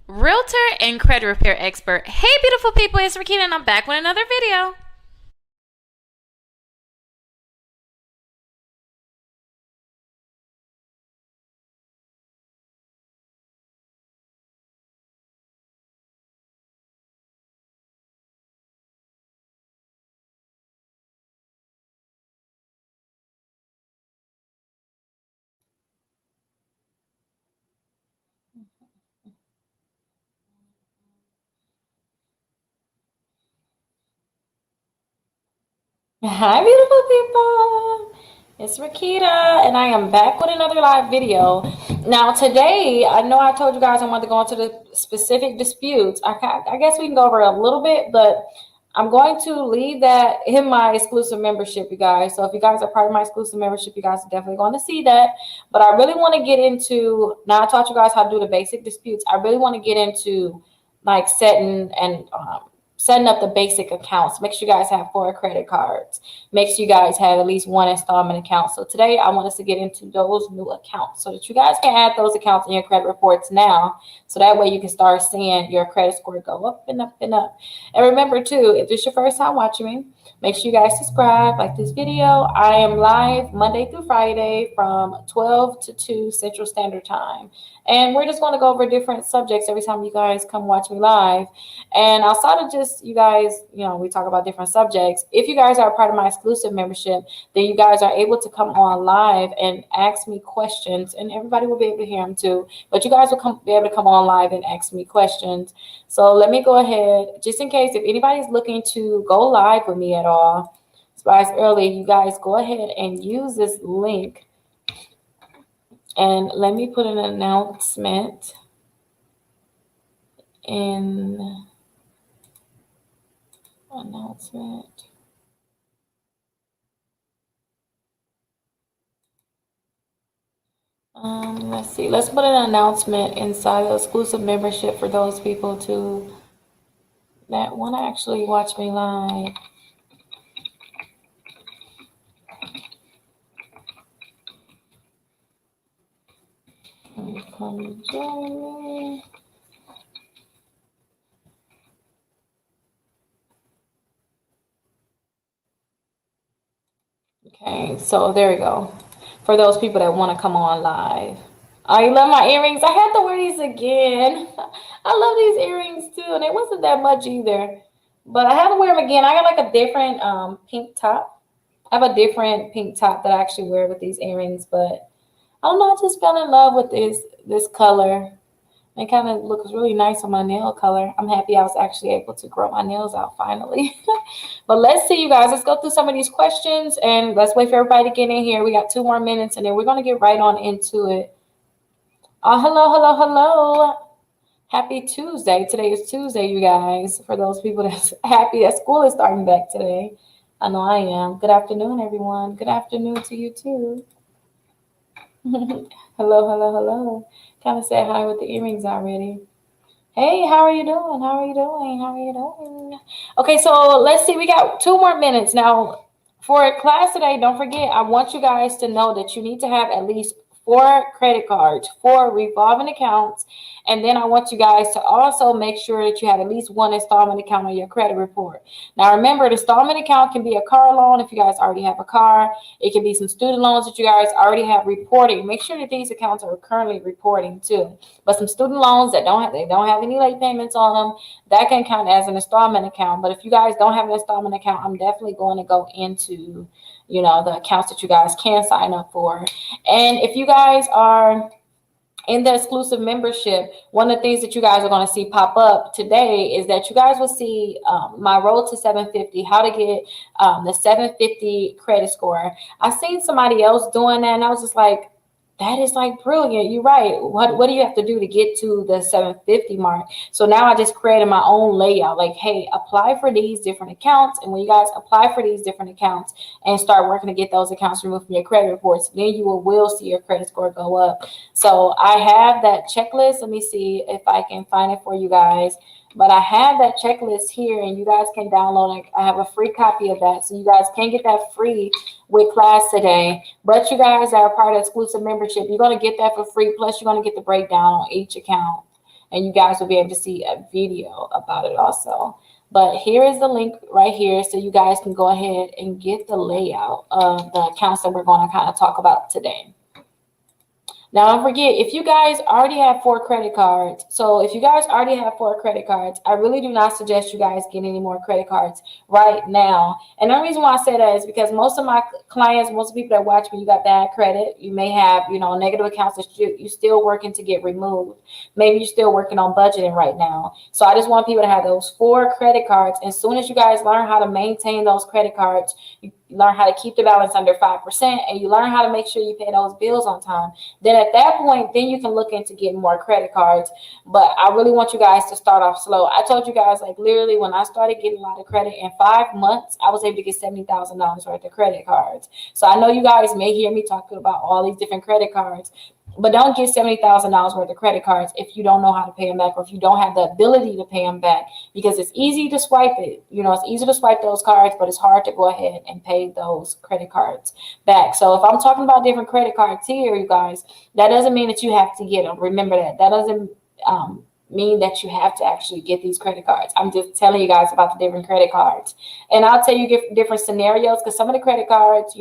Realtor and credit repair expert. Hey, beautiful people, it's Rickita, and I'm back with another video. Hi, beautiful people. It's Rickita, and I am back with another live video. Now, today, I know I told you guys I wanted to go into the specific disputes. I guess we can go over a little bit, but I'm going to leave that in my exclusive membership, you guys. So if you guys are part of my exclusive membership, you guys are definitely going to see that. But I really want to get into, now I taught you guys how to do the basic disputes. I really want to get into like setting up the basic accounts. Make sure you guys have 4 credit cards. Make sure you guys have at least 1 installment account. So today I want us to get into those new accounts so that you guys can add those accounts in your credit reports now. So that way you can start seeing your credit score go up and up and up. And remember too, if this is your first time watching me, make sure you guys subscribe, like this video. I am live Monday through Friday from 12 to 2 Central Standard Time. And we're just going to go over different subjects every time you guys come watch me live. And outside of just you guys, we talk about different subjects. If you guys are a part of my exclusive membership, then you guys are able to come on live and ask me questions, and everybody will be able to hear them too. But you guys will be able to come on live and ask me questions. So let me go ahead, just in case if anybody's looking to go live with me at all, as early, you guys go ahead and use this link. And let me put an announcement in. Announcement. Let's see. Let's put an announcement inside the exclusive membership for those people that want to actually watch me live. Come join me. Okay, so there we go. For those people that want to come on live. I love my earrings. I had to wear these again. I love these earrings too, and it wasn't that much either. But I had to wear them again. I got like a different pink top. I have a different pink top that I actually wear with these earrings, but I don't know. I just fell in love with this color. It kind of looks really nice on my nail color. I'm happy I was actually able to grow my nails out finally. But let's see, you guys. Let's go through some of these questions and let's wait for everybody to get in here. We got 2 more minutes and then we're going to get right on into it. Hello, hello, hello. Happy Tuesday. Today is Tuesday, you guys. For those people that's happy that school is starting back today. I know I am. Good afternoon, everyone. Good afternoon to you too. Hello, hello, hello. Kind of said hi with the earrings already. Hey, how are you doing? How are you doing? How are you doing? Okay, so let's see. We got 2 more minutes. Now, for class today, don't forget, I want you guys to know that you need to have at least 4 credit cards, 4 revolving accounts. And then I want you guys to also make sure that you have at least 1 installment account on your credit report. Now, remember, the installment account can be a car loan if you guys already have a car. It can be some student loans that you guys already have reporting. Make sure that these accounts are currently reporting too. But some student loans that don't have any late payments on them, that can count as an installment account. But if you guys don't have an installment account, I'm definitely going to go into the accounts that you guys can sign up for. And if you guys are in the exclusive membership, one of the things that you guys are going to see pop up today is that you guys will see my road to 750, how to get the 750 credit score. I seen somebody else doing that and I was just like, that is like brilliant. You're right. What do you have to do to get to the 750 mark? So now I just created my own layout. Like, hey, apply for these different accounts. And when you guys apply for these different accounts and start working to get those accounts removed from your credit reports, then you will see your credit score go up. So I have that checklist. Let me see if I can find it for you guys. But I have that checklist here and you guys can download it. I have a free copy of that. So you guys can get that free with class today. But you guys are a part of exclusive membership. You're going to get that for free. Plus, you're going to get the breakdown on each account. and you guys will be able to see a video about it also. But here is the link right here, so you guys can go ahead and get the layout of the accounts that we're going to kind of talk about today. Now, don't forget, if you guys already have 4 credit cards, so if you guys already have 4 credit cards, I really do not suggest you guys get any more credit cards right now. And the reason why I say that is because most of my clients, most people that watch me, you got bad credit. You may have, negative accounts that you're still working to get removed. Maybe you're still working on budgeting right now. So I just want people to have those 4 credit cards. As soon as you guys learn how to maintain those credit cards, you learn how to keep the balance under 5%, and you learn how to make sure you pay those bills on time. Then at that point, then you can look into getting more credit cards. But I really want you guys to start off slow. I told you guys, like, literally when I started getting a lot of credit in 5 months, I was able to get $70,000 worth of credit cards. So I know you guys may hear me talking about all these different credit cards, but don't get $70,000 worth of credit cards if you don't know how to pay them back, or if you don't have the ability to pay them back, because it's easy to swipe it. It's easy to swipe those cards, but it's hard to go ahead and pay those credit cards back. So if I'm talking about different credit cards here, you guys, that doesn't mean that you have to get them. Remember that. That doesn't mean that you have to actually get these credit cards. I'm just telling you guys about the different credit cards. And I'll tell you different scenarios, because some of the credit cards,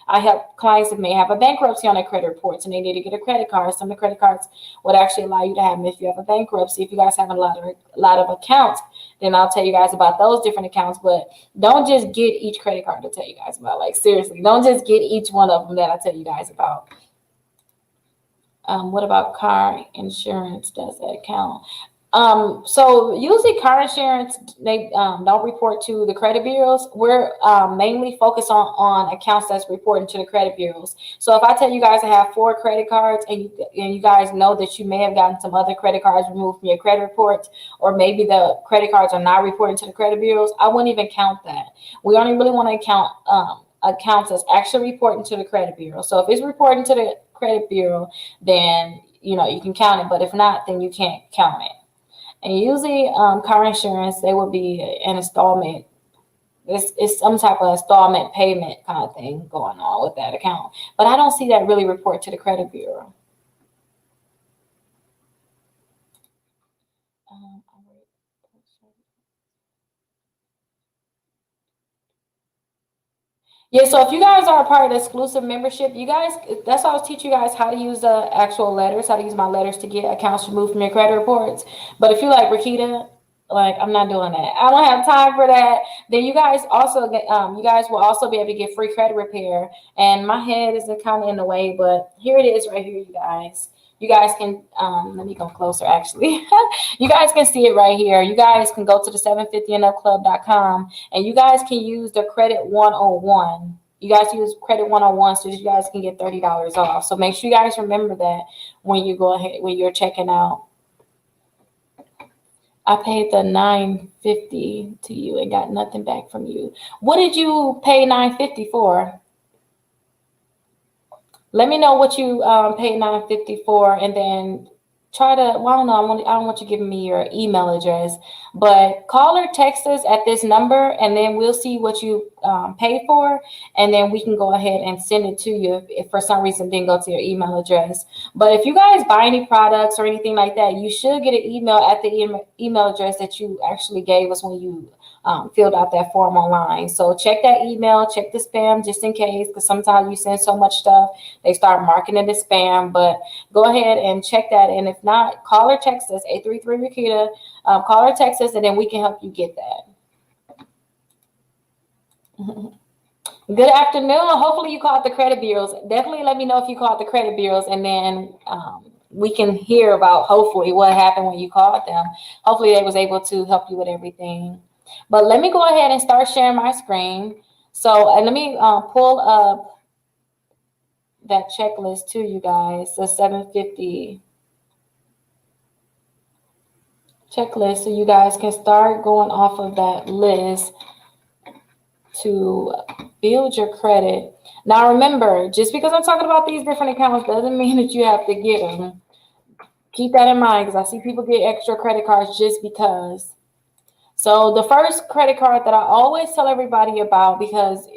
I help clients that may have a bankruptcy on their credit reports and they need to get a credit card. Some of the credit cards would actually allow you to have them if you have a bankruptcy. If you guys have a lot of accounts, then I'll tell you guys about those different accounts. But don't just get each credit card to tell you guys about. Like, seriously, don't just get each one of them that I tell you guys about. What about car insurance? Does that count? So usually car insurance, they don't report to the credit bureaus. We're mainly focused on accounts that's reporting to the credit bureaus. So if I tell you guys to have 4 credit cards, and you guys know that you may have gotten some other credit cards removed from your credit reports, or maybe the credit cards are not reporting to the credit bureaus, I wouldn't even count that. We only really want to count accounts that's actually reporting to the credit bureau. So if it's reporting to the credit bureau, then you can count it. But if not, then you can't count it. And usually car insurance, they will be an installment. It's some type of installment payment kind of thing going on with that account. But I don't see that really report to the credit bureau. Yeah, so if you guys are a part of the exclusive membership, that's why I was teaching you guys how to use the actual letters, how to use my letters to get accounts removed from your credit reports. But if you're like, Rickita, like, I'm not doing that, I don't have time for that, then you guys will also be able to get free credit repair. And my head is kind of in the way, but here it is right here, you guys. You guys can, let me go closer actually. You guys can see it right here. You guys can go to the 750andupclub.com, and you guys can use the credit 101. You guys use credit 101 so you guys can get $30 off. So make sure you guys remember that when you're checking out. I paid the $950 to you and got nothing back from you. What did you pay $950 for? Let me know what you paid $950 for, and then try to, well, I don't know, I don't want you giving me your email address, but call or text us at this number, and then we'll see what you paid for, and then we can go ahead and send it to you if for some reason it didn't go to your email address. But if you guys buy any products or anything like that, you should get an email at the email address that you actually gave us when you filled out that form online. So check that email, check the spam just in case, because sometimes you send so much stuff, they start marking it as spam. But go ahead and check that. And if not, call or text us, 833-Rickita. Call or text us, and then we can help you get that. Good afternoon. Hopefully you called the credit bureaus. Definitely let me know if you called the credit bureaus, and then we can hear about hopefully what happened when you called them. Hopefully they was able to help you with everything. But let me go ahead and start sharing my screen. So, and let me pull up that checklist to you guys, the 750 checklist, so you guys can start going off of that list to build your credit. Now, remember, just because I'm talking about these different accounts doesn't mean that you have to get them. Keep that in mind, because I see people get extra credit cards just because. So the first credit card that I always tell everybody about, because,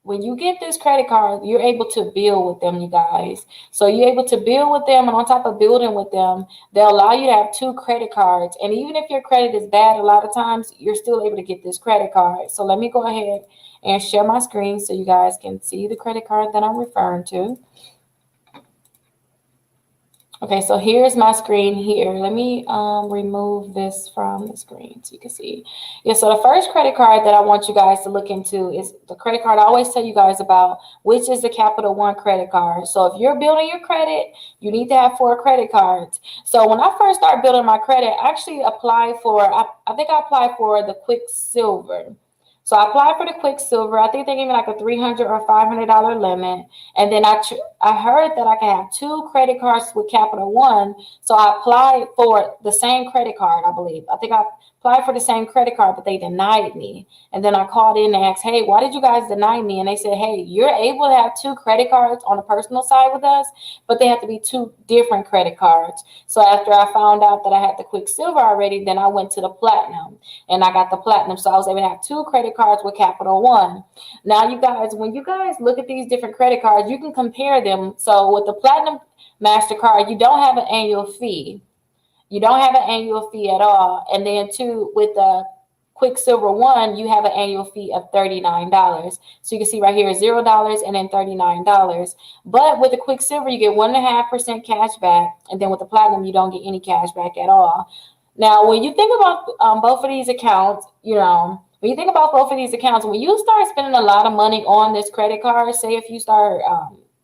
when you get this credit card, you're able to build with them, you guys. So you're able to build with them, and on top of building with them, they'll allow you to have 2 credit cards. And even if your credit is bad, a lot of times you're still able to get this credit card. So let me go ahead and share my screen so you guys can see the credit card that I'm referring to. Okay, so here's my screen here. Let me remove this from the screen so you can see. Yeah, so the first credit card that I want you guys to look into is the credit card I always tell you guys about, which is the Capital One credit card. So if you're building your credit, you need to have 4 credit cards. So when I first started building my credit, I actually applied for, I think I applied for the Quicksilver. So I applied for the Quicksilver. I think they gave me like a $300 or $500 limit. And then I heard that I could have 2 credit cards with Capital One. So I applied for the same credit card, I believe. I think I applied for the same credit card, but they denied me. And then I called in and asked, hey, why did you guys deny me? And they said, hey, you're able to have 2 credit cards on the personal side with us, but they have to be 2 different credit cards. So after I found out that I had the Quicksilver already, then I went to the Platinum and I got the Platinum. So I was able to have 2 credit cards with Capital One. Now, you guys, when you guys look at these different credit cards, you can compare them. So with the Platinum MasterCard, you don't have an annual fee. You don't have an annual fee at all. And then too, with the Quicksilver One, you have an annual fee of $39. So you can see right here, $0 and then $39. But with the Quicksilver, you get 1.5% cash back. And then with the Platinum, you don't get any cash back at all. Now, when you think about both of these accounts, when you think about both of these accounts, when you start spending a lot of money on this credit card, say if you start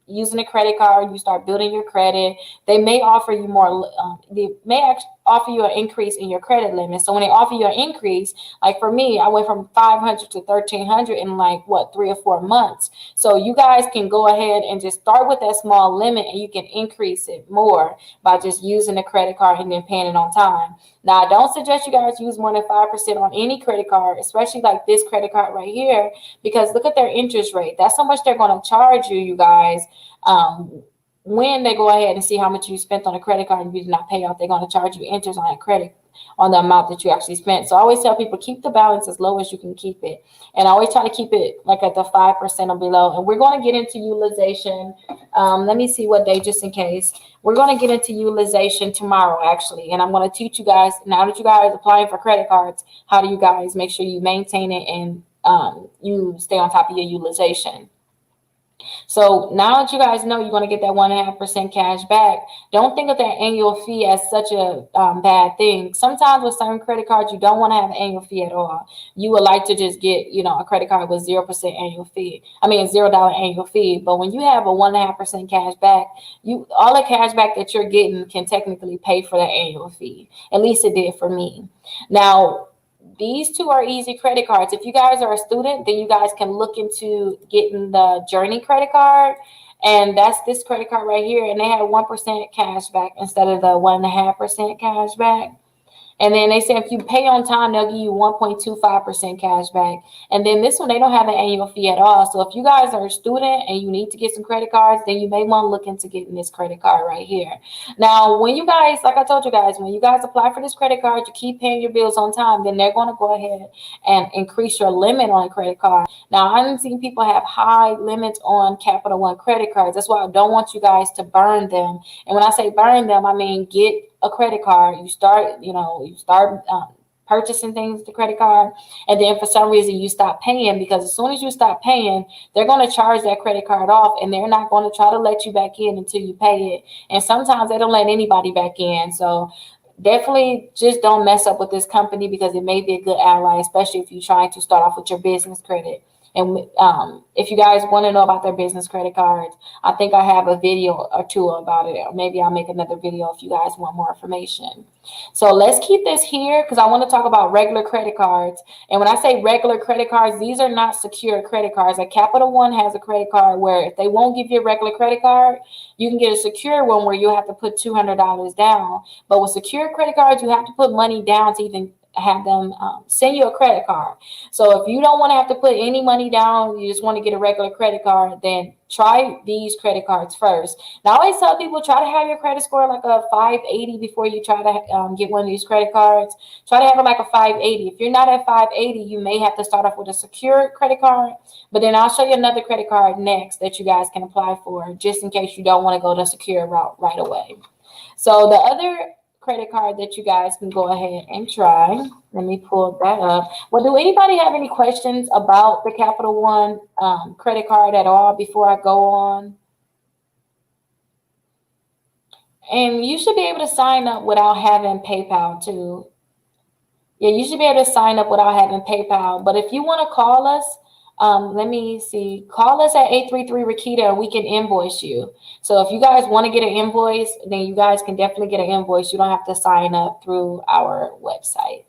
using a credit card, you start building your credit, they may offer you more, they may actually offer you an increase in your credit limit. So when they offer you an increase, like for me, I went from 500 to 1,300 in like 3 or 4 months. So you guys can go ahead and just start with that small limit, and you can increase it more by just using the credit card and then paying it on time. Now, I don't suggest you guys use more than 5% on any credit card, especially like this credit card right here, because look at their interest rate. That's how much they're going to charge you, you guys. When they go ahead and see how much you spent on a credit card and you did not pay off, they're going to charge you interest on that credit, on the amount that you actually spent. So I always tell people, keep the balance as low as you can keep it. And I always try to keep it like at the 5% or below. And we're going to get into utilization. Let me see what day, just in case. We're going to get into utilization tomorrow, actually. And I'm going to teach you guys, now that you guys are applying for credit cards, how do you guys make sure you maintain it and you stay on top of your utilization. So now that you guys know you're going to get that 1.5% cash back, don't think of that annual fee as such a bad thing. Sometimes with certain credit cards, you don't want to have an annual fee at all. You would like to just get, a credit card with 0% annual fee. $0 annual fee. But when you have a 1.5% cash back, all the cash back that you're getting can technically pay for that annual fee. At least it did for me. Now, these 2 are easy credit cards. If you guys are a student, then you guys can look into getting the Journey credit card. And that's this credit card right here. And they have 1% cash back instead of the 1.5% cash back. And then they say if you pay on time, they'll give you 1.25% cash back. And then this one, they don't have an annual fee at all. So if you guys are a student and you need to get some credit cards, then you may want to look into getting this credit card right here. Now, when you guys, like I told you guys, when you guys apply for this credit card, you keep paying your bills on time, then they're going to go ahead and increase your limit on a credit card. Now, I've seen people have high limits on Capital One credit cards. That's why I don't want you guys to burn them. And when I say burn them, I mean get a credit card. You start purchasing things with the credit card, and then for some reason you stop paying, because as soon as you stop paying, they're going to charge that credit card off, and they're not going to try to let you back in until you pay it. And sometimes they don't let anybody back in. So definitely just don't mess up with this company, because it may be a good ally, especially if you're trying to start off with your business credit. And if you guys want to know about their business credit cards, I think I have a video or 2 about it. Or maybe I'll make another video if you guys want more information. So let's keep this here, because I want to talk about regular credit cards. And when I say regular credit cards, these are not secure credit cards. Like Capital One has a credit card where if they won't give you a regular credit card, you can get a secure one where you have to put $200 down. But with secure credit cards, you have to put money down to even have them send you a credit card. So if you don't want to have to put any money down, you just want to get a regular credit card, then try these credit cards first. Now, I always tell people, try to have your credit score like a 580 before you try to get one of these credit cards. Try to have it like a 580. If you're not at 580, you may have to start off with a secured credit card, but then I'll show you another credit card next that you guys can apply for, just in case you don't want to go the secure route right away. So the other credit card that you guys can go ahead and try. Let me pull that up. Well, do anybody have any questions about the Capital One credit card at all before I go on? And you should be able to sign up without having PayPal too. Yeah, you should be able to sign up without having PayPal. But if you want to call us, let me see. Call us at 833 Rickita and we can invoice you. So if you guys want to get an invoice, then you guys can definitely get an invoice. You don't have to sign up through our website.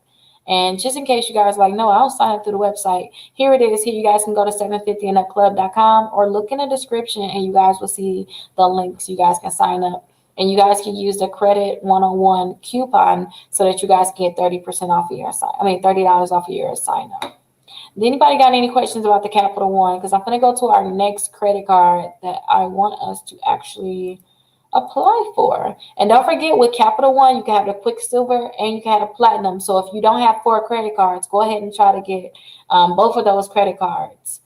And just in case you guys are like, no, I don't sign up through the website. Here it is. Here you guys can go to 750andupclub.com or look in the description and you guys will see the links. You guys can sign up. And you guys can use the Credit 101 coupon so that you guys can get 30% off of your $30 off of your sign up. Did anybody got any questions about the Capital One? Because I'm going to go to our next credit card that I want us to actually apply for. And don't forget, with Capital One, you can have the Quicksilver and you can have the Platinum. So if you don't have 4 credit cards, go ahead and try to get both of those credit cards.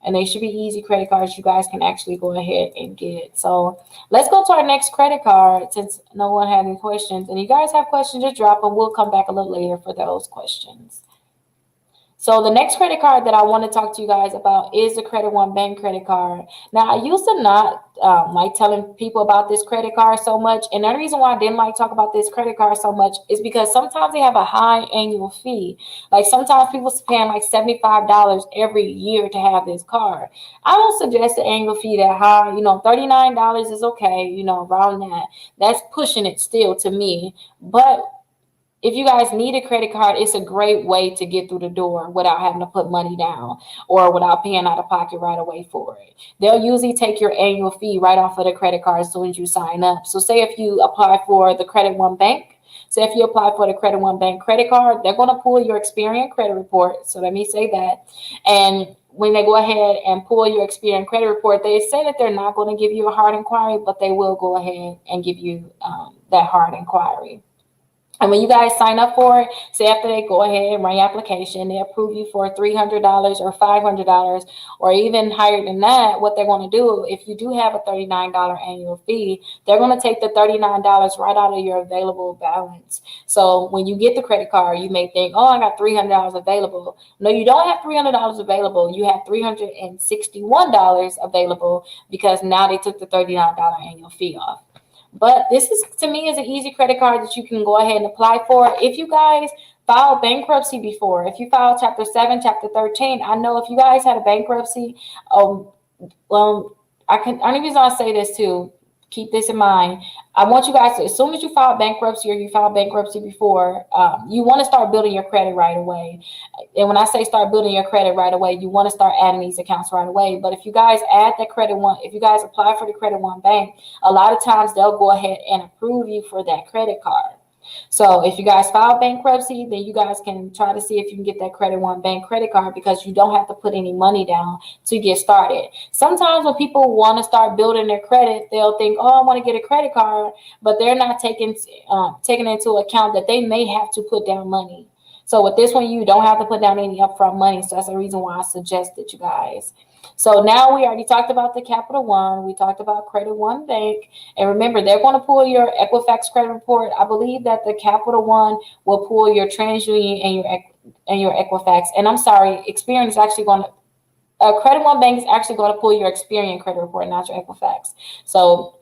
And they should be easy credit cards you guys can actually go ahead and get. So let's go to our next credit card since no one had any questions. And you guys have questions, just drop them. We'll come back a little later for those questions. So the next credit card that I want to talk to you guys about is the Credit One Bank credit card. Now, I used to not like telling people about this credit card so much. And the reason why I didn't like talk about this credit card so much is because sometimes they have a high annual fee. Like sometimes people paying like $75 every year to have this card. I don't suggest the annual fee that high. $39 is okay, around that. That's pushing it still to me. But if you guys need a credit card, it's a great way to get through the door without having to put money down or without paying out of pocket right away for it. They'll usually take your annual fee right off of the credit card as soon as you sign up. So say if you apply for the Credit One Bank, say if you apply for the Credit One Bank credit card, they're going to pull your Experian credit report. So let me say that. And when they go ahead and pull your Experian credit report, they say that they're not going to give you a hard inquiry, but they will go ahead and give you that hard inquiry. And when you guys sign up for it, say after they go ahead and run your application, they approve you for $300 or $500 or even higher than that, what they're going to do, if you do have a $39 annual fee, they're going to take the $39 right out of your available balance. So when you get the credit card, you may think, oh, I got $300 available. No, you don't have $300 available. You have $361 available because now they took the $39 annual fee off. But this is, to me, is an easy credit card that you can go ahead and apply for. If you guys filed bankruptcy before, if you filed Chapter 7, Chapter 13, I know if you guys had a bankruptcy, only reason I say this too, keep this in mind. I want you guys to, as soon as you file bankruptcy or you filed bankruptcy before, you want to start building your credit right away. And when I say start building your credit right away, you want to start adding these accounts right away. But if you guys add that Credit One, if you guys apply for the Credit One Bank, a lot of times they'll go ahead and approve you for that credit card. So if you guys file bankruptcy, then you guys can try to see if you can get that Credit One Bank credit card because you don't have to put any money down to get started. Sometimes when people want to start building their credit, they'll think, oh, I want to get a credit card, but they're not taking into account that they may have to put down money. So with this one, you don't have to put down any upfront money. So that's the reason why I suggested you guys. So now we already talked about the Capital One. We talked about Credit One Bank. And remember, they're going to pull your Equifax credit report. I believe that the Capital One will pull your TransUnion and your Equifax. And I'm sorry, Experian is actually going to, Credit One Bank is actually going to pull your Experian credit report, not your Equifax. So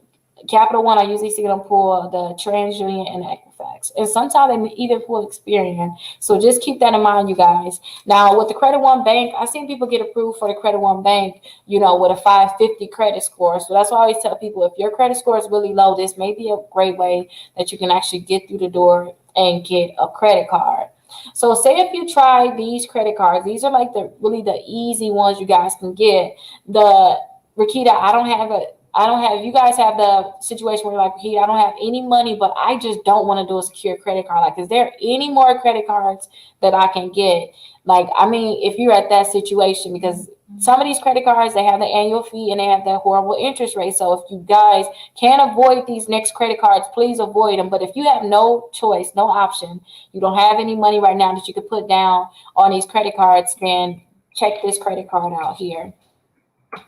Capital One, I usually see them pull the TransUnion and the Equifax. And sometimes they even pull Experian. So just keep that in mind, you guys. Now, with the Credit One Bank, I've seen people get approved for the Credit One Bank, with a 550 credit score. So that's why I always tell people, if your credit score is really low, this may be a great way that you can actually get through the door and get a credit card. So say if you try these credit cards, these are like the easy ones you guys can get. The Rickita, I don't have I don't have, you guys have the situation where you're like, hey, I don't have any money, but I just don't want to do a secure credit card. Like, is there any more credit cards that I can get? Like, I mean, if you're at that situation, because some of these credit cards, they have the annual fee and they have that horrible interest rate. So if you guys can avoid these next credit cards, please avoid them. But if you have no choice, no option, you don't have any money right now that you could put down on these credit cards, then check this credit card out here.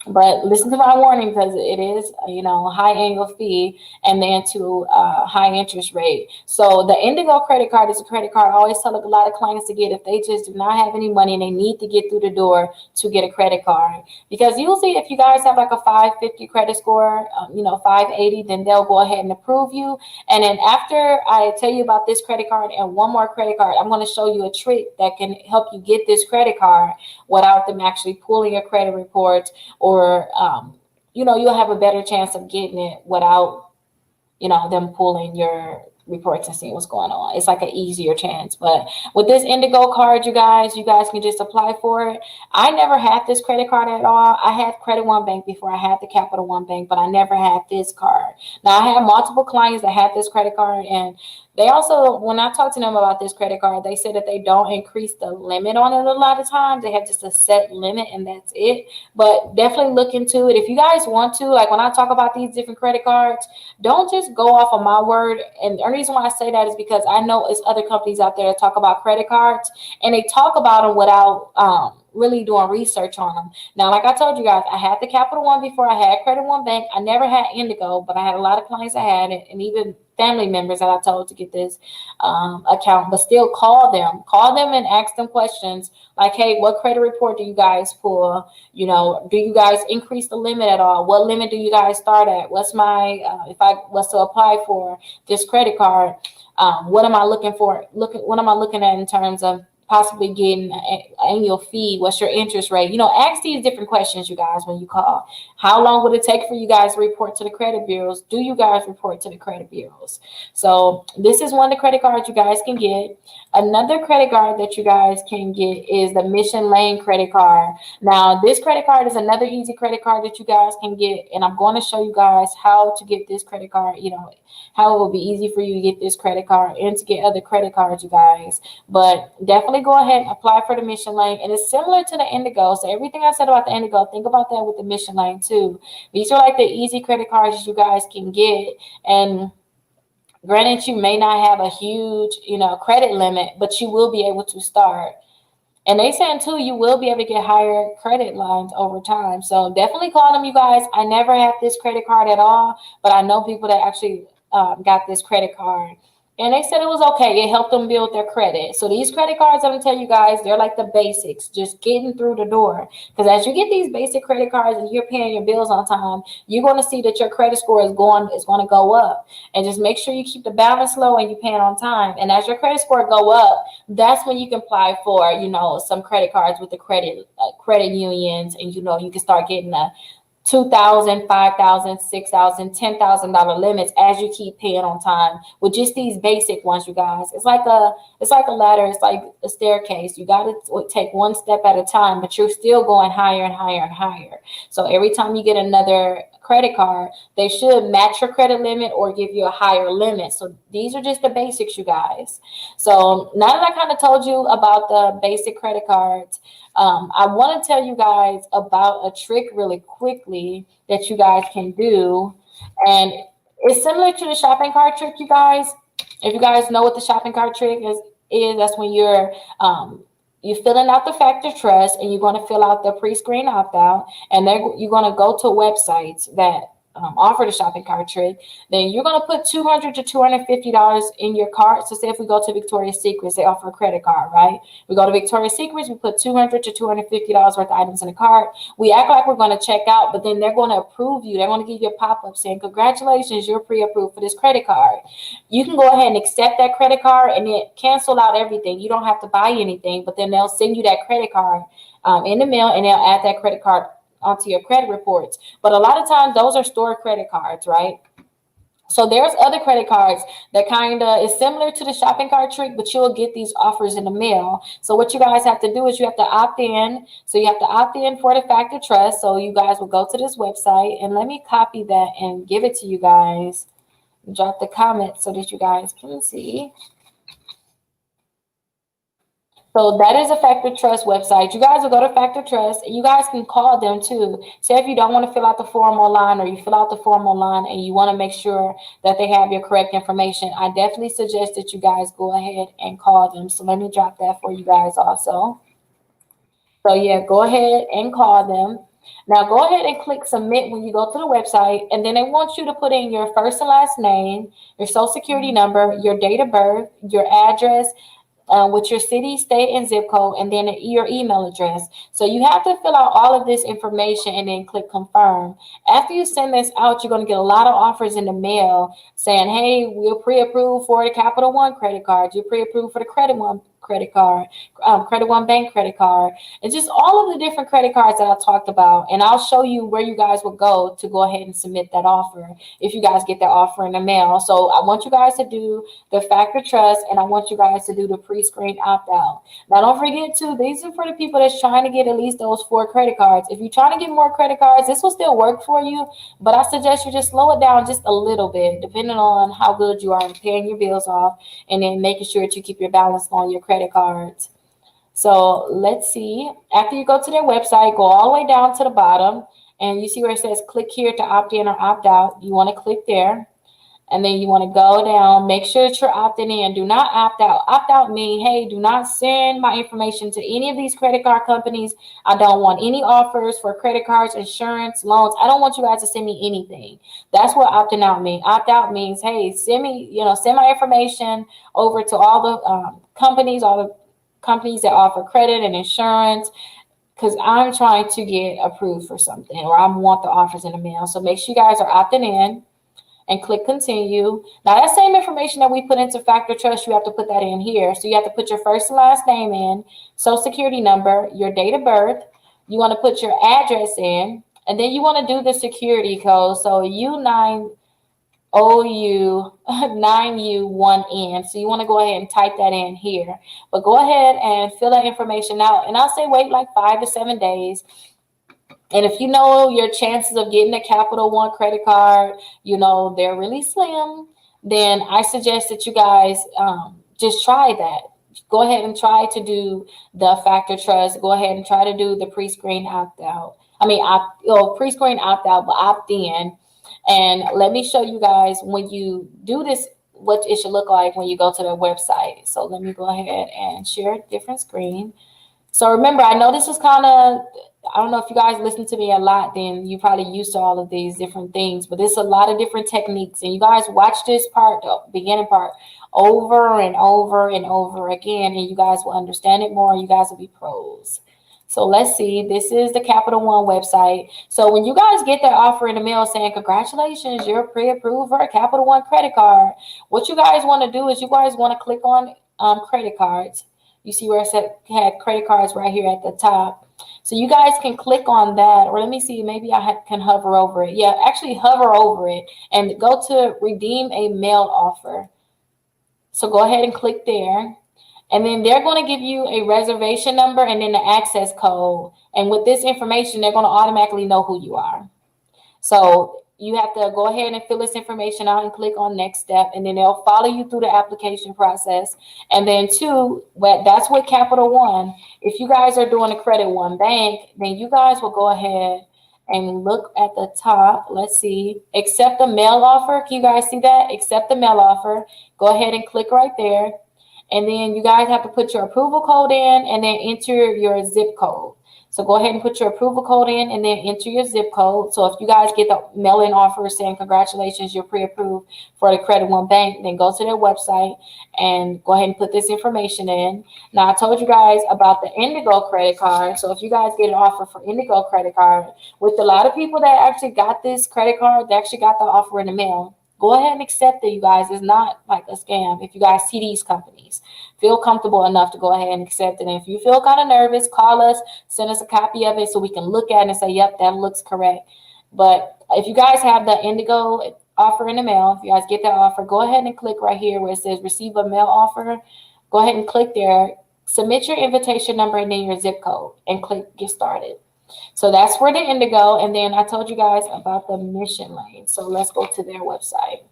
But listen to my warning, because it is, high annual fee and then to high interest rate. So the Indigo credit card is a credit card I always tell a lot of clients to get if they just do not have any money and they need to get through the door to get a credit card. Because usually if you guys have like a 550 credit score, 580, then they'll go ahead and approve you. And then after I tell you about this credit card and one more credit card, I'm going to show you a trick that can help you get this credit card without them actually pulling your credit report, or you'll have a better chance of getting it without them pulling your reports and seeing what's going on. It's like an easier chance. But with this Indigo card, you guys can just apply for it. I never had this credit card at all. I had Credit One Bank before. I had the Capital One Bank, but I never had this card. Now, I had multiple clients that had this credit card, and they also, when I talked to them about this credit card, they said that they don't increase the limit on it a lot of times. They have just a set limit and that's it. But definitely look into it. If you guys want to, like when I talk about these different credit cards, don't just go off of my word. And the reason why I say that is because I know it's other companies out there that talk about credit cards and they talk about them without really doing research on them. Now, like I told you guys, I had the Capital One before. I had Credit One Bank. I never had Indigo, but I had a lot of clients that had it, and even family members that I told to get this account. But still, call them and ask them questions like, hey, what credit report do you guys pull? Do you guys increase the limit at all? What limit do you guys start at? What's my if I was to apply for this credit card, what am I looking for? What am I looking at in terms of possibly getting an annual fee? What's your interest rate? Ask these different questions, you guys, when you call. How long would it take for you guys to report to the credit bureaus? Do you guys report to the credit bureaus? So this is one of the credit cards you guys can get. Another credit card that you guys can get is the Mission Lane credit card. Now, this credit card is another easy credit card that you guys can get, and I'm going to show you guys how to get this credit card, how it will be easy for you to get this credit card and to get other credit cards, you guys. But definitely go ahead and apply for the Mission Lane. And it's similar to the Indigo. So everything I said about the Indigo, think about that with the Mission Lane too. These are like the easy credit cards you guys can get. And granted, you may not have a huge, credit limit, but you will be able to start. And they saying too, you will be able to get higher credit lines over time. So definitely call them, you guys. I never had this credit card at all, but I know people that actually got this credit card. And they said it was okay. It helped them build their credit. So these credit cards, I'm going to tell you guys, they're like the basics, just getting through the door. Because as you get these basic credit cards and you're paying your bills on time, you're going to see that your credit score is going to go up. And just make sure you keep the balance low and you're paying on time. And as your credit score go up, that's when you can apply for, some credit cards with the credit unions. And, you can start getting a $2,000, $5,000, $6,000, $10,000 limits as you keep paying on time with just these basic ones, you guys. It's like a ladder. It's like a staircase. You got to take one step at a time, but you're still going higher and higher and higher. So every time you get another credit card, they should match your credit limit or give you a higher limit. So these are just the basics, you guys. So now that I kind of told you about the basic credit cards, I want to tell you guys about a trick really quickly that you guys can do. And it's similar to the shopping cart trick, you guys. If you guys know what the shopping cart trick is that's when you're filling out the factor trust and you're going to fill out the pre-screen opt-out, and you're going to go to websites that offer the shopping cart trick. Then you're going to put $200 to $250 in your cart. So say if we go to Victoria's Secrets, they offer a credit card, right? We go to Victoria's Secrets, we put $200 to $250 worth of items in the cart. We act like we're going to check out, but then they're going to approve you. They're going to give you a pop-up saying, congratulations, you're pre-approved for this credit card. You can go ahead and accept that credit card and then cancel out everything. You don't have to buy anything, but then they'll send you that credit card in the mail, and they'll add that credit card onto your credit reports. But a lot of times those are stored credit cards, right? So there's other credit cards that kind of is similar to the shopping cart trick, but you'll get these offers in the mail. So what you guys have to do is you have to opt in. So you have to opt in for the Factor Trust. So you guys will go to this website, and let me copy that and give it to you guys. Drop the comment so that you guys can see. So that is a Factor Trust website. You guys will go to Factor Trust. You guys can call them too. Say if you don't want to fill out the form online, or you fill out the form online and you want to make sure that they have your correct information, I definitely suggest that you guys go ahead and call them. So let me drop that for you guys also. So yeah, go ahead and call them. Now go ahead and click submit when you go to the website, and then they want you to put in your first and last name, your social security number, your date of birth, your address, with your city, state, and zip code, and then your email address. So you have to fill out all of this information and then click confirm. After you send this out, you're going to get a lot of offers in the mail saying, hey, we're pre-approved for the Capital One credit card. You're pre-approved for the Credit One credit card, Credit One Bank credit card, and just all of the different credit cards that I talked about. And I'll show you where you guys will go to go ahead and submit that offer if you guys get that offer in the mail. So I want you guys to do the Factor Trust, and I want you guys to do the pre-screen opt-out. Now, don't forget too, these are for the people that's trying to get at least those 4 credit cards. If you're trying to get more credit cards, this will still work for you, but I suggest you just slow it down just a little bit, depending on how good you are in paying your bills off, and then making sure that you keep your balance on your credit cards. So let's see. After you go to their website, go all the way down to the bottom, and you see where it says click here to opt in or opt out. You want to click there. And then you want to go down, make sure that you're opting in. Do not opt out. Opt out means, hey, do not send my information to any of these credit card companies. I don't want any offers for credit cards, insurance, loans. I don't want you guys to send me anything. That's what opting out means. Opt out means, hey, send my information over to all the companies that offer credit and insurance, because I'm trying to get approved for something, or I want the offers in the mail. So make sure you guys are opting in and click continue. Now that same information that we put into Factor Trust, you have to put that in here. So you have to put your first and last name in, social security number, your date of birth. You want to put your address in, and then you want to do the security code. So U9OU 9U1N. So you want to go ahead and type that in here. But go ahead and fill that information out. And I'll say wait like 5 to 7 days. And if you know your chances of getting a Capital One credit card, they're really slim, then I suggest that you guys just try that. Go ahead and try to do the Factor Trust. Go ahead and try to do the pre-screen opt-out. Pre-screen opt-out, but opt-in. And let me show you guys when you do this, what it should look like when you go to their website. So let me go ahead and share a different screen. So remember, I know this is kind of, I don't know if you guys listen to me a lot, then you probably used to all of these different things, but there's a lot of different techniques, and you guys watch this part, the beginning part, over and over and over again, and you guys will understand it more. You guys will be pros. So let's see, this is the Capital One website. So when you guys get that offer in the mail saying, congratulations, you're pre-approved for a Capital One credit card, what you guys want to do is you guys want to click on credit cards. You see where it said had credit cards right here at the top. So you guys can click on that, or let me see, maybe I can hover over it. Yeah, actually hover over it and go to redeem a mail offer. So go ahead and click there. And then they're going to give you a reservation number and then the access code. And with this information, they're going to automatically know who you are. So you have to go ahead and fill this information out and click on next step, and then they'll follow you through the application process. And then that's with Capital One. If you guys are doing a Credit One Bank, then you guys will go ahead and look at the top. Let's see, accept the mail offer. Can you guys see that? Accept the mail offer. Go ahead and click right there. And then you guys have to put your approval code in and then enter your zip code. So go ahead and put your approval code in and then enter your zip code. So if you guys get the mail-in offer saying congratulations, you're pre-approved for the Credit One Bank, then go to their website and go ahead and put this information in. Now, I told you guys about the Indigo credit card. So if you guys get an offer for Indigo credit card, with a lot of people that actually got this credit card, they actually got the offer in the mail. Go ahead and accept it, you guys. It's not like a scam. If you guys see these companies, feel comfortable enough to go ahead and accept it. And if you feel kind of nervous, call us, send us a copy of it so we can look at it and say, yep, that looks correct. But if you guys have the Indigo offer in the mail. If you guys get that offer, go ahead and click right here where it says receive a mail offer. Go ahead and click there. Submit your invitation number and then your zip code and click get started. So that's where the Indigo. And then I told you guys about the Mission Lane. So let's go to their website.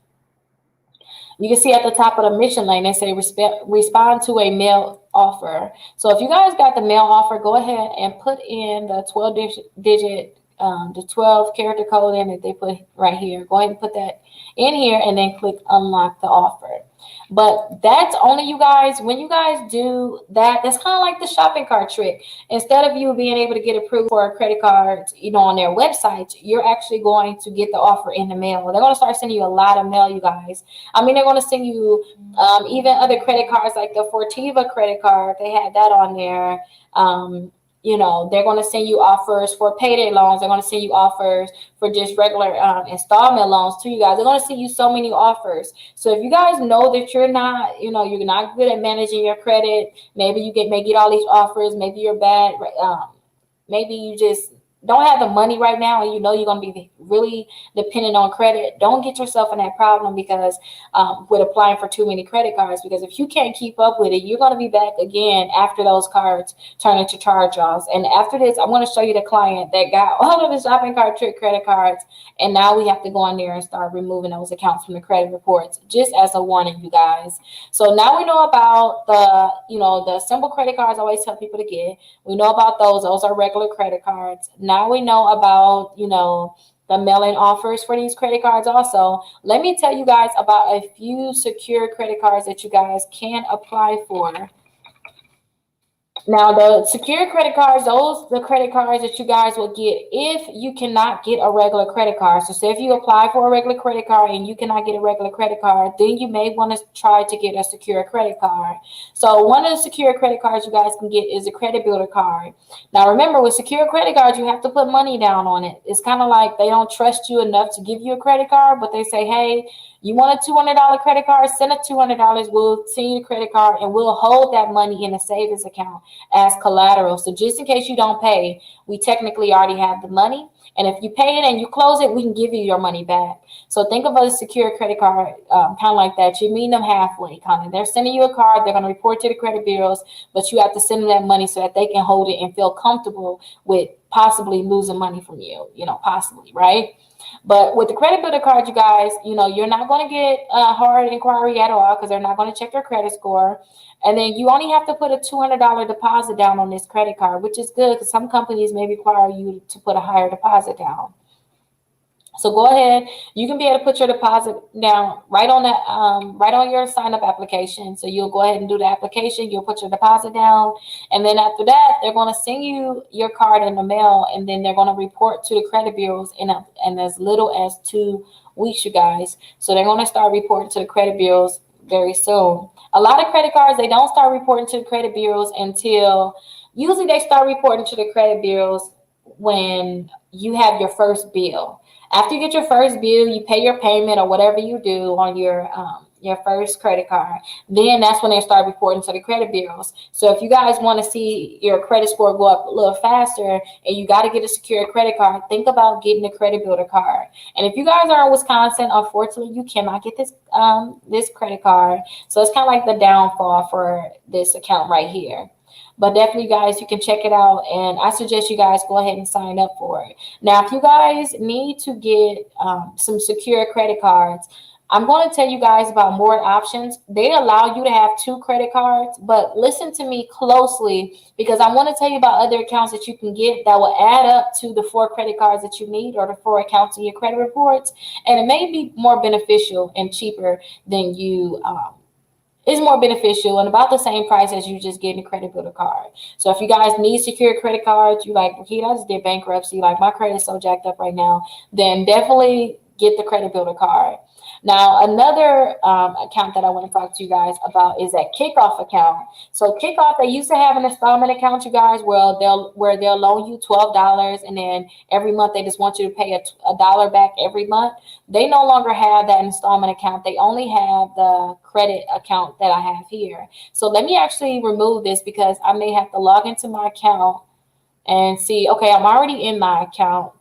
You can see at the top of the Mission Lane, they say respond to a mail offer. So if you guys got the mail offer, go ahead and put in the 12-digit, the 12 character code in that they put right here. Go ahead and put that in here and then click unlock the offer. But that's only, you guys, when you guys do that, that's kind of like the shopping cart trick. Instead of you being able to get approved for a credit card, on their website, you're actually going to get the offer in the mail. They're going to start sending you a lot of mail, you guys. I mean, they're going to send you even other credit cards like the Fortiva credit card. They had that on there. They're going to send you offers for payday loans. They're going to send you offers for just regular installment loans to you guys. They're going to send you so many offers. So if you guys know that you're not, you're not good at managing your credit, maybe you may get all these offers, maybe you're bad, maybe you just don't have the money right now and you're going to be really dependent on credit, don't get yourself in that problem because with applying for too many credit cards, because if you can't keep up with it, you're going to be back again after those cards turn into charge-offs. And after this, I'm going to show you the client that got all of the shopping cart trick credit cards, and now we have to go on there and start removing those accounts from the credit reports, just as a warning, you guys. So now we know about the simple credit cards I always tell people to get. We know about those. Those are regular credit cards. Now we know about, the mail-in offers for these credit cards also. Let me tell you guys about a few secure credit cards that you guys can apply for. Now, the secure credit cards, the credit cards that you guys will get if you cannot get a regular credit card. So say if you apply for a regular credit card and you cannot get a regular credit card, then you may want to try to get a secure credit card. So one of the secure credit cards you guys can get is a credit builder card. Now, remember, with secure credit cards, you have to put money down on it. It's kind of like they don't trust you enough to give you a credit card, but they say, hey, you want a $200 credit card? Send us $200. We'll send you the credit card and we'll hold that money in a savings account as collateral. So just in case you don't pay, we technically already have the money. And if you pay it and you close it, we can give you your money back. So think of a secure credit card kind of like that. You meet them halfway, kind of. They're sending you a card. They're going to report to the credit bureaus, but you have to send them that money so that they can hold it and feel comfortable with possibly losing money from you, possibly, right? But with the credit builder card, you guys, you're not going to get a hard inquiry at all because they're not going to check your credit score. And then you only have to put a $200 deposit down on this credit card, which is good because some companies may require you to put a higher deposit down. So go ahead. You can be able to put your deposit down right on that, right on your sign-up application. So you'll go ahead and do the application. You'll put your deposit down, and then after that, they're going to send you your card in the mail, and then they're going to report to the credit bureaus in as little as 2 weeks, you guys. So they're going to start reporting to the credit bureaus very soon. A lot of credit cards, they don't start reporting to the credit bureaus until usually they start reporting to the credit bureaus when you have your first bill. After you get your first bill, you pay your payment or whatever you do on your first credit card. Then that's when they start reporting to the credit bureaus. So if you guys want to see your credit score go up a little faster and you got to get a secure credit card, think about getting a credit builder card. And if you guys are in Wisconsin, unfortunately, you cannot get this this credit card. So it's kind of like the downfall for this account right here. But definitely, guys, you can check it out. And I suggest you guys go ahead and sign up for it. Now, if you guys need to get some secure credit cards, I'm going to tell you guys about more options. They allow you to have 2 credit cards, but listen to me closely because I want to tell you about other accounts that you can get that will add up to the 4 credit cards that you need or the 4 accounts in your credit reports. And it may be more beneficial and cheaper than you is more beneficial and about the same price as you just getting a credit builder card. So if you guys need secure credit cards, you like, Rickita, I just did bankruptcy, like my credit is so jacked up right now, then definitely get the credit builder card. Now, another account that I want to talk to you guys about is that Kickoff account. So Kickoff, they used to have an installment account, you guys, where they'll loan you $12, and then every month they just want you to pay a dollar back every month. They no longer have that installment account. They only have the credit account that I have here. So let me actually remove this because I may have to log into my account and see, okay, I'm already in my account.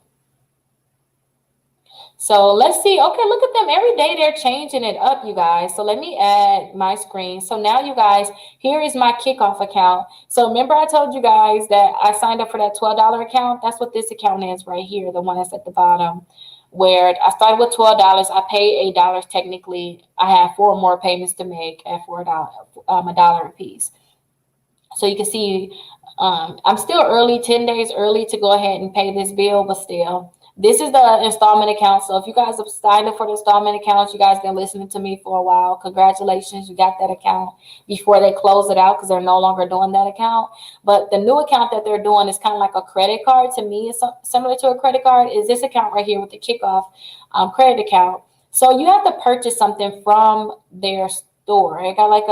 So let's see. Okay, look at them. Every day they're changing it up, you guys. So let me add my screen. So now, you guys, here is my kickoff account. So remember I told you guys that I signed up for that $12 account? That's what this account is right here, the one that's at the bottom, where I started with $12. I paid $8 technically. I have 4 more payments to make at $4, a dollar a piece. So you can see I'm still early, 10 days early to go ahead and pay this bill, but still. This is the installment account. So if you guys have signed up for the installment account, you guys been listening to me for a while. Congratulations, you got that account before they close it out because they're no longer doing that account. But the new account that they're doing is kind of like a credit card. To me, it's similar to a credit card. Is this account right here with the kickoff credit account. So you have to purchase something from their store. I got like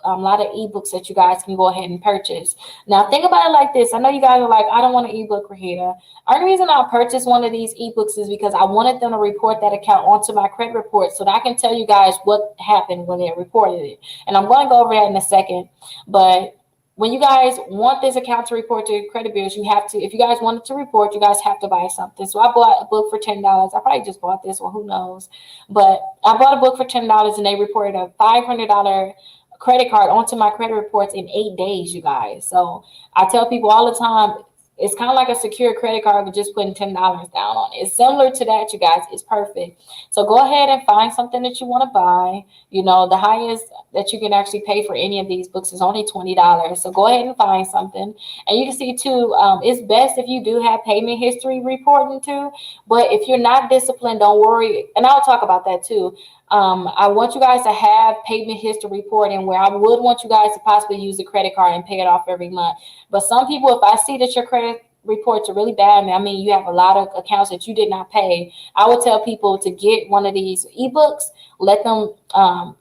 a lot of ebooks that you guys can go ahead and purchase. Now think about it like this. I know you guys are like, I don't want an ebook, Rickita. Only reason I purchased one of these ebooks is because I wanted them to report that account onto my credit report so that I can tell you guys what happened when they reported it. And I'm going to go over that in a second. But when you guys want this account to report to your credit bureaus, you have to, if you guys want it to report, you guys have to buy something. So I bought a book for $10. I probably just bought this one, who knows? But I bought a book for $10 and they reported a $500 credit card onto my credit reports in 8 days, you guys. So I tell people all the time, it's kind of like a secure credit card, but just putting $10 down on it. It's similar to that, you guys. It's perfect. So go ahead and find something that you want to buy. You know, the highest that you can actually pay for any of these books is only $20. So go ahead and find something. And you can see too, it's best if you do have payment history reporting too. But if you're not disciplined, don't worry. And I'll talk about that too. I want you guys to have payment history reporting where I would want you guys to possibly use a credit card and pay it off every month. But some people, if I see that your credit reports are really bad, I mean, you have a lot of accounts that you did not pay, I would tell people to get one of these ebooks, let them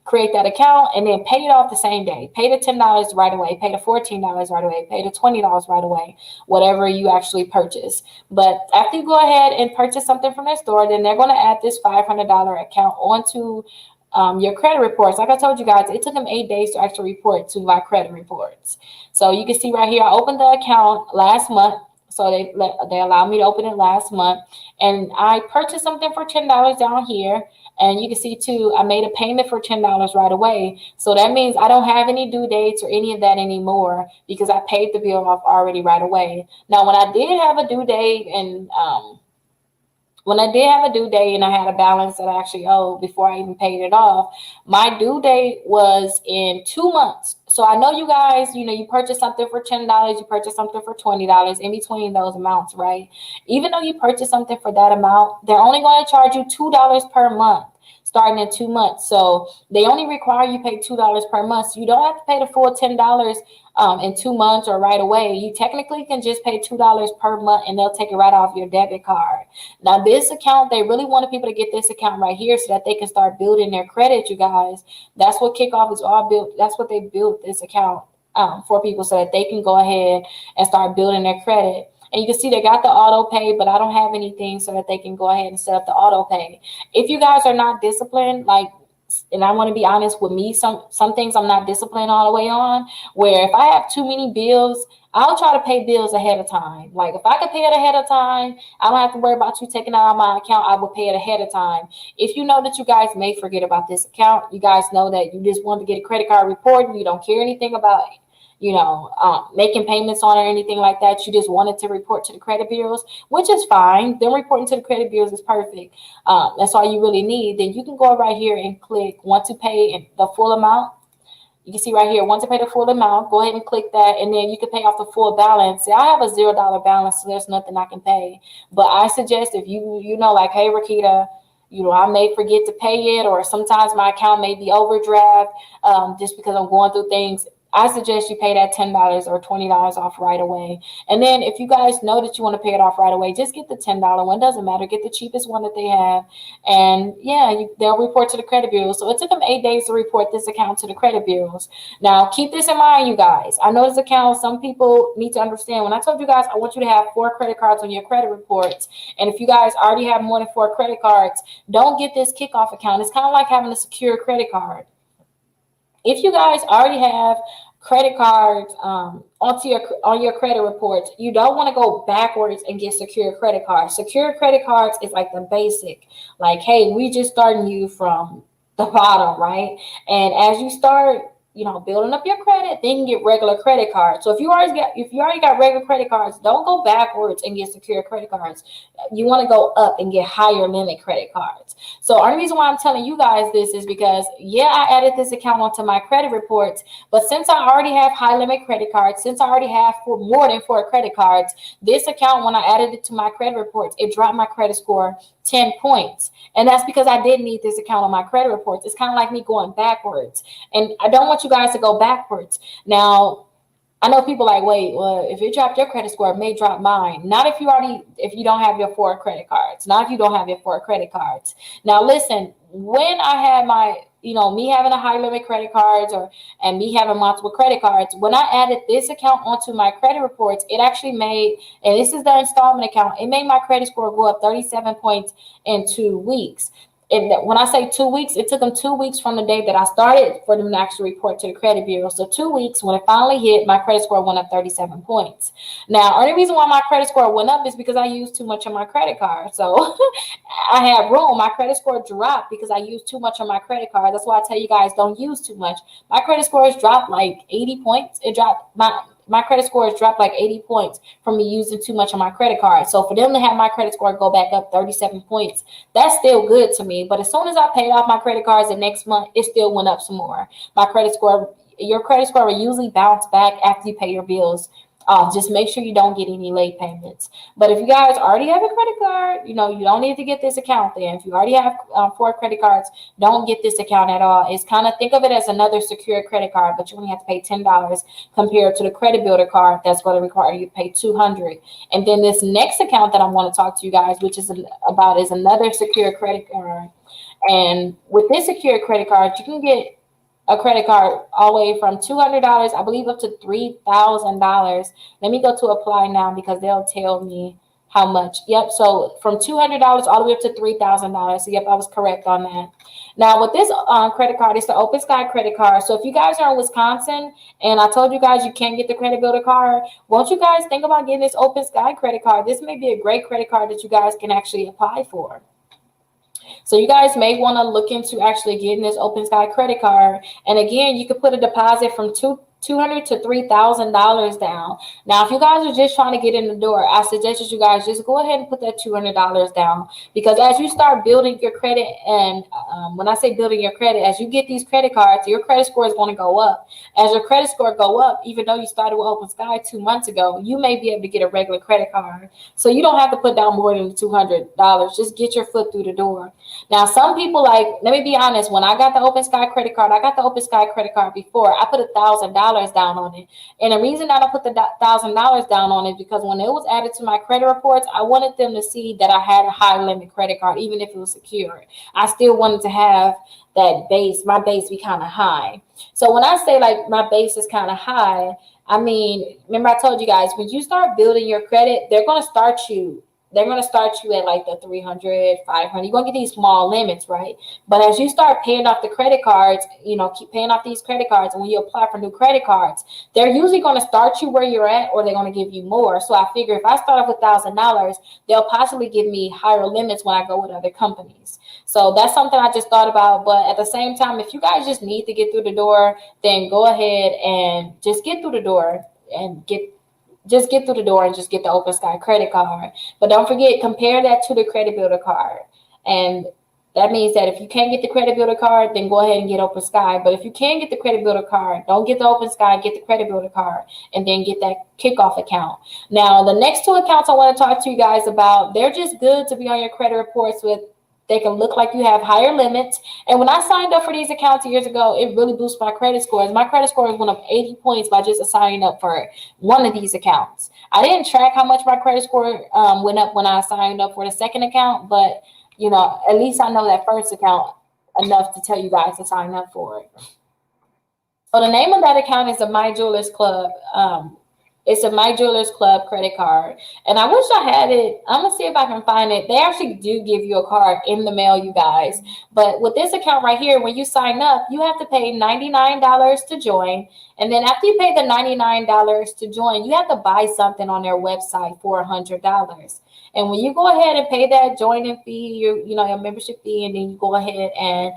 create that account, and then pay it off the same day. Pay the $10 right away, pay the $14 right away, pay the $20 right away, whatever you actually purchase. But after you go ahead and purchase something from their store, then they're going to add this $500 account onto your credit reports. Like I told you guys, it took them 8 days to actually report to my credit reports. So you can see right here, I opened the account last month. So they allowed me to open it last month. And I purchased something for $10 down here. And you can see too, I made a payment for $10 right away. So that means I don't have any due dates or any of that anymore because I paid the bill off already right away. Now, when I did have a due date and I had a balance that I actually owed before I even paid it off, my due date was in 2 months. So I know you guys, you purchase something for $10, you purchase something for $20 in between those amounts, right? Even though you purchase something for that amount, they're only going to charge you $2 per month starting in 2 months. So they only require you pay $2 per month. So you don't have to pay the full $10 in 2 months or right away. You technically can just pay $2 per month and they'll take it right off your debit card. Now this account, they really wanted people to get this account right here so that they can start building their credit, you guys. That's what Kickoff is all built. That's what they built this account for people so that they can go ahead and start building their credit. And you can see they got the auto pay, but I don't have anything so that they can go ahead and set up the auto pay. If you guys are not disciplined, and I want to be honest with me, some things I'm not disciplined all the way on, where if I have too many bills, I'll try to pay bills ahead of time. Like if I can pay it ahead of time, I don't have to worry about you taking it out of my account. I will pay it ahead of time. If you know that you guys may forget about this account, you guys know that you just want to get a credit card report and you don't care anything about it, making payments on or anything like that. You just wanted to report to the credit bureaus, which is fine. Then reporting to the credit bureaus is perfect. That's all you really need. Then you can go right here and click want to pay the full amount. You can see right here, want to pay the full amount, go ahead and click that, and then you can pay off the full balance. See, I have a $0 balance, so there's nothing I can pay. But I suggest if you know, like, hey, Rickita, I may forget to pay it, or sometimes my account may be overdraft just because I'm going through things. I suggest you pay that $10 or $20 off right away. And then if you guys know that you want to pay it off right away, just get the $10 one. Doesn't matter. Get the cheapest one that they have. And yeah, they'll report to the credit bureau. So it took them 8 days to report this account to the credit bureaus. Now, keep this in mind, you guys. I know this account, some people need to understand. When I told you guys, I want you to have 4 credit cards on your credit reports. And if you guys already have more than 4 credit cards, don't get this kickoff account. It's kind of like having a secure credit card. If you guys already have credit cards on your credit reports, you don't want to go backwards and get secure credit cards. Secure credit cards is like the basic, like, hey, we just starting you from the bottom, right? And as you start, building up your credit, then you get regular credit cards. So if you already got regular credit cards, don't go backwards and get secure credit cards. You want to go up and get higher limit credit cards. So the only reason why I'm telling you guys this is because, yeah, I added this account onto my credit reports, but since I already have high limit credit cards, since I already have more than 4 credit cards, this account, when I added it to my credit reports, it dropped my credit score 10 points. And that's because I didn't need this account on my credit reports. It's kind of like me going backwards. And I don't want you guys to go backwards. Now, I know people like, wait, well, if it dropped your credit score, it may drop mine. Not if you don't have your 4 credit cards. Not if you don't have your 4 credit cards. Now, listen, when I had me having a high limit credit cards and me having multiple credit cards, when I added this account onto my credit reports, it actually made, and this is the installment account, it made my credit score go up 37 points in 2 weeks. And when I say 2 weeks, it took them 2 weeks from the day that I started for them to actually report to the credit bureau. So 2 weeks, when it finally hit, my credit score went up 37 points. Now, only reason why my credit score went up is because I used too much on my credit card. So I had room. My credit score dropped because I used too much on my credit card. That's why I tell you guys, don't use too much. My credit score has dropped like 80 points. My credit score has dropped like 80 points from me using too much on my credit card. So for them to have my credit score go back up 37 points, that's still good to me. But as soon as I paid off my credit cards the next month, it still went up some more. Your credit score will usually bounce back after you pay your bills off. Just make sure you don't get any late payments. But if you guys already have a credit card, you don't need to get this account then. If you already have 4 credit cards, don't get this account at all. It's kind of, think of it as another secure credit card, but you only have to pay $10 compared to the credit builder card that's going to require you to pay $200. And then this next account that I want to talk to you guys, which is another secure credit card. And with this secure credit card, you can get a credit card all the way from $200, I believe, up to $3,000. Let me go to apply now because they'll tell me how much. Yep, so from $200 all the way up to $3,000. So yep, I was correct on that. Now with this credit card, it's the Open Sky credit card. So if you guys are in Wisconsin and I told you guys you can't get the credit builder card, won't you guys think about getting this Open Sky credit card? This may be a great credit card that you guys can actually apply for. So you guys may want to look into actually getting this Open Sky credit card. And again, you could put a deposit from $200 to $3,000 down. Now, if you guys are just trying to get in the door, I suggest that you guys just go ahead and put that $200 down, because as you start building your credit, and when I say building your credit, as you get these credit cards, your credit score is going to go up. As your credit score go up, even though you started with Open Sky 2 months ago, you may be able to get a regular credit card. So you don't have to put down more than $200. Just get your foot through the door. Now, some people, like, let me be honest, when I got the Open Sky credit card, I got the Open Sky credit card before. I put $1,000 down on it. And the reason that I put the $1,000 down on it, because when it was added to my credit reports, I wanted them to see that I had a high limit credit card, even if it was secured. I still wanted to have that base, my base be kind of high. So when I say like my base is kind of high, I mean, remember I told you guys, when you start building your credit, they're going to start you at like the 300, 500. You're going to get these small limits, right? But as you start paying off the credit cards, keep paying off these credit cards. And when you apply for new credit cards, they're usually going to start you where you're at, or they're going to give you more. So I figure if I start off with $1,000, they'll possibly give me higher limits when I go with other companies. So that's something I just thought about. But at the same time, if you guys just need to get through the door, then go ahead and just get through the door and get through the door and just get the Open Sky credit card. But don't forget, compare that to the credit builder card. And that means that if you can't get the credit builder card, then go ahead and get Open Sky. But if you can get the credit builder card, don't get the Open Sky, get the credit builder card, and then get that kickoff account. Now, the next 2 accounts I want to talk to you guys about, they're just good to be on your credit reports with. They can look like you have higher limits. And when I signed up for these accounts years ago, it really boosted my credit scores. My credit scores went up 80 points by just signing up for one of these accounts. I didn't track how much my credit score went up when I signed up for the second account, but at least I know that first account enough to tell you guys to sign up for it. So the name of that account is the My Jewelers Club. It's a My Jewelers Club credit card. And I wish I had it. I'm going to see if I can find it. They actually do give you a card in the mail, you guys. But with this account right here, when you sign up, you have to pay $99 to join. And then after you pay the $99 to join, you have to buy something on their website for $100. And when you go ahead and pay that joining fee, your membership fee, and then you go ahead and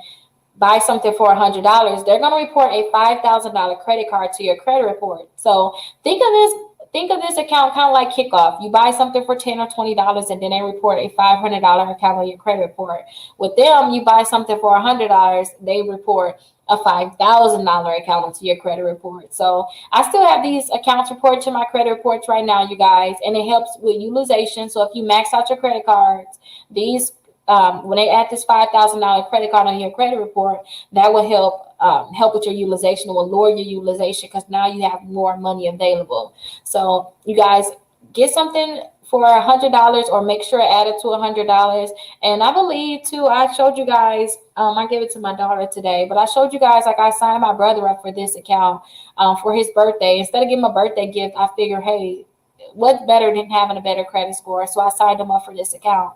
buy something for $100, they're going to report a $5,000 credit card to your credit report. So think of this account kind of like Kickoff. You buy something for $10 or $20, and then they report a $500 account on your credit report. With them, you buy something for $100, they report a $5,000 account onto your credit report. So I still have these accounts reported to my credit reports right now, you guys, and it helps with utilization. So if you max out your credit cards, these when they add this $5,000 credit card on your credit report, that will help with your utilization. It will lower your utilization because now you have more money available. So you guys get something for $100 or make sure add it to $100. And I believe too, I showed you guys, I gave it to my daughter today, but I showed you guys, like I signed my brother up for this account for his birthday. Instead of giving him a birthday gift, I figured, hey, what's better than having a better credit score? So I signed him up for this account.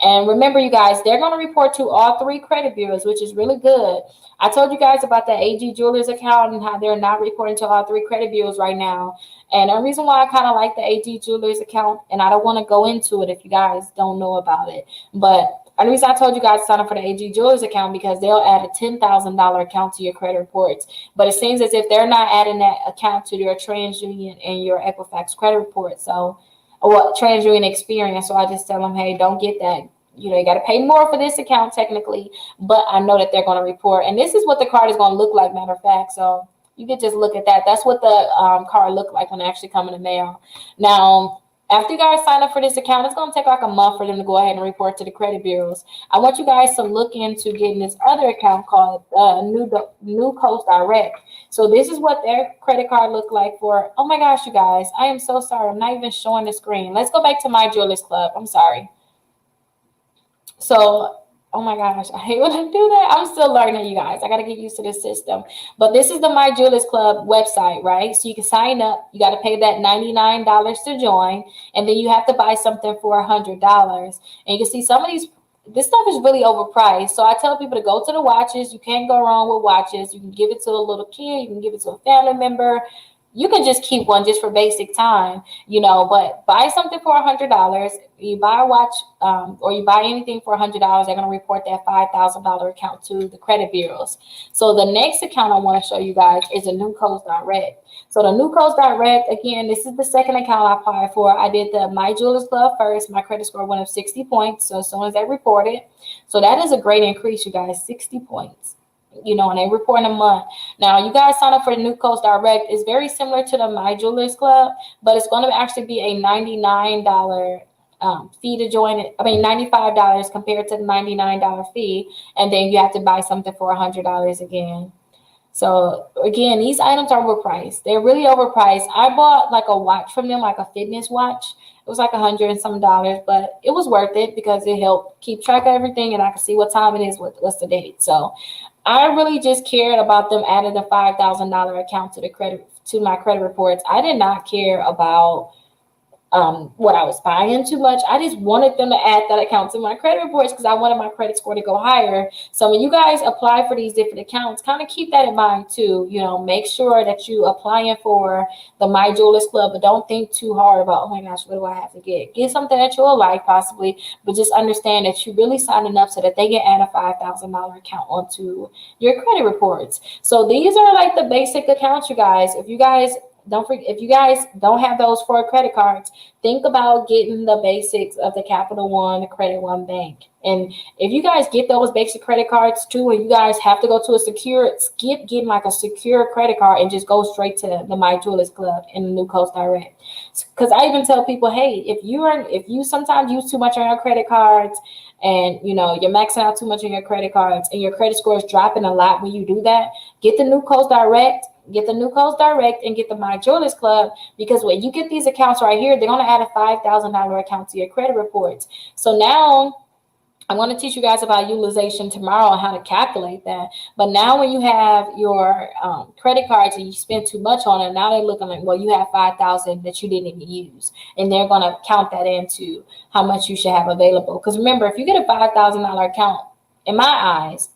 And remember, you guys, they're going to report to all 3 credit bureaus, which is really good. I told you guys about the AG Jewelers account and how they're not reporting to all 3 credit bureaus right now. And the reason why I kind of like the AG Jewelers account, and I don't want to go into it if you guys don't know about it, but the reason I told you guys to sign up for the AG Jewelers account because they'll add a $10,000 account to your credit reports. But it seems as if they're not adding that account to your TransUnion and your Equifax credit report. So, or TransUnion Experience. So I just tell them, hey, don't get that. You got to pay more for this account technically, but I know that they're going to report. And this is what the card is going to look like, matter of fact. So you can just look at that. That's what the card looked like when it actually come in the mail. Now, after you guys sign up for this account, it's going to take like a month for them to go ahead and report to the credit bureaus. I want you guys to look into getting this other account called New Coast Direct. So this is what their credit card looked like for, oh my gosh, you guys, I am so sorry. I'm not even showing the screen. Let's go back to My Jewelers Club. I'm sorry. So, oh my gosh, I hate when I do that. I'm still learning, you guys. I got to get used to this system. But this is the My Jewelers Club website, right? So you can sign up. You got to pay that $99 to join. And then you have to buy something for $100. And you can see some of this stuff is really overpriced. So I tell people to go to the watches. You can't go wrong with watches. You can give it to a little kid. You can give it to a family member. You can just keep one just for basic time, but buy something for $100. You buy a watch or you buy anything for $100, they're going to report that $5,000 account to the credit bureaus. So the next account I want to show you guys is a New Coast Direct. So the New Coast Direct, again, this is the second account I applied for. I did the My Jewelers Club first. My credit score went up 60 points. So as soon as they reported, so that is a great increase, you guys, 60 points. And they report in a month. Now, you guys sign up for the New Coast Direct. It's very similar to the My Jewelers Club, but it's going to actually be a $99 fee to join it. I mean, $95 compared to the $99 fee. And then you have to buy something for $100 again. So again, these items are overpriced. They're really overpriced. I bought like a watch from them, like a fitness watch. It was like $100 and some dollars, but it was worth it because it helped keep track of everything and I could see what time it is, what's the date. So I really just cared about them adding the $5,000 account to my credit reports. I did not care about what I was buying too much. I just wanted them to add that account to my credit reports because I wanted my credit score to go higher. So when you guys apply for these different accounts, kind of keep that in mind too. Make sure that you applying for the My Jewelers Club, but don't think too hard about, oh my gosh, what do I have to get? Get something that you'll like possibly, but just understand that you're really signing up so that they can add a $5,000 account onto your credit reports. So these are like the basic accounts, you guys. If you guys don't have those 4 credit cards, think about getting the basics of the Capital One, the Credit One Bank. And if you guys get those basic credit cards too, and you guys have to go to skip getting like a secure credit card and just go straight to the My Jewelers Club and the New Coast Direct. Because I even tell people, hey, if you sometimes use too much on your credit cards and you're maxing out too much on your credit cards and your credit score is dropping a lot when you do that, get the New Coast Direct. Get the New Coast Direct and get the My Jewelers Club, because when you get these accounts right here, they're going to add a $5,000 account to your credit reports. So now I'm going to teach you guys about utilization tomorrow and how to calculate that. But now when you have your credit cards and you spend too much on it, now they're looking like, well, you have 5,000 that you didn't even use. And they're going to count that into how much you should have available. Because remember, if you get a $5,000 account, in my eyes,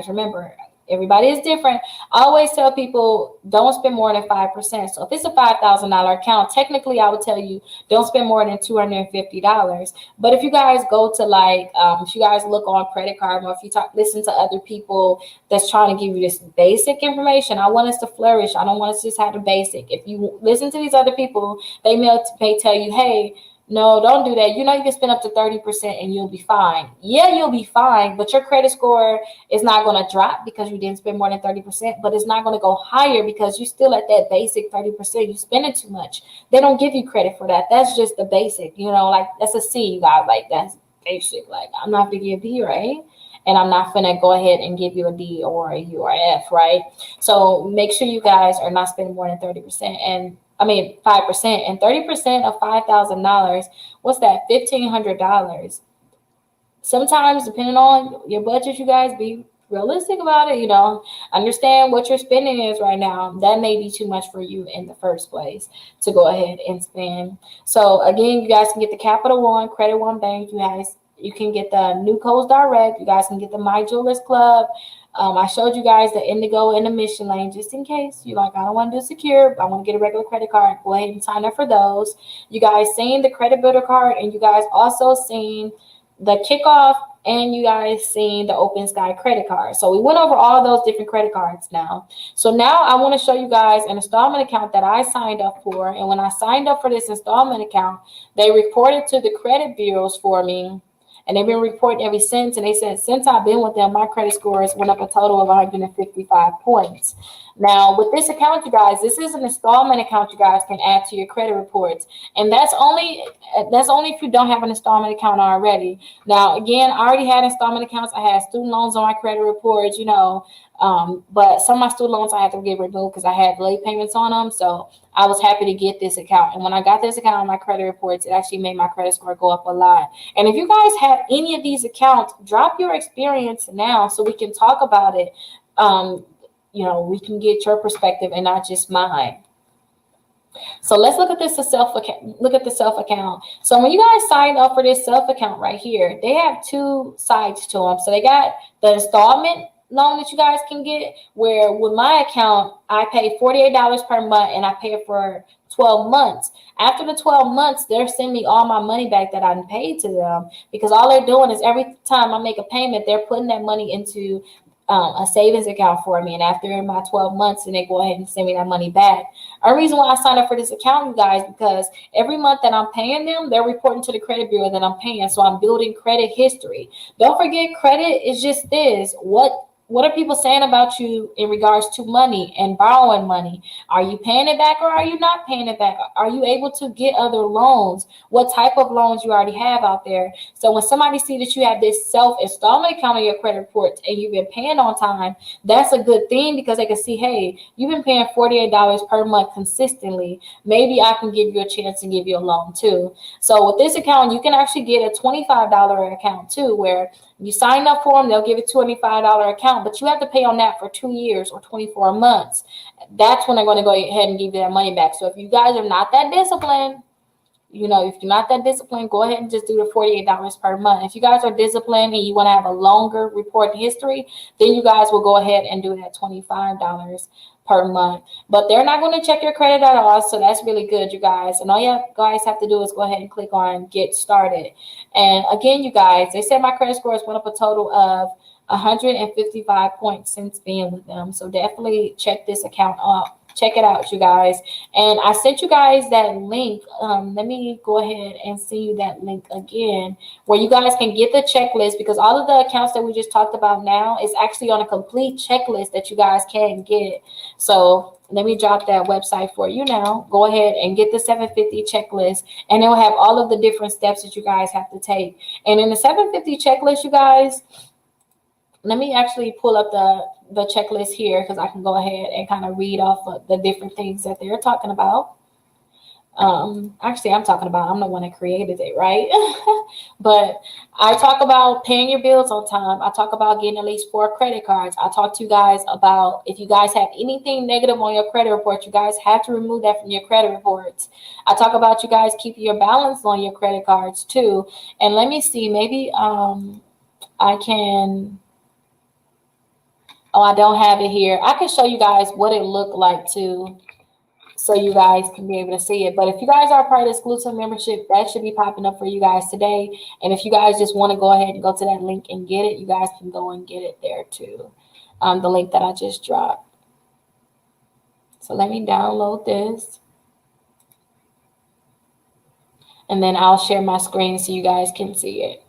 remember, everybody is different. I always tell people don't spend more than 5%. So if it's a $5,000 account, technically I would tell you don't spend more than $250. But if you guys go to if you guys look on Credit Card, or if you listen to other people that's trying to give you this basic information, I want us to flourish. I don't want us to just have the basic. If you listen to these other people, they may tell you, hey, no, don't do that. You know, you can spend up to 30% and you'll be fine. Yeah, you'll be fine, but your credit score is not going to drop because you didn't spend more than 30%, but it's not going to go higher because you're still at that basic 30%. You're spending too much. They don't give you credit for that. That's just the basic, like that's a C, you guys. Like, that's basic. Like, I'm not going to give D, right? And I'm not going to go ahead and give you a D or a U or F, right? So make sure you guys are not spending more than 30%. 5%, and 30% of $5,000. What's that? $1,500. Sometimes, depending on your budget, you guys be realistic about it. Understand what your spending is right now. That may be too much for you in the first place to go ahead and spend. So again, you guys can get the Capital One, Credit One Bank. You can get the New Coast Direct. You guys can get the My Jewelers Club. I showed you guys the Indigo and the Mission Lane just in case you're like, I don't want to do secure, I want to get a regular credit card. Go ahead and sign up for those. You guys seen the credit builder card, and you guys also seen the kickoff, and you guys seen the Open Sky credit card. So we went over all those different credit cards now. So now I want to show you guys an installment account that I signed up for. And when I signed up for this installment account, they reported to the credit bureaus for me. And they've been reporting ever since. And they said, since I've been with them, my credit scores went up a total of 155 points. Now, with this account, you guys, this is an installment account you guys can add to your credit reports. And that's only if you don't have an installment account already. Now, again, I already had installment accounts. I had student loans on my credit reports, but some of my student loans I had to get removed because I had late payments on them. So I was happy to get this account. And when I got this account on my credit reports, it actually made my credit score go up a lot. And if you guys have any of these accounts, drop your experience now so we can talk about it. We can get your perspective and not just mine. So let's look at the self account. So when you guys sign up for this self account right here, they have two sides to them. So they got the installment loan that you guys can get, where with my account, I pay $48 per month and I pay it for 12 months. After the 12 months, they're sending me all my money back that I paid to them, because all they're doing is every time I make a payment, they're putting that money into a savings account for me. And after my 12 months, then they go ahead and send me that money back. The reason why I signed up for this account, you guys, because every month that I'm paying them, they're reporting to the credit bureau that I'm paying. So I'm building credit history. Don't forget, credit is just this. What are people saying about you in regards to money and borrowing money? Are you paying it back or are you not paying it back? Are you able to get other loans? What type of loans you already have out there? So when somebody sees that you have this self-installment account on your credit report and you've been paying on time, that's a good thing, because they can see, hey, you've been paying $48 per month consistently. Maybe I can give you a chance to give you a loan too. So with this account, you can actually get a $25 account too, where you sign up for them, they'll give you a $25 account, but you have to pay on that for 2 years or 24 months. That's when they're going to go ahead and give you that money back. So if you guys are not that disciplined, if you're not that disciplined, go ahead and just do the $48 per month. If you guys are disciplined and you want to have a longer report history, then you guys will go ahead and do that $25 per month. But they're not going to check your credit at all, so that's really good, you guys. And all you guys have to do is go ahead and click on Get Started. And again, you guys, they said my credit scores went up a total of 155 points since being with them. So definitely check this account out. Check it out, you guys. And I sent you guys that link. Let me go ahead and send you that link again, where you guys can get the checklist, because all of the accounts that we just talked about now is actually on a complete checklist that you guys can get. So let me drop that website for you now. Go ahead and get the 750 checklist, and it will have all of the different steps that you guys have to take. And in the 750 checklist, you guys, let me actually pull up the checklist here, because I can go ahead and kind of read off of the different things that they're talking about. Actually, I'm the one that created it, right? But I talk about paying your bills on time. I talk about getting at least 4 credit cards. I talk to you guys about if you guys have anything negative on your credit report, you guys have to remove that from your credit reports. I talk about you guys keeping your balance on your credit cards too. And let me see, maybe I can. Oh, I don't have it here. I can show you guys what it looked like too, so you guys can be able to see it. But if you guys are part of the exclusive membership, that should be popping up for you guys today. And if you guys just want to go ahead and go to that link and get it, you guys can go and get it there too. The link that I just dropped. So let me download this. And then I'll share my screen so you guys can see it.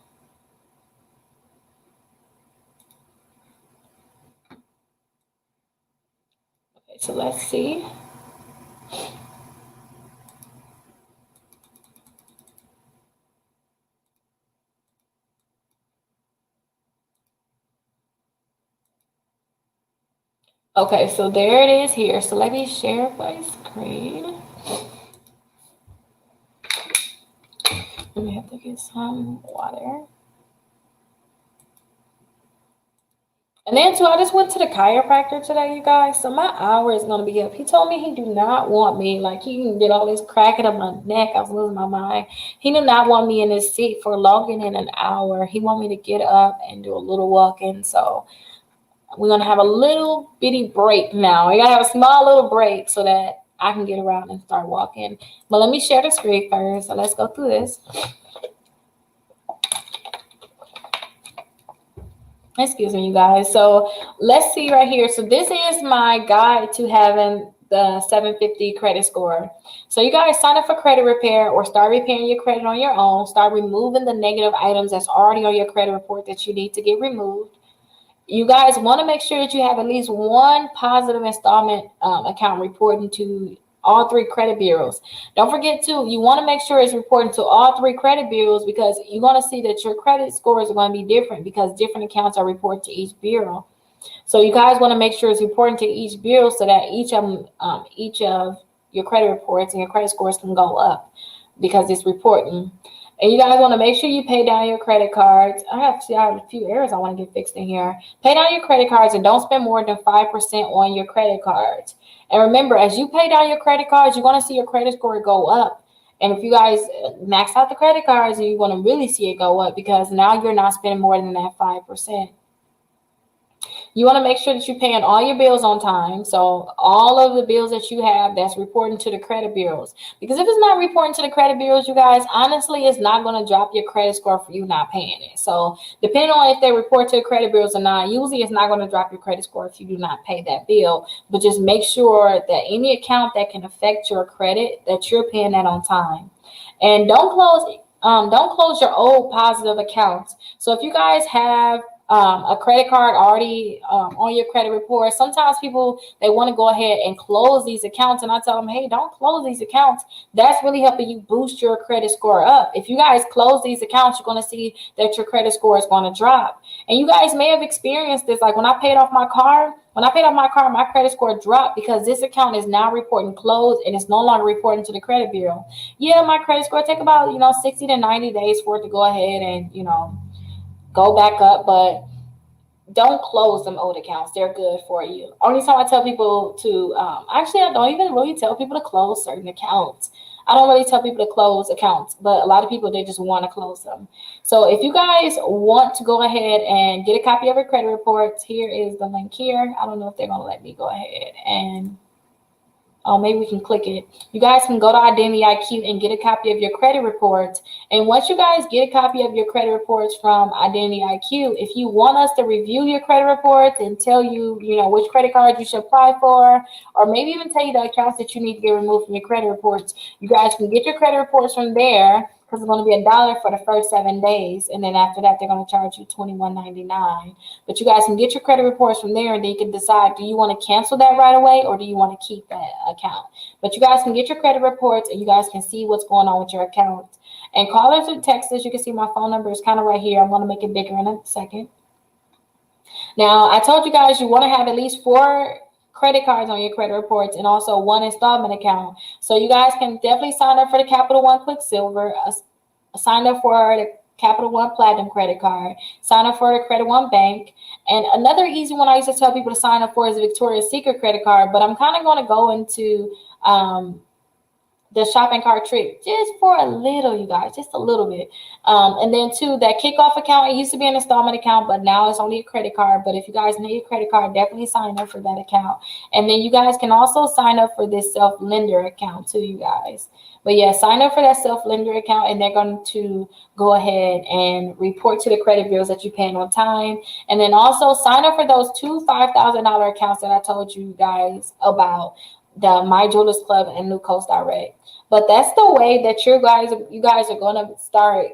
Okay, so let's see. Okay, so there it is here. So let me share my screen. Let me have to get some water. And then too, I just went to the chiropractor today, you guys. So my hour is gonna be up. He told me he do not want me, like he can get all this cracking up my neck. I was losing my mind. He did not want me in this seat for longer than an hour. He want me to get up and do a little walking. So we're gonna have a little bitty break now. We gotta have a small little break so that I can get around and start walking. But let me share the screen first. So let's go through this. Excuse me, you guys. So let's see right here. So this is my guide to having the 750 credit score. So you guys sign up for credit repair or start repairing your credit on your own. Start removing the negative items that's already on your credit report that you need to get removed. You guys want to make sure that you have at least one positive installment account reporting to all 3 credit bureaus. Don't forget too, you want to make sure it's reporting to all 3 credit bureaus because you're going to see that your credit scores are going to be different because different accounts are reported to each bureau. So you guys want to make sure it's reporting to each bureau so that each of your credit reports and your credit scores can go up because it's reporting. And you guys want to make sure you pay down your credit cards. I have a few errors I want to get fixed in here. Pay down your credit cards and don't spend more than 5% on your credit cards. And remember, as you pay down your credit cards, you're going to see your credit score go up. And if you guys max out the credit cards, you're going to really see it go up because now you're not spending more than that 5%. You want to make sure that you're paying all your bills on time. So all of the bills that you have, that's reporting to the credit bureaus. Because if it's not reporting to the credit bureaus, you guys, honestly, it's not going to drop your credit score for you not paying it. So depending on if they report to the credit bureaus or not, usually it's not going to drop your credit score if you do not pay that bill. But just make sure that any account that can affect your credit, that you're paying that on time. And don't close your old positive accounts. So if you guys have a credit card already on your credit report, sometimes people, they want to go ahead and close these accounts, and I tell them, hey, don't close these accounts. That's really helping you boost your credit score up. If you guys close these accounts, you're going to see that your credit score is going to drop. And you guys may have experienced this, like when I paid off my car, my credit score dropped because this account is now reporting closed and it's no longer reporting to the credit bureau. Yeah, my credit score take about 60 to 90 days for it to go ahead and go back up, but don't close them old accounts. They're good for you. Only time I tell people to, actually, I don't even really tell people to close certain accounts. I don't really tell people to close accounts, but a lot of people, they just want to close them. So if you guys want to go ahead and get a copy of your credit reports, here is the link here. I don't know if they're going to let me go ahead and maybe we can click it. You guys can go to Identity IQ and get a copy of your credit reports. And once you guys get a copy of your credit reports from Identity IQ, if you want us to review your credit reports and tell you, which credit card you should apply for, or maybe even tell you the accounts that you need to get removed from your credit reports, you guys can get your credit reports from there because it's going to be $1 for the first 7 days. And then after that, they're going to charge you $21.99. But you guys can get your credit reports from there, and then you can decide, do you want to cancel that right away or do you want to keep that account? But you guys can get your credit reports and you guys can see what's going on with your account. And callers and texters, you can see my phone number is kind of right here. I'm going to make it bigger in a second. Now, I told you guys you want to have at least 4 credit cards on your credit reports and also one installment account. So you guys can definitely sign up for the Capital One Quicksilver, sign up for the Capital One Platinum credit card, sign up for the Credit One Bank. And another easy one I used to tell people to sign up for is the Victoria's Secret credit card, but I'm kind of going to go into the shopping cart trick just for a little, you guys, just a little bit. And then too, that kickoff account, it used to be an installment account, but now it's only a credit card. But if you guys need a credit card, definitely sign up for that account. And then you guys can also sign up for this self-lender account too, you guys. But yeah, sign up for that self-lender account, and they're going to go ahead and report to the credit bureaus that you're paying on time. And then also sign up for those two $5,000 accounts that I told you guys about, the My Jewelers Club and New Coast Direct. But that's the way that you guys are going to start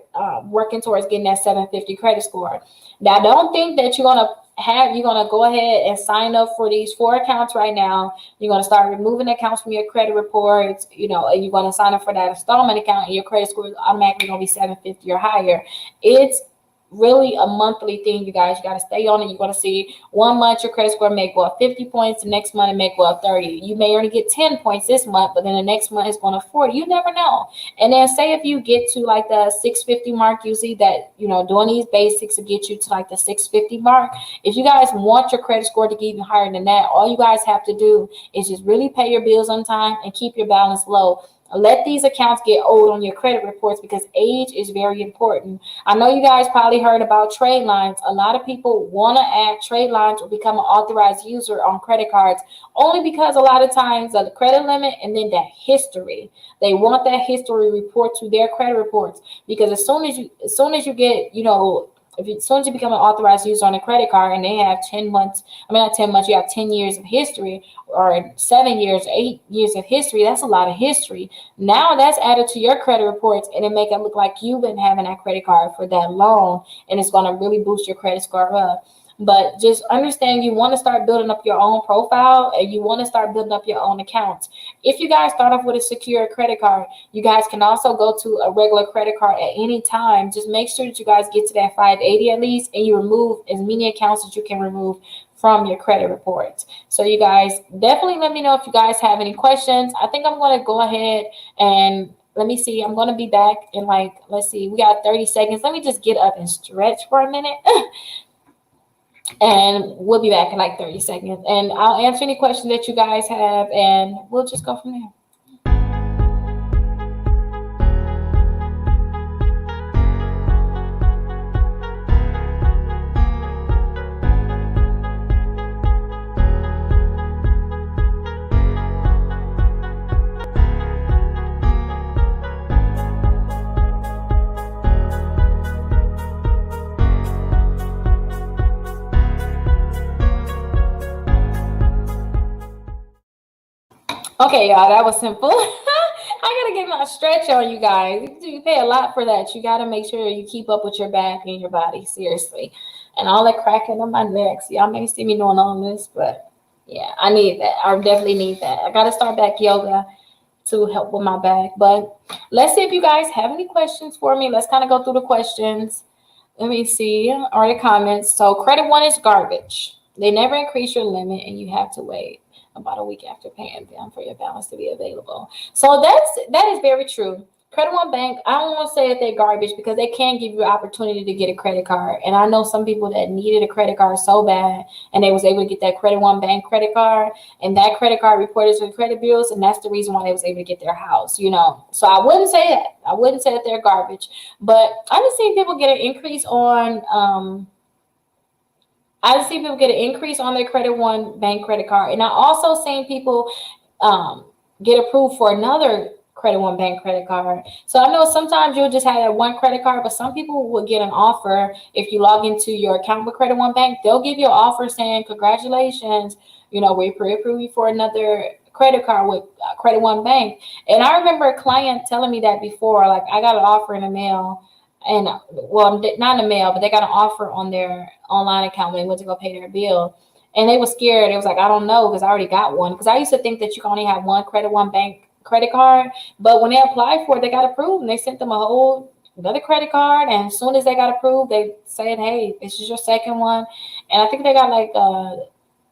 working towards getting that 750 credit score. Now, don't think that you're going to go ahead and sign up for these 4 accounts right now. You're going to start removing accounts from your credit reports, and you're going to sign up for that installment account, and your credit score is automatically going to be 750 or higher. It's really a monthly thing, you guys. You got to stay on it. You're going to see 1 month your credit score may go up 50 points, the next month it may go up 30. You may only get 10 points this month, but then the next month it's going to 40. You never know. And then say if you get to like the 650 mark, you see that doing these basics will get you to like the 650 mark. If you guys want your credit score to get even higher than that, all you guys have to do is just really pay your bills on time and keep your balance low. Let these accounts get old on your credit reports, because age is very important. I know you guys probably heard about trade lines. A lot of people want to add trade lines or become an authorized user on credit cards, only because a lot of times of the credit limit and then that history. They want that history report to their credit reports, because as soon as you get, as soon as you become an authorized user on a credit card and they have 10 months, not 10 months, you have 10 years of history, or 7 years, 8 years of history, that's a lot of history. Now that's added to your credit reports, and it make it look like you've been having that credit card for that long, and it's going to really boost your credit score up. But just understand, you want to start building up your own profile, and you want to start building up your own accounts. If you guys start off with a secure credit card, you guys can also go to a regular credit card at any time. Just make sure that you guys get to that 580 at least, and you remove as many accounts as you can remove from your credit reports. So you guys definitely let me know if you guys have any questions. I think I'm going to go ahead and let me see. I'm going to be back in let's see, we got 30 seconds. Let me just get up and stretch for a minute. And we'll be back in 30 seconds. And I'll answer any questions that you guys have, and we'll just go from there. Okay, y'all, that was simple. I gotta get my stretch on, you guys. You pay a lot for that. You gotta make sure you keep up with your back and your body, seriously. And all that cracking on my neck. So y'all may see me doing all this, but yeah, I need that. I definitely need that. I gotta start back yoga to help with my back. But let's see if you guys have any questions for me. Let's kind of go through the questions. Let me see, or the comments. So Credit One is garbage. They never increase your limit, and you have to wait about a week after paying them for your balance to be available. So that is very true. Credit One Bank, I don't want to say that they're garbage, because they can give you an opportunity to get a credit card. And I know some people that needed a credit card so bad, and they was able to get that Credit One Bank credit card, and that credit card reported to the credit bureaus, and that's the reason why they was able to get their house, So I wouldn't say that. I wouldn't say that they're garbage. But I just seen people get an increase on their Credit One Bank credit card. And I also seen people get approved for another Credit One Bank credit card. So I know sometimes you'll just have that one credit card, but some people will get an offer. If you log into your account with Credit One Bank, they'll give you an offer saying, congratulations, we pre-approve you for another credit card with Credit One Bank. And I remember a client telling me that before, I got an offer in the mail. And well, not in the mail, but they got an offer on their online account when they went to go pay their bill. And they were scared. It was like, I don't know, because I already got one. Because I used to think that you can only have one Credit One Bank credit card. But when they applied for it, they got approved, and they sent them a whole another credit card. And as soon as they got approved, they said, hey, this is your second one. And I think they got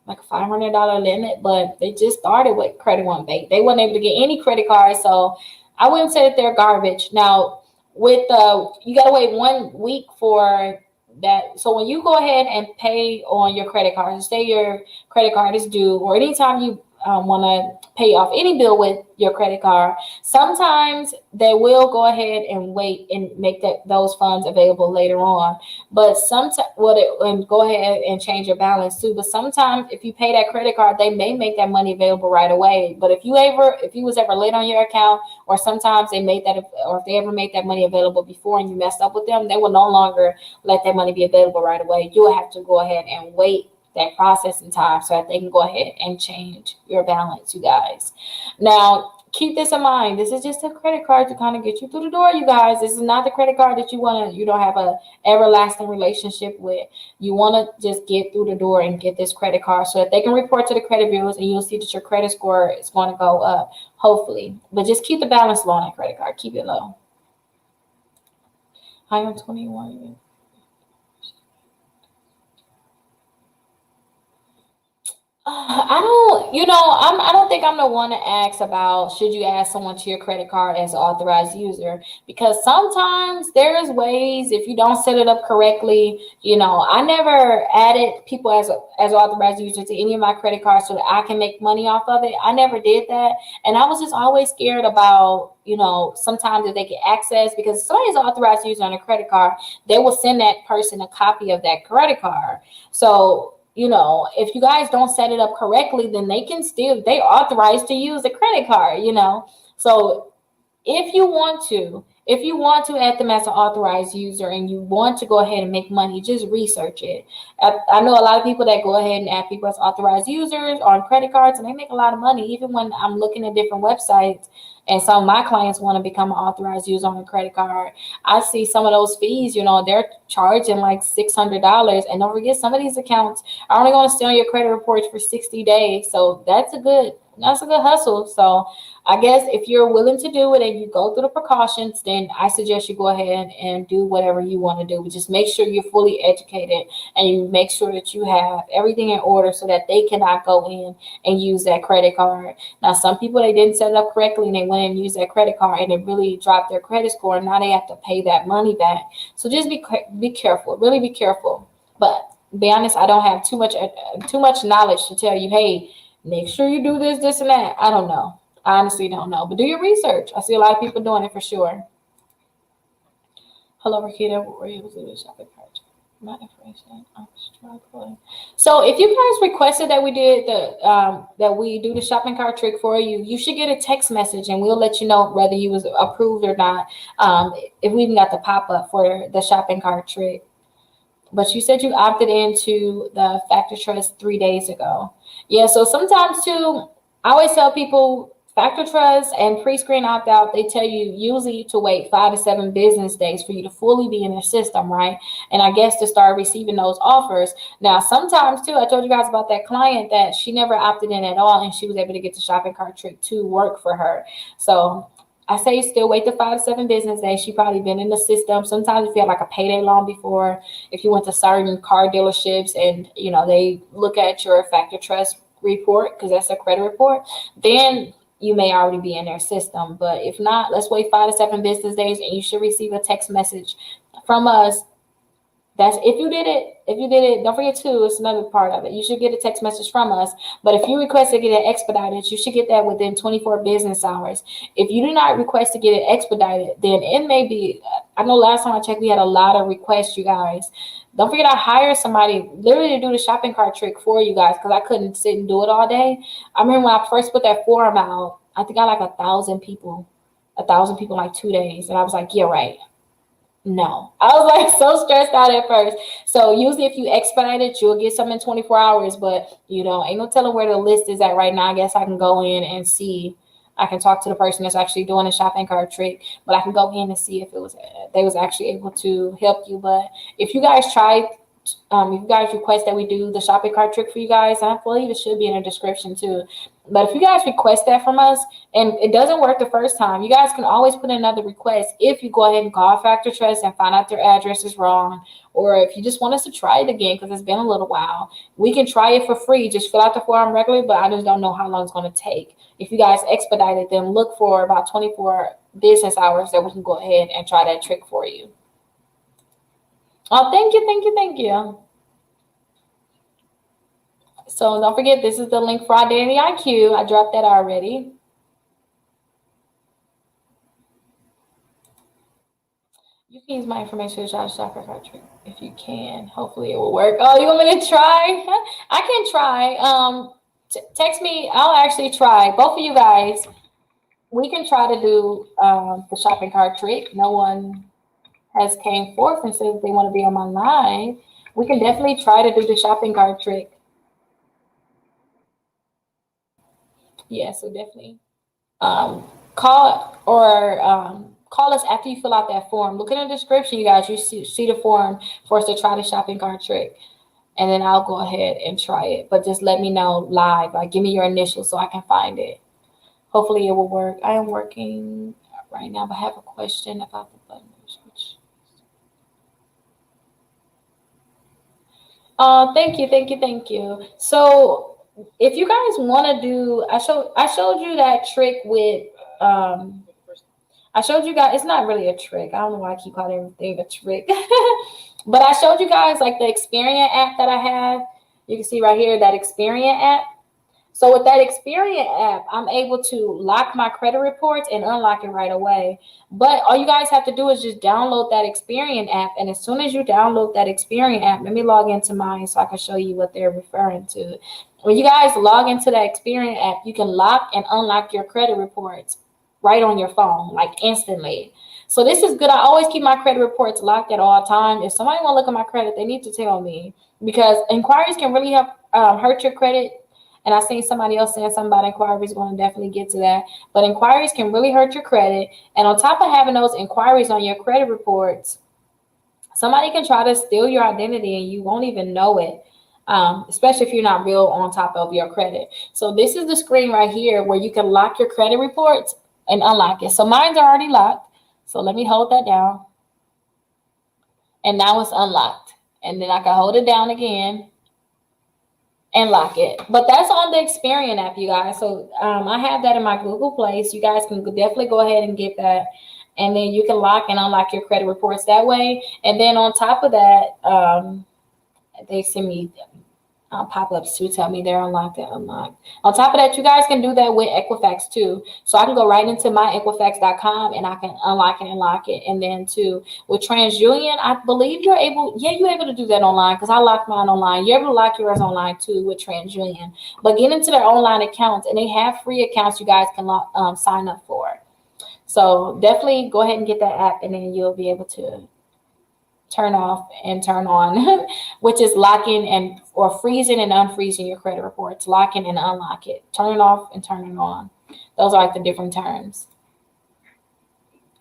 like a $500 limit, but they just started with Credit One Bank. They weren't able to get any credit cards, so I wouldn't say that they're garbage. Now, with you gotta wait 1 week for that. So when you go ahead and pay on your credit card, say your credit card is due, or anytime you want to pay off any bill with your credit card, sometimes they will go ahead and wait and make those funds available later on. But sometimes, and go ahead and change your balance too. But sometimes, if you pay that credit card, they may make that money available right away. But if you was ever late on your account, or sometimes they made that, or if they ever made that money available before and you messed up with them, they will no longer let that money be available right away. You will have to go ahead and wait that processing time so that they can go ahead and change your balance, you guys. Now, keep this in mind. This is just a credit card to kind of get you through the door, you guys. This is not the credit card that you don't have a everlasting relationship with. You want to just get through the door and get this credit card so that they can report to the credit bureaus and you'll see that your credit score is going to go up, hopefully. But just keep the balance low on that credit card. Keep it low. I am 21. I don't think I'm the one to ask about should you add someone to your credit card as an authorized user, because sometimes there's ways if you don't set it up correctly. I never added people as authorized users to any of my credit cards so that I can make money off of it. I never did that, and I was just always scared about sometimes if they get access, because if somebody's authorized user on a credit card, they will send that person a copy of that credit card. So if you guys don't set it up correctly, then they authorized to use the credit card, So if you want to add them as an authorized user and you want to go ahead and make money, just research it. I know a lot of people that go ahead and add people as authorized users on credit cards, and they make a lot of money. Even when I'm looking at different websites and some of my clients want to become an authorized user on a credit card, I see some of those fees, they're charging like $600. And don't forget, some of these accounts are only going to stay on your credit reports for 60 days. So that's a good hustle. So I guess if you're willing to do it and you go through the precautions, then I suggest you go ahead and do whatever you want to do. But just make sure you're fully educated and you make sure that you have everything in order so that they cannot go in and use that credit card. Now, some people, they didn't set it up correctly and they went and used that credit card and it really dropped their credit score. And now they have to pay that money back. So just be careful, really be careful. But be honest, I don't have too much knowledge to tell you, hey, make sure you do this, and that. I don't know. I honestly don't know. But do your research. I see a lot of people doing it for sure. Hello, Rickita. Were you able to do the shopping cart? My information. I'm struggling. So if you guys requested that we did that we do the shopping cart trick for you, you should get a text message and we'll let you know whether you was approved or not. If we even got the pop-up for the shopping cart trick. But you said you opted into the Factor Trust 3 days ago. Yeah, so sometimes too, I always tell people Factor Trust and pre-screen opt-out, they tell you usually to wait 5 to 7 business days for you to fully be in their system, right? And I guess to start receiving those offers. Now, sometimes too, I told you guys about that client that she never opted in at all and she was able to get the shopping cart trick to work for her. So I say still wait the 5 to 7 business days. She probably been in the system. Sometimes if you have like a payday loan before, if you went to certain car dealerships and they look at your Factor Trust report, because that's a credit report, then you may already be in their system. But if not, let's wait 5 to 7 business days and you should receive a text message from us. That's if you did it, don't forget too, it's another part of it. You should get a text message from us. But if you request to get it expedited, you should get that within 24 business hours. If you do not request to get it expedited, then it may be, I know last time I checked, we had a lot of requests, you guys. Don't forget, I hired somebody literally to do the shopping cart trick for you guys because I couldn't sit and do it all day. I remember when I first put that form out, I think I like 1,000 people in like 2 days. And I was like, yeah, right. No, I was like so stressed out at first. So usually if you expedite it, you'll get some in 24 hours, but ain't no telling where the list is at right now. I guess I can go in and see. I can talk to the person that's actually doing the shopping cart trick, but I can go in and see if they was actually able to help you. But if you guys if you guys request that we do the shopping cart trick for you guys, I believe it should be in the description too. But if you guys request that from us and it doesn't work the first time, you guys can always put in another request if you go ahead and call Factor Trust and find out their address is wrong. Or if you just want us to try it again because it's been a little while, we can try it for free. Just fill out the form regularly, but I just don't know how long it's going to take. If you guys expedite it, then look for about 24 business hours that we can go ahead and try that trick for you. Oh, thank you, thank you, thank you. So don't forget, this is the link for Identity IQ. I dropped that already. You can use my information to try to shop your country if you can. Hopefully it will work. Oh, you want me to try? I can try. Text me. I'll actually try. Both of you guys, we can try to do the shopping cart trick. No one has came forth and said they want to be on my live. We can definitely try to do the shopping cart trick. Yeah, so definitely call us after you fill out that form. Look in the description, you guys. You see the form for us to try the shopping cart trick. And then I'll go ahead and try it. But just let me know live. Like, give me your initials so I can find it. Hopefully it will work. I am working right now, but I have a question about the button. Thank you, thank you, thank you. So if you guys want to do, I showed you that trick with I showed you guys, it's not really a trick. I don't know why I keep calling everything a trick. But I showed you guys like the Experian app that I have. You can see right here that Experian app. So with that Experian app, I'm able to lock my credit reports and unlock it right away. But all you guys have to do is just download that Experian app. And as soon as you download that Experian app, let me log into mine so I can show you what they're referring to. When you guys log into that Experian app, you can lock and unlock your credit reports right on your phone, like instantly. So this is good. I always keep my credit reports locked at all times. If somebody want to look at my credit, they need to tell me, because inquiries can really help hurt your credit. And I seen somebody else saying something about inquiries. Going to definitely get to that. But inquiries can really hurt your credit. And on top of having those inquiries on your credit reports, somebody can try to steal your identity and you won't even know it. Especially if you're not real on top of your credit. So this is the screen right here where you can lock your credit reports and unlock it. So mine's are already locked. So let me hold that down. And now it's unlocked. And then I can hold it down again and lock it. But that's on the Experian app, you guys. So I have that in my Google Play. So you guys can definitely go ahead and get that. And then you can lock and unlock your credit reports that way. And then on top of that, they send me pop-ups to tell me they're unlocked and unlocked. On top of that, you guys can do that with Equifax too. So I can go right into myequifax.com and I can unlock it and lock it. And then too, with TransUnion, I believe you're able to do that online, because I locked mine online. You're able to lock yours online too with TransUnion. But get into their online accounts, and they have free accounts you guys can sign up for. So definitely go ahead and get that app, and then you'll be able to turn off and turn on, which is locking and or freezing and unfreezing your credit reports. Locking and unlock it. Turn it off and turn it on. Those are like the different terms.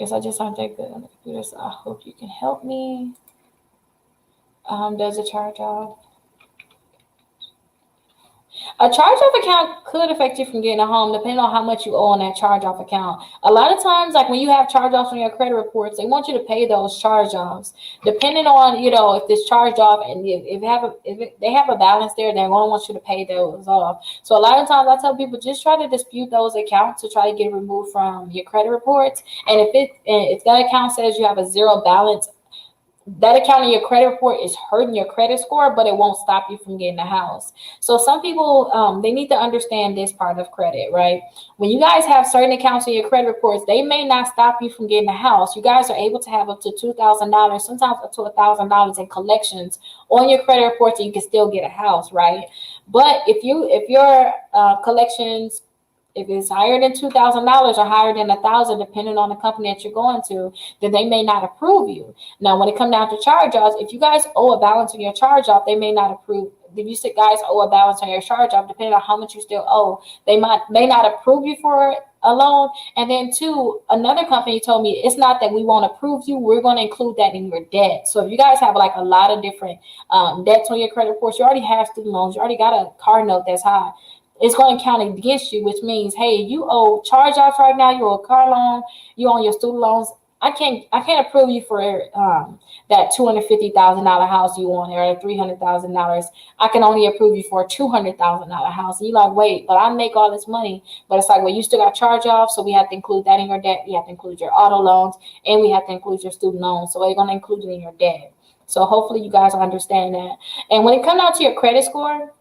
Guess I just have to take the computer, so I hope you can help me. Does it charge off? A charge-off account could affect you from getting a home, depending on how much you owe on that charge-off account. A lot of times, like when you have charge-offs on your credit reports, they want you to pay those charge-offs. Depending on, if it's charged off and if they have a balance there, they're going to want you to pay those off. So a lot of times I tell people, just try to dispute those accounts to try to get removed from your credit reports. And if that account says you have a zero balance, that account in your credit report is hurting your credit score, but it won't stop you from getting a house. So some people, they need to understand this part of credit, right? When you guys have certain accounts in your credit reports, they may not stop you from getting a house. You guys are able to have up to $2,000, sometimes up to $1,000 in collections on your credit reports, and you can still get a house, right? But if your collections, if it's higher than $2,000 or higher than $1,000, depending on the company that you're going to, then they may not approve you. Now, when it comes down to charge-offs, if you guys owe a balance on your charge-off, they may not approve. If you guys owe a balance on your charge-off, depending on how much you still owe, they may not approve you for a loan. And then two, another company told me, it's not that we won't approve you, we're going to include that in your debt. So if you guys have like a lot of different debts on your credit reports, you already have student loans, you already got a car note that's high, it's going to count against you, which means, hey, you owe charge offs right now, you owe a car loan, you own your student loans. I can't approve you for that $250,000 house you want, or $300,000. I can only approve you for a $200,000 house. And you're like, wait, but I make all this money. But it's like, well, you still got charge off, so we have to include that in your debt. We have to include your auto loans, and we have to include your student loans. So we're going to include it in your debt. So hopefully you guys understand that. And when it comes down to your credit score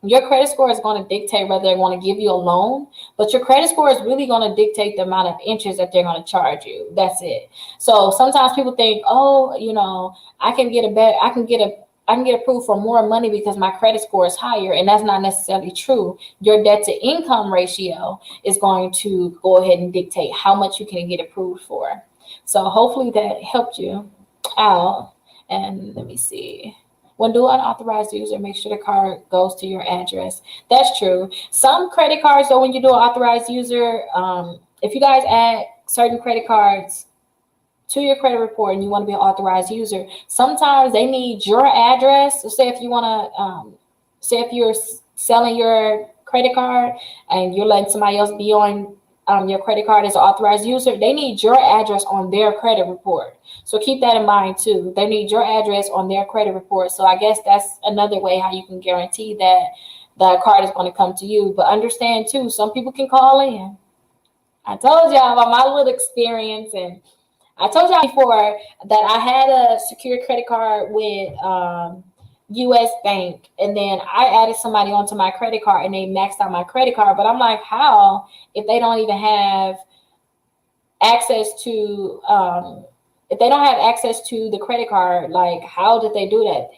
is going to dictate whether they want to give you a loan, but your credit score is really going to dictate the amount of interest that they're going to charge you. That's it. So sometimes people think, oh, I can get approved for more money because my credit score is higher, and that's not necessarily true. Your debt to income ratio is going to go ahead and dictate how much you can get approved for. So hopefully that helped you out. And let me see. When do unauthorized user, make sure the card goes to your address. That's true. Some credit cards, though, when you do an authorized user, if you guys add certain credit cards to your credit report and you want to be an authorized user, sometimes they need your address. So say if you're selling your credit card and you're letting somebody else be on your credit card as an authorized user, they need your address on their credit report. So keep that in mind too. They need your address on their credit report. So I guess that's another way how you can guarantee that the card is going to come to you. But understand too, some people can call in. I told y'all about my little experience, and I told y'all before that I had a secure credit card with US Bank, and then I added somebody onto my credit card and they maxed out my credit card. But I'm like, how, if they don't even have access to the credit card, like how did they do that?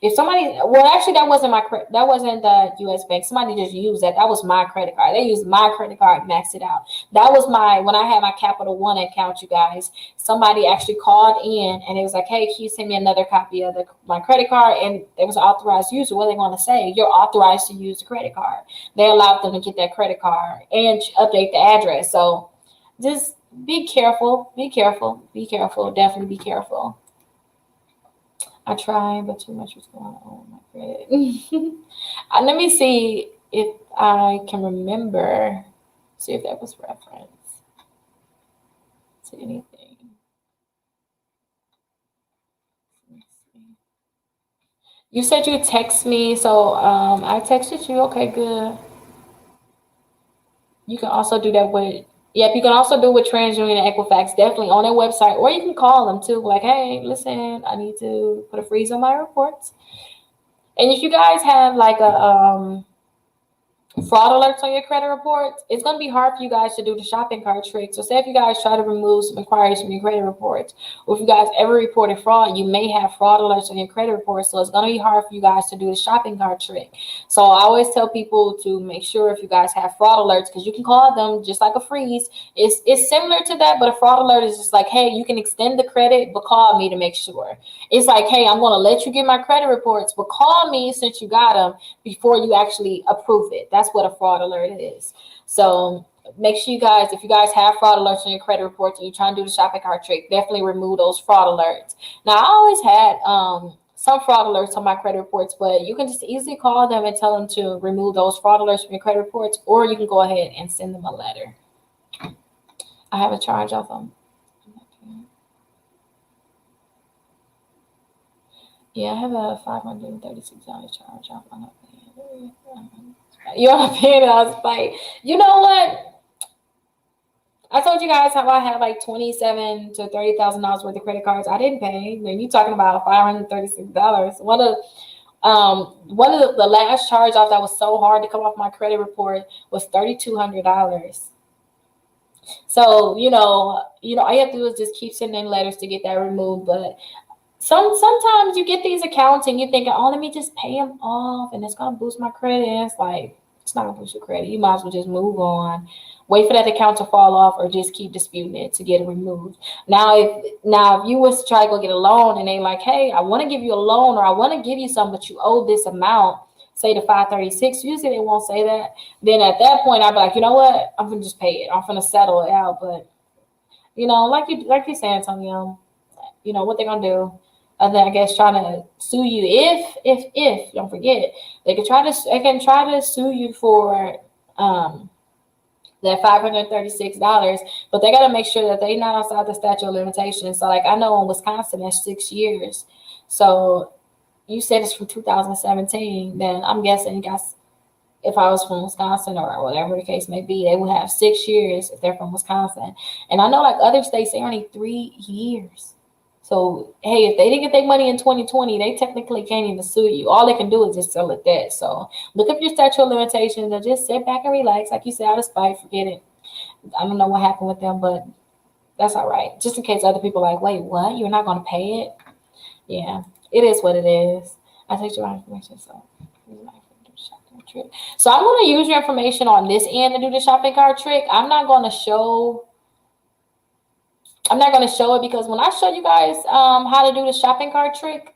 If somebody, well, actually that wasn't the US Bank. Somebody just used that. That was my credit card. They used my credit card, maxed it out. That was when I had my Capital One account, you guys. Somebody actually called in and it was like, hey, can you send me another copy of my credit card? And it was an authorized user. What are they going to say? You're authorized to use the credit card. They allowed them to get that credit card and update the address. So just be careful. Definitely be careful. I tried, but too much was going on my credit. Let me see if I can remember. See if that was reference to anything. Let's see. You said you text me, so I texted you. Okay, good. You can also do that with. Yep, you can also do with TransUnion and Equifax, definitely on their website, or you can call them too. Like, hey, listen, I need to put a freeze on my reports. And if you guys have like a fraud alerts on your credit reports, it's going to be hard for you guys to do the shopping cart trick. So say if you guys try to remove some inquiries from your credit reports, or if you guys ever reported fraud, you may have fraud alerts on your credit report. So it's going to be hard for you guys to do the shopping cart trick. So I always tell people to make sure if you guys have fraud alerts, because you can call them just like a freeze. It's similar to that, but a fraud alert is just like, hey, you can extend the credit, but call me to make sure. It's like, hey, I'm going to let you get my credit reports, but call me since you got them before you actually approve it. That's what a fraud alert is. So make sure you guys, if you guys have fraud alerts on your credit reports and you're trying to do the shopping cart trick, definitely remove those fraud alerts. Now, I always had some fraud alerts on my credit reports, but you can just easily call them and tell them to remove those fraud alerts from your credit reports, or you can go ahead and send them a letter. I have a charge off them. Yeah, I have a $536 charge off on it. You're not paying it. I was like, you know what? I told you guys how I had like $27,000 to $30,000 worth of credit cards I didn't pay. Then you talking about $536. One of the last charge off that was so hard to come off my credit report was $3,200. So all you have to do is just keep sending letters to get that removed. But sometimes you get these accounts and you're thinking, oh, let me just pay them off and it's gonna boost my credit. And it's like, it's not gonna boost your credit. You might as well just move on, wait for that account to fall off, or just keep disputing it to get it removed. Now if you was to try to go get a loan and they like, hey, I want to give you a loan, or I want to give you some, but you owe this amount, say the 536, usually they won't say that. Then at that point I'd be like, you know what, I'm gonna just pay it. I'm gonna settle it out. But like you saying, Antonio, what they're gonna do. I guess trying to sue you if don't forget they can try to sue you for that $536, but they got to make sure that they not outside the statute of limitations. So like I know in Wisconsin that's 6 years. So you said it's from 2017, then I'm guessing guys, if I was from Wisconsin or whatever the case may be, they would have 6 years if they're from Wisconsin. And I know like other states, they only 3 years. So hey, if they didn't get their money in 2020, they technically can't even sue you. All they can do is just sell it dead. So look up your statute of limitations and just sit back and relax. Like you said, out of spite, forget it. I don't know what happened with them, but that's all right. Just in case other people are like, wait, what? You're not gonna pay it? Yeah, it is what it is. I take your information, so. So I'm going to use your information on this end to do the shopping cart trick. I'm not going to show it because when I show you guys how to do the shopping cart trick,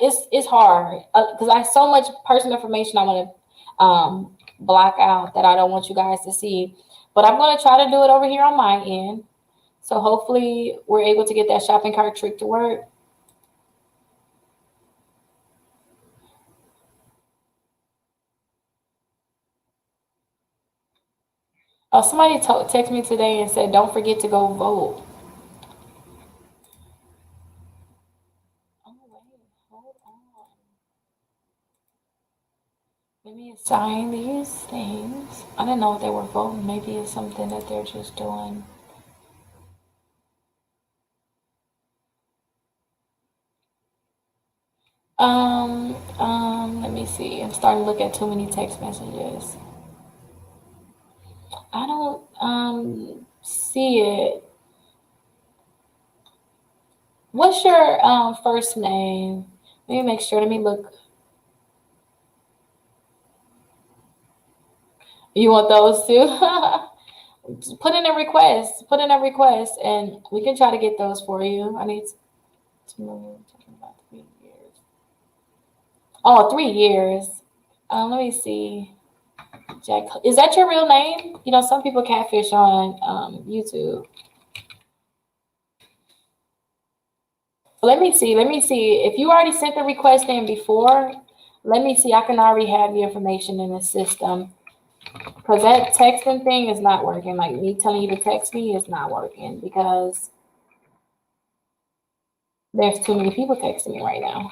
it's hard because I have so much personal information I want to block out that I don't want you guys to see. But I'm going to try to do it over here on my end. So hopefully we're able to get that shopping cart trick to work. Oh, somebody texted me today and said, don't forget to go vote. Oh, wait, hold on. Let me assign these things. I didn't know if they were voting. Maybe it's something that they're just doing. Let me see. I'm starting to look at too many text messages. I don't see it. What's your first name? Let me make sure. Let me look. You want those too? Put in a request. Put in a request, and we can try to get those for you. I need to know about 3 years. Oh, 3 years. Let me see. Jack, is that your real name? You know, some people catfish on YouTube. Let me see. Let me see. If you already sent the request in before, let me see. I can already have the information in the system. Because that texting thing is not working. Like me telling you to text me is not working because there's too many people texting me right now.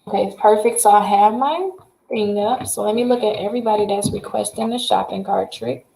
Okay, perfect. So I have my thing up. So let me look at everybody that's requesting the shopping cart trick.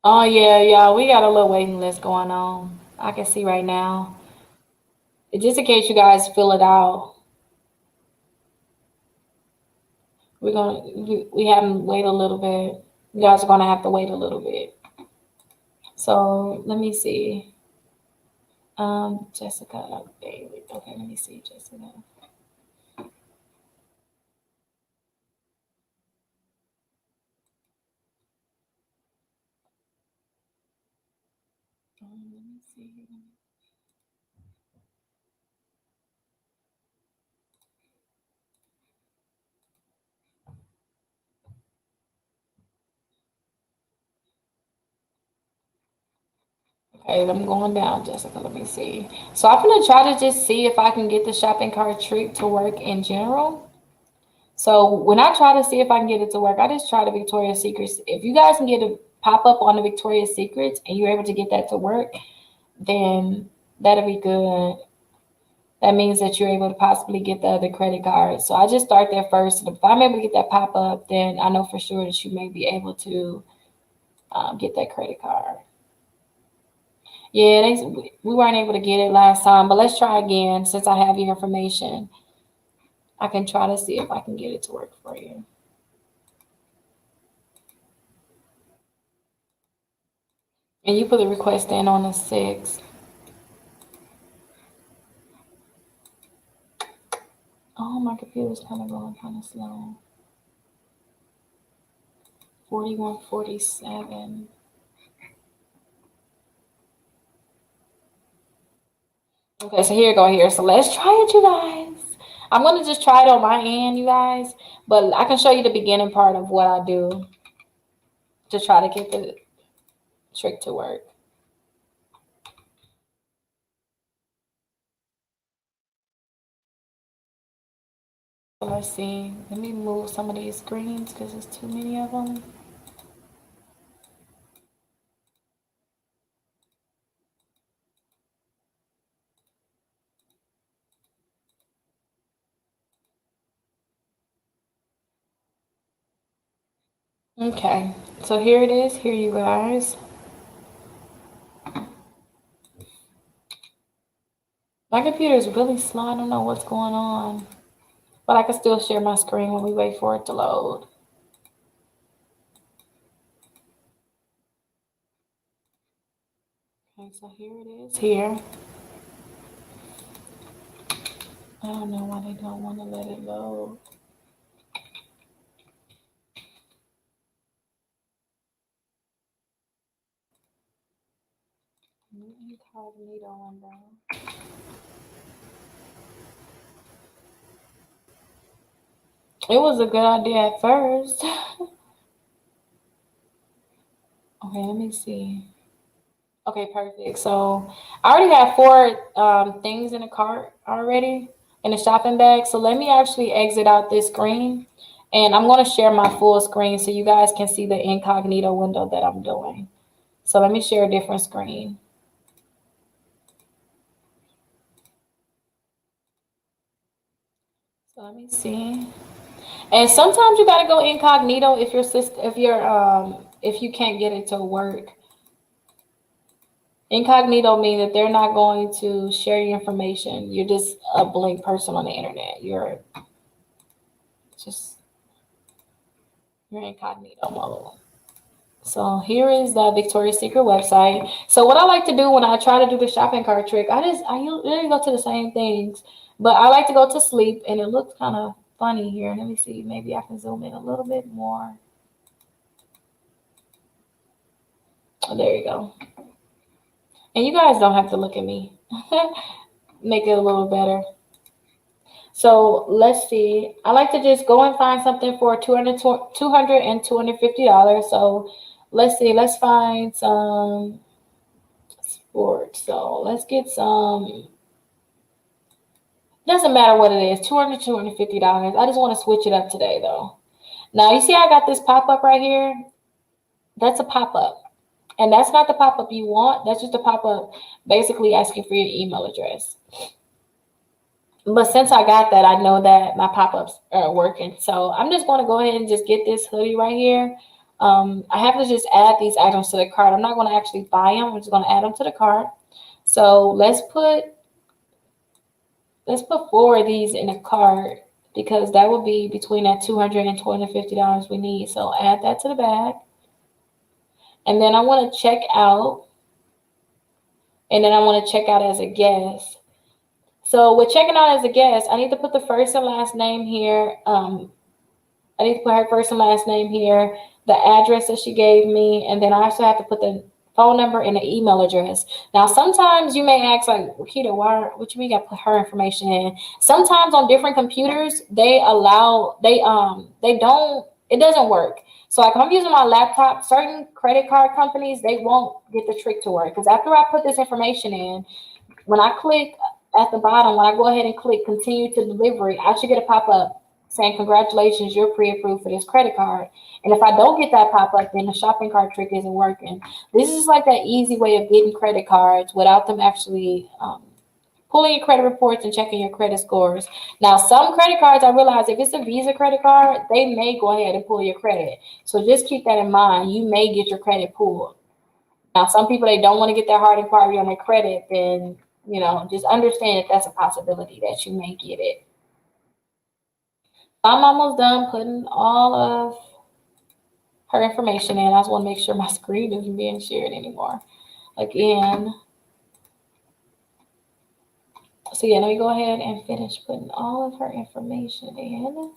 Oh yeah, we got a little waiting list going on. I can see right now. Just in case you guys fill it out, we have to wait a little bit. You guys are gonna have to wait a little bit. So let me see. Jessica David. Okay, let me see Jessica. Let me see. Okay, I'm going down, Jessica. Let me see. So I'm gonna try to just see if I can get the shopping cart trick to work in general. So when I try to see if I can get it to work, I just try the Victoria's Secrets. If you guys can get a pop up on the Victoria's Secrets and you're able to get that to work, then that'll be good. That means that you're able to possibly get the other credit card. So I just start there first. If I'm able to get that pop up, then I know for sure that you may be able to get that credit card. Yeah, we weren't able to get it last time, but let's try again. Since I have your information, I can try to see if I can get it to work for you. And you put the request in on the 6th. my computer's kind of going kind of slow. 4147. Okay, so here you go here. So let's try it, you guys. I'm gonna just try it on my end, you guys, but I can show you the beginning part of what I do to try to get the trick to work. So let's see. Let me move some of these screens because there's too many of them. Okay, so here it is. Here, you guys. My computer is really slow. I don't know what's going on, but I can still share my screen when we wait for it to load. Okay, so here it is. Here. I don't know why they don't want to let it load. Incognito window. It was a good idea at first. Okay, let me see. Okay, perfect. So I already have four things in the cart already in the shopping bag. So let me actually exit out this screen, and I'm going to share my full screen so you guys can see the incognito window that I'm doing. So let me share a different screen. So let me see. And sometimes you gotta go incognito if your system, if you can't get it to work. Incognito means that they're not going to share your information. You're just a blank person on the internet. You're incognito mode. So here is the Victoria's Secret website. So what I like to do when I try to do the shopping cart trick, I usually go to the same things, but I like to go to sleep, and it looks kind of funny here. Let me see. Maybe I can zoom in a little bit more. Oh, there you go. And you guys don't have to look at me. Make it a little better. So let's see. I like to just go and find something for $200 and $250. So let's see. Let's find some sports. So let's get some. Doesn't matter what it is. $200, $250. I just want to switch it up today, though. Now you see, I got this pop up right here. That's a pop up. And that's not the pop-up you want. That's just a pop-up basically asking for your email address. But since I got that, I know that my pop-ups are working. So I'm just going to go ahead and just get this hoodie right here. I have to just add these items to the cart. I'm not going to actually buy them. I'm just going to add them to the cart. So let's put 4 of these in the cart because that will be between that $200 and $250 we need. So add that to the bag. And then I want to check out. And then I want to check out as a guest. So with checking out as a guest, I need to put the first and last name here. I need to put her first and last name here, the address that she gave me, and then I also have to put the phone number and the email address. Now, sometimes you may ask, like, Rickita, what you mean you got to put her information in? Sometimes on different computers, it doesn't work. So like if I'm using my laptop, certain credit card companies, they won't get the trick to work. Because after I put this information in, when I click at the bottom, when I go ahead and click continue to delivery, I should get a pop-up saying, congratulations, you're pre-approved for this credit card. And if I don't get that pop-up, then the shopping cart trick isn't working. This is like that easy way of getting credit cards without them actually pulling your credit reports and checking your credit scores. Now, some credit cards, I realize if it's a Visa credit card, they may go ahead and pull your credit. So just keep that in mind. You may get your credit pulled. Now, some people, they don't want to get that hard inquiry on their credit, then, just understand that that's a possibility that you may get it. I'm almost done putting all of her information in. I just want to make sure my screen isn't being shared anymore. Again. So yeah, let me go ahead and finish putting all of her information in.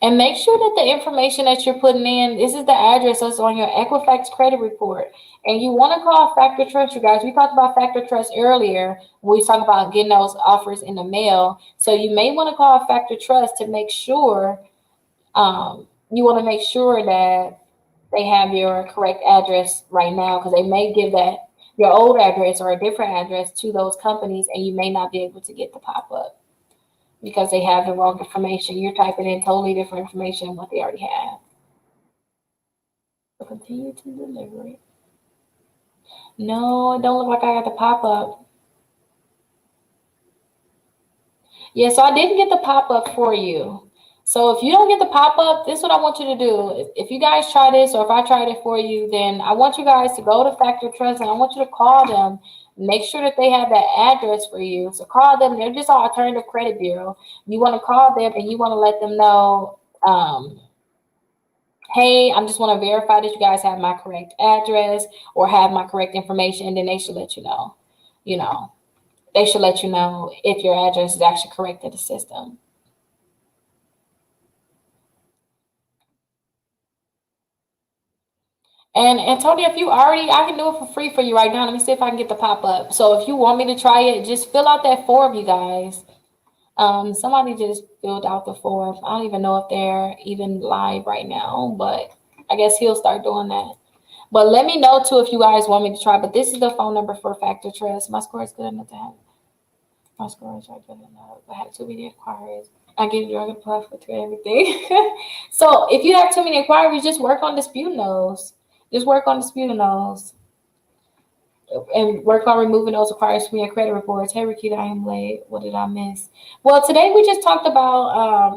And make sure that the information that you're putting in, this is the address that's on your Equifax credit report. And you want to call Factor Trust, you guys. We talked about Factor Trust earlier when we talked about getting those offers in the mail. So you may want to call Factor Trust to make sure, you want to make sure that they have your correct address right now, because they may give that your old address or a different address to those companies, and you may not be able to get the pop-up because they have the wrong information. You're typing in totally different information than what they already have. So continue to deliver it. No, it don't look like I got the pop-up. Yeah, so I didn't get the pop-up for you. So if you don't get the pop-up, this is what I want you to do. If you guys try this, or if I tried it for you, then I want you guys to go to Factor Trust, and I want you to call them. Make sure that they have that address for you. So call them. They're just an alternative credit bureau. You want to call them, and you want to let them know, hey, I just want to verify that you guys have my correct address or have my correct information, and then they should let you know. They should let you know if your address is actually correct in the system. And Antonio, if you already, I can do it for free for you right now. Let me see if I can get the pop up. So if you want me to try it, just fill out that form, you guys. Somebody just filled out the form. I don't even know if they're even live right now, but I guess he'll start doing that. But let me know too if you guys want me to try. But this is the phone number for Factor Trust. My score is good enough to have. My score is good enough. I had too many inquiries. I get drug and plus for everything. So if you have too many inquiries, just work on disputing those. Just work on disputing those. And work on removing those requires from your credit reports. Hey, Rickita, I am late. What did I miss? Well, today we just talked about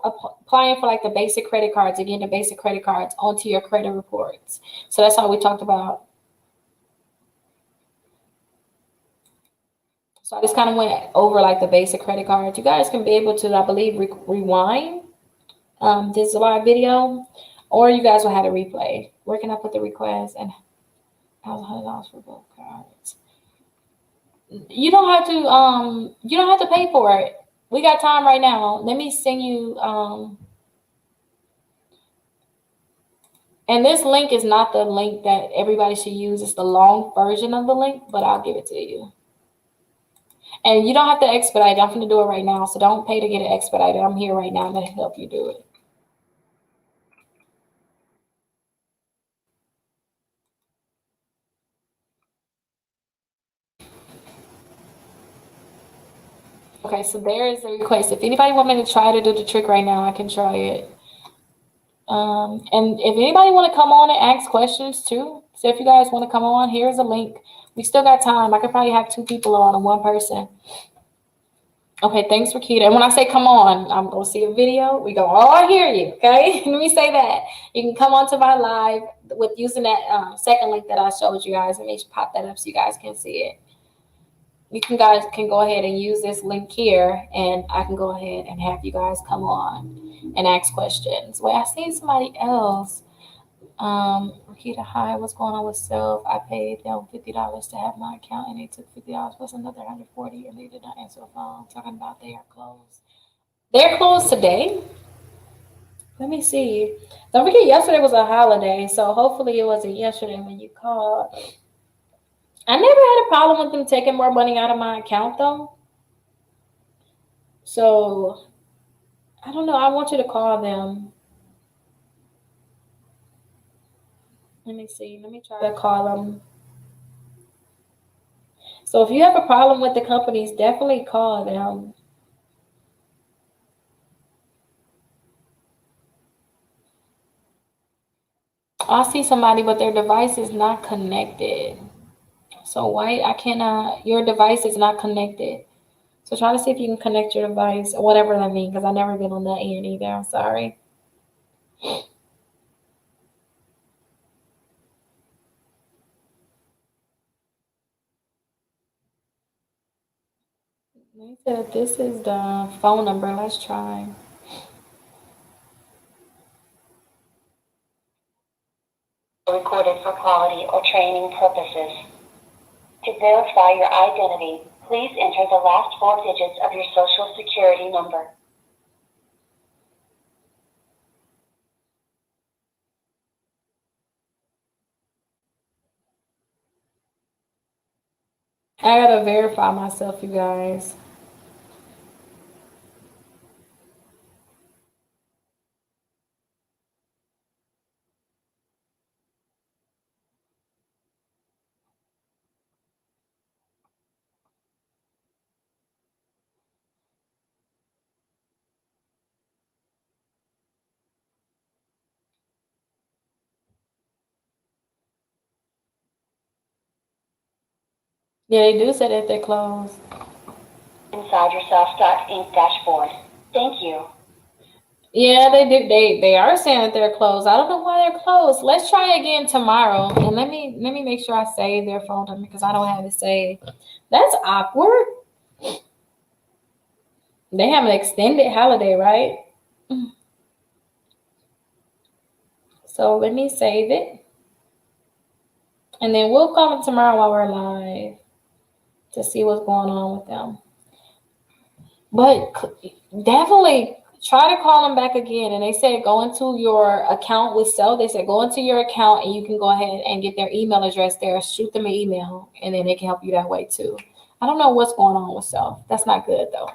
applying for like the basic credit cards and getting the basic credit cards onto your credit reports. So that's all we talked about. So I just kind of went over like the basic credit cards. You guys can be able to, I believe, rewind this live video, or you guys will have a replay. Where can I put the request? And $100 for both cards. You don't have to pay for it. We got time right now. Let me send you and this link is not the link that everybody should use. It's the long version of the link, but I'll give it to you. And you don't have to expedite. I'm going to do it right now, so don't pay to get it expedited. I'm here right now to help you do it. Okay, so there is a request. If anybody want me to try to do the trick right now, I can try it. And if anybody want to come on and ask questions too, so if you guys want to come on, here's a link. We still got time. I could probably have 2 people on and 1 person. Okay, thanks, Rickita. And when I say come on, I'm going to see a video. We go all hear you, okay? Let me say that. You can come on to my live with using that second link that I showed you guys. Let me pop that up so you guys can see it. You guys can go ahead and use this link here, and I can go ahead and have you guys come on and ask questions. Well, I seen somebody else. Rickita, hi, what's going on with Self? I paid them $50 to have my account, and they took $50 plus another $140, and they did not answer the phone. Talking about they are closed. They're closed today. Let me see. Don't forget, yesterday was a holiday, so hopefully it wasn't yesterday when you called. I never had a problem with them taking more money out of my account though. So I don't know. I want you to call them. Let me see. Let me try to call them. So if you have a problem with the companies, definitely call them. I see somebody, but their device is not connected. So why I cannot? Your device is not connected. So try to see if you can connect your device, or whatever that means, because I've never been on that end either. I'm sorry. They said this is the phone number. Let's try. Recorded for quality or training purposes. To verify your identity, Please enter the last 4 digits of your social security number. I gotta verify myself, you guys. Yeah, they do say that they're closed. Inside your Inc. dashboard. Thank you. Yeah, they do. They are saying that they're closed. I don't know why they're closed. Let's try again tomorrow, and let me make sure I save their phone number because I don't have it saved. That's awkward. They have an extended holiday, right? So let me save it, and then we'll call them tomorrow while we're live to see what's going on with them. But definitely try to call them back again. And they said go into your account with Self. They said go into your account and you can go ahead and get their email address there. Shoot them an email, and then they can help you that way too. I don't know what's going on with Self. That's not good though.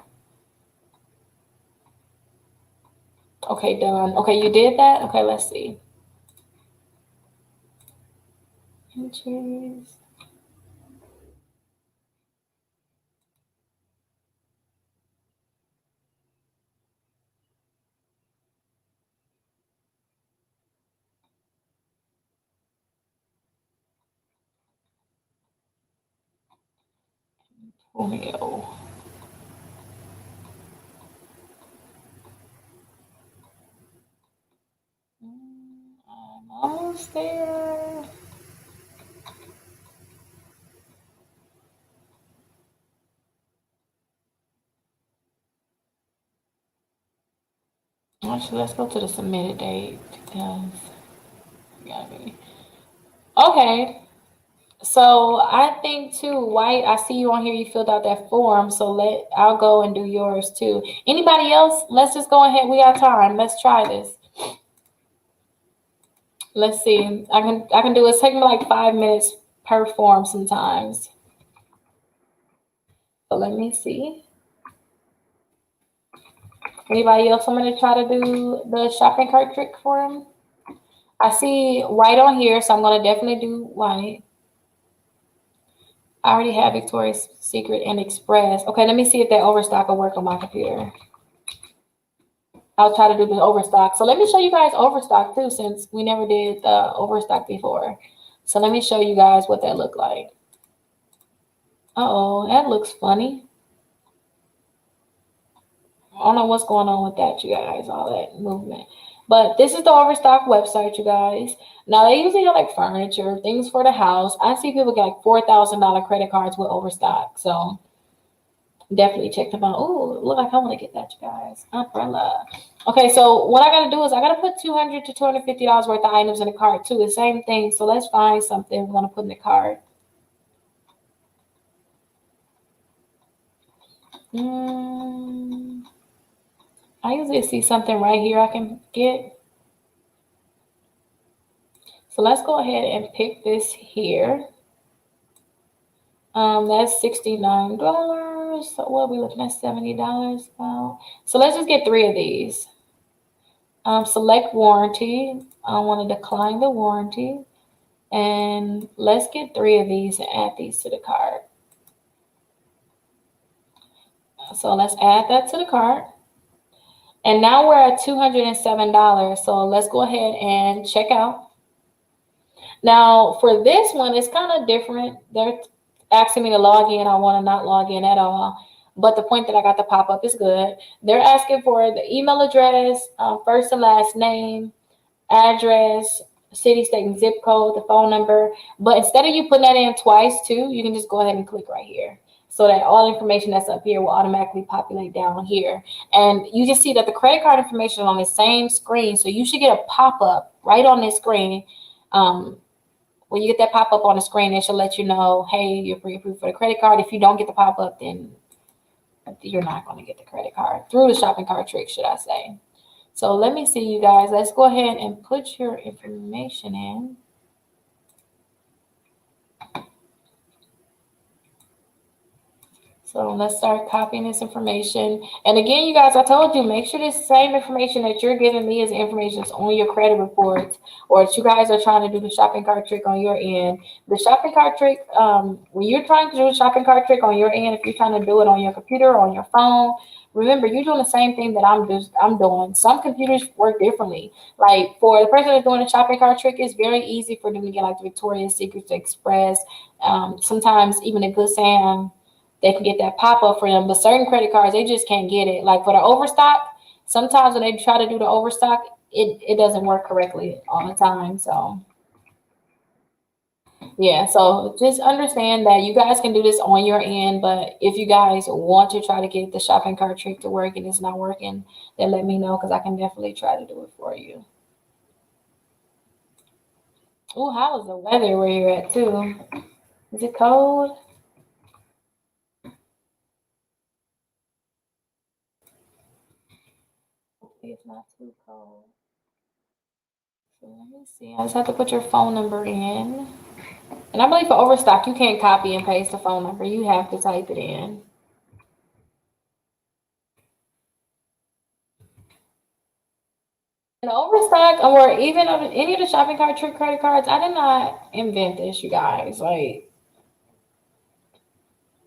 Okay, done. Okay, you did that? Okay, let's see. Entries. Romeo. I'm almost there. Actually, let's go to the submitted date because okay. So I think too, White, I see you on here, you filled out that form. So I'll go and do yours too. Anybody else? Let's just go ahead. We got time. Let's try this. Let's see. I can do it. Take me like 5 minutes per form sometimes. So let me see. Anybody else want me to try to do the shopping cart trick for him? I see White on here, so I'm gonna definitely do White. I already have Victoria's Secret and Express. Okay, let me see if that overstock will work on my computer. I'll try to do the overstock. So let me show you guys overstock too, since we never did the overstock before. So let me show you guys what that looked like. Uh-oh, that looks funny. I don't know what's going on with that, you guys, all that movement. But this is the overstock website, you guys. Now, they usually have like furniture, things for the house. I see people get like $4,000 credit cards with overstock. So definitely check them out. Oh, look like I want to get that, you guys. Umbrella. Okay, so what I got to do is I got to put $200 to $250 worth of items in the cart too. The same thing. So let's find something we want to put in the cart. I usually see something right here I can get. So let's go ahead and pick this here. That's $69. So what are we looking at? $70 now. So let's just get 3 of these. Select warranty. I want to decline the warranty. And let's get 3 of these and add these to the cart. So let's add that to the cart. And now we're at $207. So let's go ahead and check out. Now for this one, it's kind of different. They're asking me to log in. I want to not log in at all. But the point that I got the pop-up is good. They're asking for the email address, first and last name, address, city, state, and zip code, the phone number. But instead of you putting that in twice too, you can just go ahead and click right here. So that all information that's up here will automatically populate down here. And you can see that the credit card information is on the same screen. So you should get a pop-up right on this screen when you get that pop-up on the screen, it should let you know, hey, you're pre-approved for the credit card. If you don't get the pop-up, then you're not going to get the credit card through the shopping cart trick, should I say. So let me see, you guys. Let's go ahead and put your information in. So let's start copying this information. And again, you guys, I told you, make sure this same information that you're giving me is information that's on your credit reports, or that you guys are trying to do the shopping cart trick on your end. The shopping cart trick, when you're trying to do the shopping cart trick on your end, if you're trying to do it on your computer or on your phone, remember, you're doing the same thing that I'm doing. Some computers work differently. Like for the person that's doing the shopping cart trick, it's very easy for them to get like the Victoria's Secret Express. Sometimes even a Good Sam, they can get that pop-up for them, but certain credit cards, they just can't get it. Like for the overstock, sometimes when they try to do the overstock, it doesn't work correctly all the time. So yeah, so just understand that you guys can do this on your end, but if you guys want to try to get the shopping cart trick to work and it's not working, then let me know, because I can definitely try to do it for you. Oh, how is the weather where you're at too? Is it cold? Hopefully it's not too cold. So let me see. I just have to put your phone number in. And I believe for overstock, you can't copy and paste the phone number. You have to type it in. And overstock, or even on any of the shopping cart trick credit cards, I did not invent this, you guys. Like,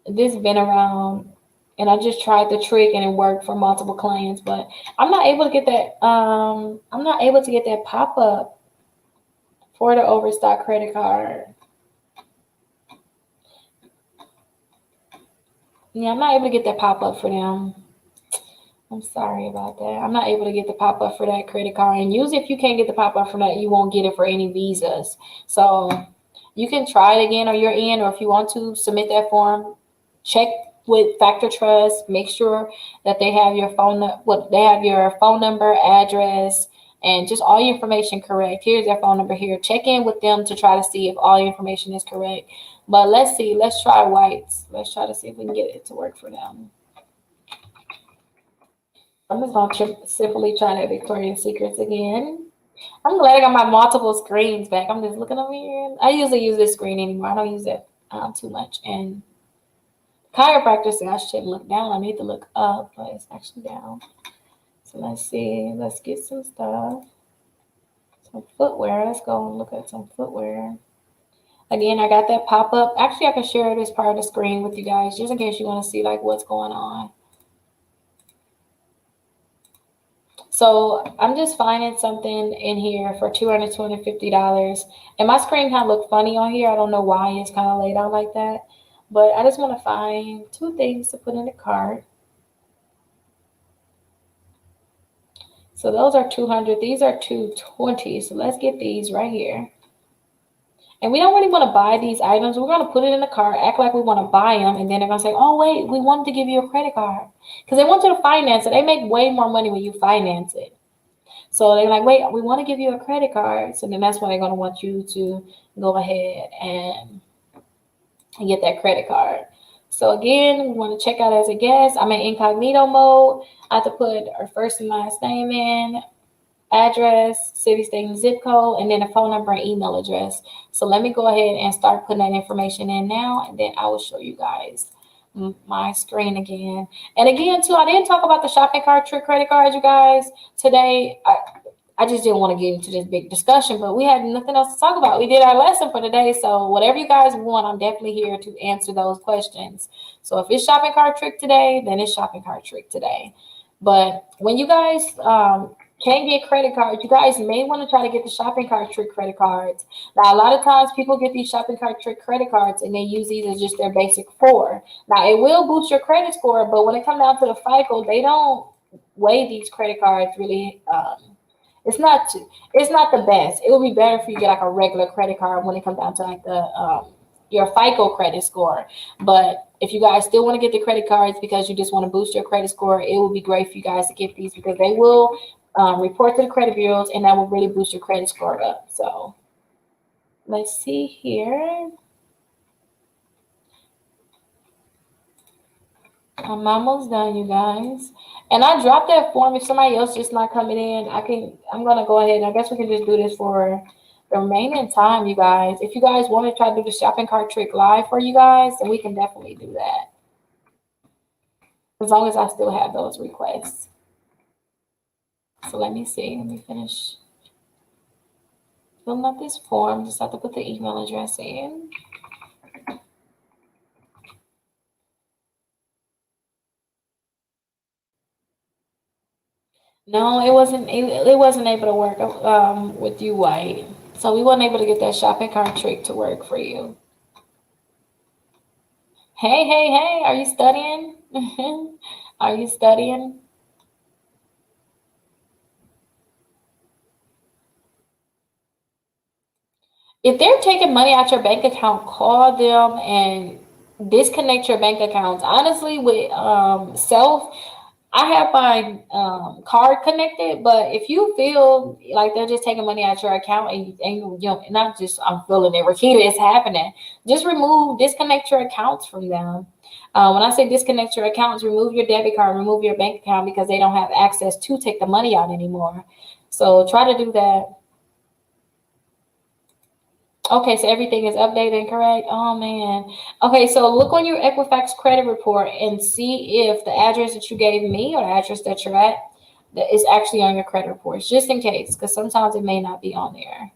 this been around, and I just tried the trick and it worked for multiple clients, but I'm not able to get that. I'm not able to get that pop up for the overstock credit card. Yeah, I'm not able to get that pop up for them. I'm sorry about that. I'm not able to get the pop up for that credit card. And usually, if you can't get the pop up for that, you won't get it for any visas. So you can try it again on your end, or if you want to submit that form, check with Factor Trust. Make sure that they have your they have your phone number, address, and just all your information correct. Here's their phone number here. Check in with them to try to see if all your information is correct. But let's see. Let's try whites. Let's try to see if we can get it to work for them. I'm just going to simply try that Victoria's Secrets again. I'm glad I got my multiple screens back. I'm just looking over here. I usually use this screen anymore. I don't use it too much. And chiropractor said I should look down. I need to look up, but it's actually down. So let's see. Let's get some stuff. Some footwear. Let's go and look at some footwear. Again, I got that pop-up. Actually, I can share this part of the screen with you guys just in case you want to see like what's going on. So I'm just finding something in here for $250. And my screen kind of looked funny on here. I don't know why it's kind of laid out like that. But I just want to find two things to put in the cart. So those are 200. These are 220. So let's get these right here. And we don't really want to buy these items. We're going to put it in the cart, act like we want to buy them, and then they're going to say, oh, wait, we wanted to give you a credit card. Because they want you to finance it. They make way more money when you finance it. So they're like, wait, we want to give you a credit card. So then that's when they're going to want you to go ahead and get that credit card. So again, we want to check out as a guest. I'm in incognito mode. I have to put our first and last name in, address, city, state, and zip code, and then a phone number and email address. So let me go ahead and start putting that information in now, and then I will show you guys my screen again. And again, too, I didn't talk about the shopping cart trick credit cards, you guys. Today, I just didn't want to get into this big discussion, but we had nothing else to talk about. We did our lesson for today, so whatever you guys want, I'm definitely here to answer those questions. So if it's shopping cart trick today, then it's shopping cart trick today. But when you guys can't get credit cards, you guys may want to try to get the shopping cart trick credit cards. Now, a lot of times people get these shopping cart trick credit cards and they use these as just their basic 4. Now, it will boost your credit score, but when it comes down to the FICO, they don't weigh these credit cards really. It's not the best. It would be better if you get like a regular credit card when it comes down to like the your FICO credit score. But if you guys still want to get the credit cards because you just want to boost your credit score, it would be great for you guys to get these because they will report to the credit bureaus, and that will really boost your credit score up. So Let's see here. I'm almost done, you guys. And I dropped that form. If somebody else just not coming in, I'm gonna go ahead and I guess we can just do this for the remaining time, you guys. If you guys want to try to do the shopping cart trick live for you guys, then we can definitely do that. As long as I still have those requests. So let me see. Let me finish filling out this form. Just have to put the email address in. No, it wasn't. It wasn't able to work with you, White. So we weren't able to get that shopping cart trick to work for you. Hey, hey, hey! Are you studying? Are you studying? If they're taking money out your bank account, call them and disconnect your bank accounts. Honestly, with self, I have my card connected, but if you feel like they're just taking money out your account and you know, not just I'm feeling it, Rickita, it's happening. Just disconnect your accounts from them. When I say disconnect your accounts, remove your debit card, remove your bank account because they don't have access to take the money out anymore. So try to do that. Okay, so everything is updated and correct. Oh man. Okay, so look on your Equifax credit report and see if the address that you gave me or the address that you're at that is actually on your credit reports, just in case, because sometimes it may not be on there.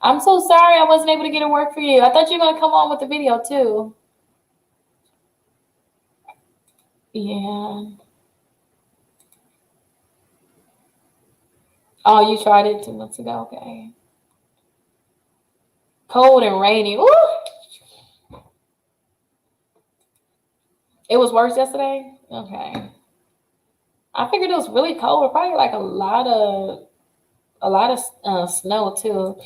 I'm so sorry I wasn't able to get it work for you. I thought you were gonna come on with the video too. Yeah. Oh, you tried it 2 months ago. Okay. Cold and rainy. Ooh. It was worse yesterday. Okay. I figured it was really cold. Probably like a lot of snow too.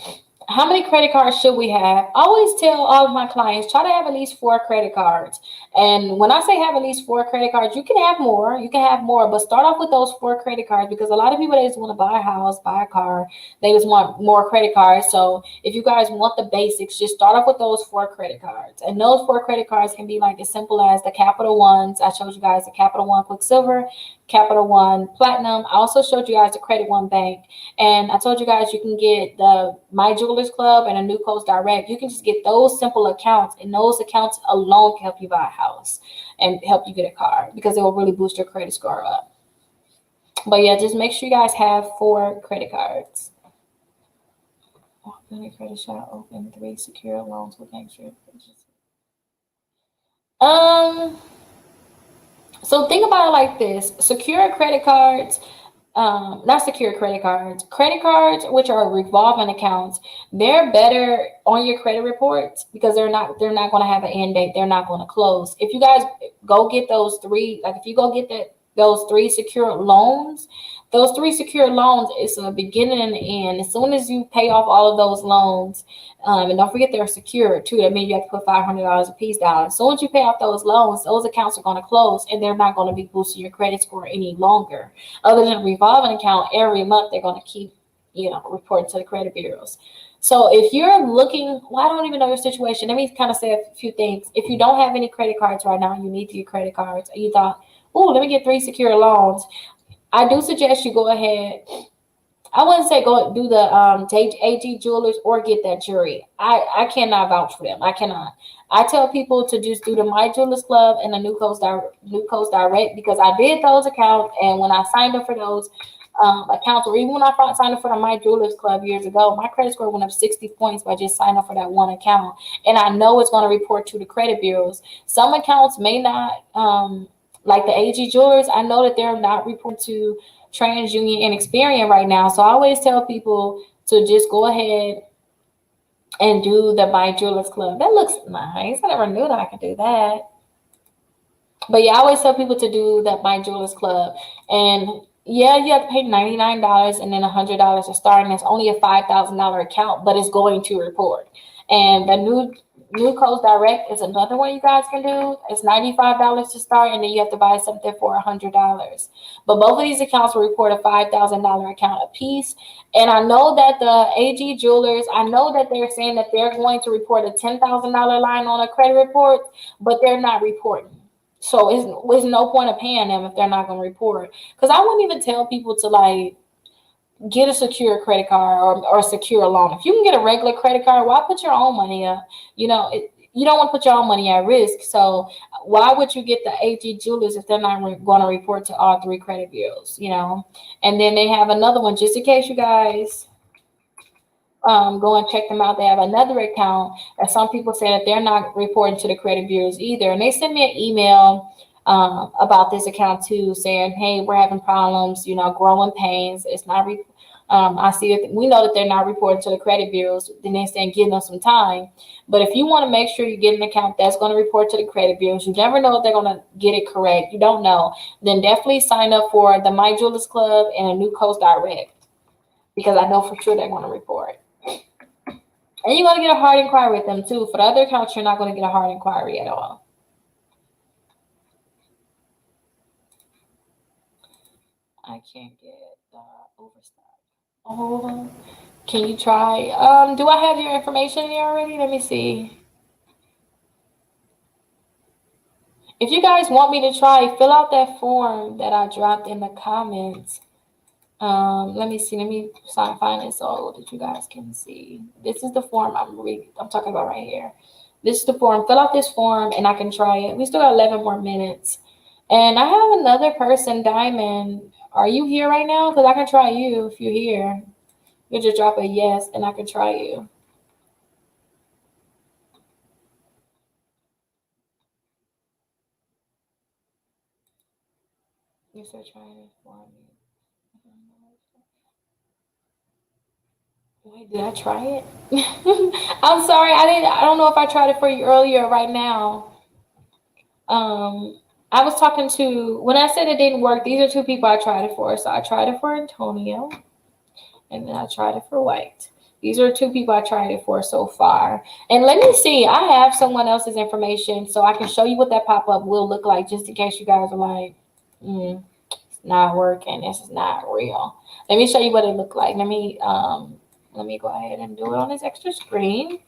How many credit cards should we have? I always tell all of my clients, try to have at least 4 credit cards. And when I say have at least 4 credit cards, you can have more. You can have more, but start off with those 4 credit cards because a lot of people, they just want to buy a house, buy a car. They just want more credit cards. So if you guys want the basics, just start off with those 4 credit cards. And those 4 credit cards can be like as simple as the Capital Ones. I showed you guys the Capital One Quicksilver, Capital One Platinum. I also showed you guys the Credit One Bank. And I told you guys you can get the My Jewelers Club and a New Coast Direct. You can just get those simple accounts, and those accounts alone can help you buy a house and help you get a car because it will really boost your credit score up. But yeah, just make sure you guys have 4 credit cards. Open a credit shop, open 3 secure loans with extra. So think about it like this: secure credit cards. Not secure credit cards which are revolving accounts, they're better on your credit reports because they're not going to have an end date, they're not going to close. If you guys go get those 3, like if you go get those 3 secure loans, it's a beginning and an end. As soon as you pay off all of those loans, and don't forget they're secure too, that means you have to put $500 a piece down. As soon as you pay off those loans, those accounts are going to close and they're not going to be boosting your credit score any longer. Other than a revolving account, every month they're going to keep, reporting to the credit bureaus. So if you're looking, well, I don't even know your situation. Let me kind of say a few things. If you don't have any credit cards right now, you need to get credit cards. You thought, oh, let me get 3 secure loans. I do suggest you go ahead. I wouldn't say go do the AG Jewelers or get that jewelry. I cannot vouch for them. I cannot. I tell people to just do the My Jewelers Club and the New Coast Direct because I did those accounts, and when I signed up for those accounts, or even when I signed up for the My Jewelers Club years ago, my credit score went up 60 points by just signing up for that one account. And I know it's going to report to the credit bureaus. Some accounts may not, like the AG Jewelers, I know that they're not reporting to TransUnion and Experian right now. So I always tell people to just go ahead and do the My Jewelers Club. That looks nice. I never knew that I could do that. But yeah, I always tell people to do that My Jewelers Club. And yeah, you have to pay $99 and then $100 to start. And it's only a $5,000 account, but it's going to report. And the New Coast Direct is another one you guys can do. It's $95 to start, and then you have to buy something for $100. But both of these accounts will report a $5,000 account apiece. And I know that the AG Jewelers, I know that they're saying that they're going to report a $10,000 line on a credit report, but they're not reporting. So it's no point of paying them if they're not going to report. Because I wouldn't even tell people to like get a secure credit card or secure loan. If you can get a regular credit card, why put your own money up? You know, you don't want to put your own money at risk. So why would you get the AG Jewelers if they're not going to report to all 3 credit bureaus, you know? And then they have another one, just in case you guys go and check them out. They have another account that some people say that they're not reporting to the credit bureaus either. And they sent me an email about this account too, saying, hey, we're having problems, you know, growing pains. It's not, I see that we know that they're not reporting to the credit bureaus. Then they're saying, give them some time. But if you want to make sure you get an account that's going to report to the credit bureaus, you never know if they're going to get it correct. You don't know. Then definitely sign up for the My Jewelers Club and a New Coast Direct, because I know for sure they're going to report. And you're going to get a hard inquiry with them too. For the other accounts, you're not going to get a hard inquiry at all. I can't get the overstock. Oh, can you try? Do I have your information here already? Let me see. If you guys want me to try, fill out that form that I dropped in the comments. Let me see. Let me find it so that you guys can see. This is the form I'm talking about right here. This is the form. Fill out this form and I can try it. We still got 11 more minutes. And I have another person, Diamond. Are you here right now? Because I can try you if you're here. You just drop a yes and I can try you. You start trying it for me. Wait, did I try it? I'm sorry, I don't know if I tried it for you earlier right now. I was talking to, when I said it didn't work, these are 2 people I tried it for. So I tried it for Antonio and then I tried it for White. These are 2 people I tried it for so far. And let me see, I have someone else's information so I can show you what that pop-up will look like, just in case you guys are like, it's not working, this is not real. Let me show you what it looked like. Let me go ahead and do it on this extra screen.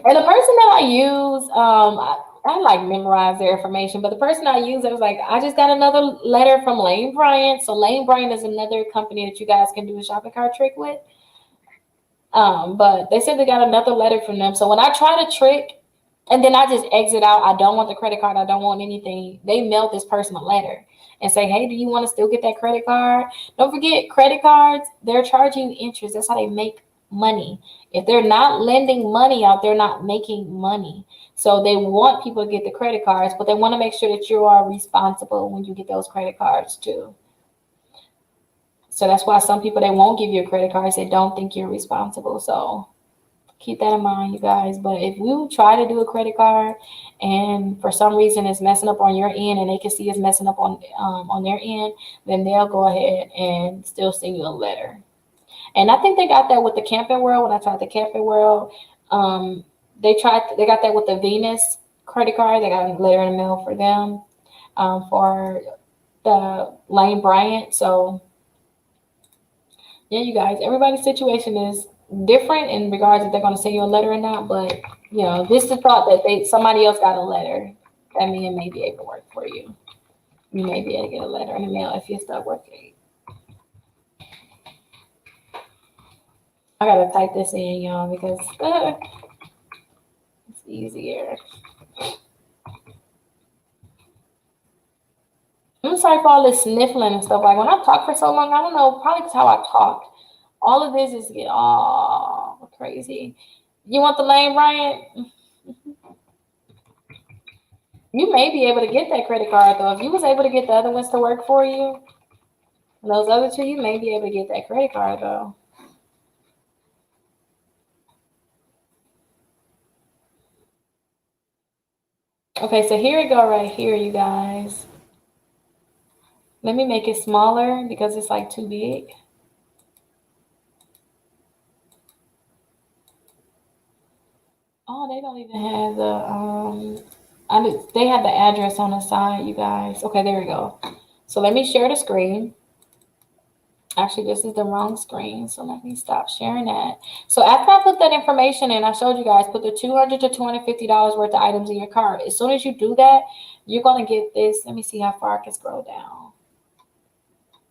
And the person that I use, I like memorize their information, but the person I use, I was like, I just got another letter from Lane Bryant. So Lane Bryant is another company that you guys can do a shopping cart trick with. But they said they got another letter from them. So when I try to trick and then I just exit out, I don't want the credit card, I don't want anything, they mail this person a letter and say, hey, do you want to still get that credit card? Don't forget, credit cards, they're charging you interest. That's how they make money. If they're not lending money out, they're not making money. So they want people to get the credit cards, but they want to make sure that you are responsible when you get those credit cards too. So that's why some people, they won't give you a credit card. They don't think you're responsible. So keep that in mind, you guys. But if you try to do a credit card and for some reason it's messing up on your end and they can see it's messing up on their end, then they'll go ahead and still send you a letter. And I think they got that with the Camping World. When I tried the Camping World, they got that with the Venus credit card. They got a letter in the mail for them, for the Lane Bryant. So yeah, you guys, everybody's situation is different in regards if they're going to send you a letter or not. But you know, just the thought that somebody else got a letter, that means it may be able to work for you. You may be able to get a letter in the mail if you start working. I gotta type this in, y'all, because it's easier. I'm sorry for all this sniffling and stuff. Like when I talk for so long, I don't know, probably because how I talk. All of this is get all crazy. You want the Lane Bryant? You may be able to get that credit card though. If you was able to get the other ones to work for you, those other 2, you may be able to get that credit card though. Okay, so here we go right here, you guys. Let me make it smaller because it's like too big. Oh, they don't even have they have the address on the side, you guys. Okay, there we go. So let me share the screen. Actually, this is the wrong screen, so let me stop sharing that. So after I put that information in, I showed you guys, put the $200 to $250 worth of items in your cart. As soon as you do that, you're going to get this. Let me see how far I can scroll down.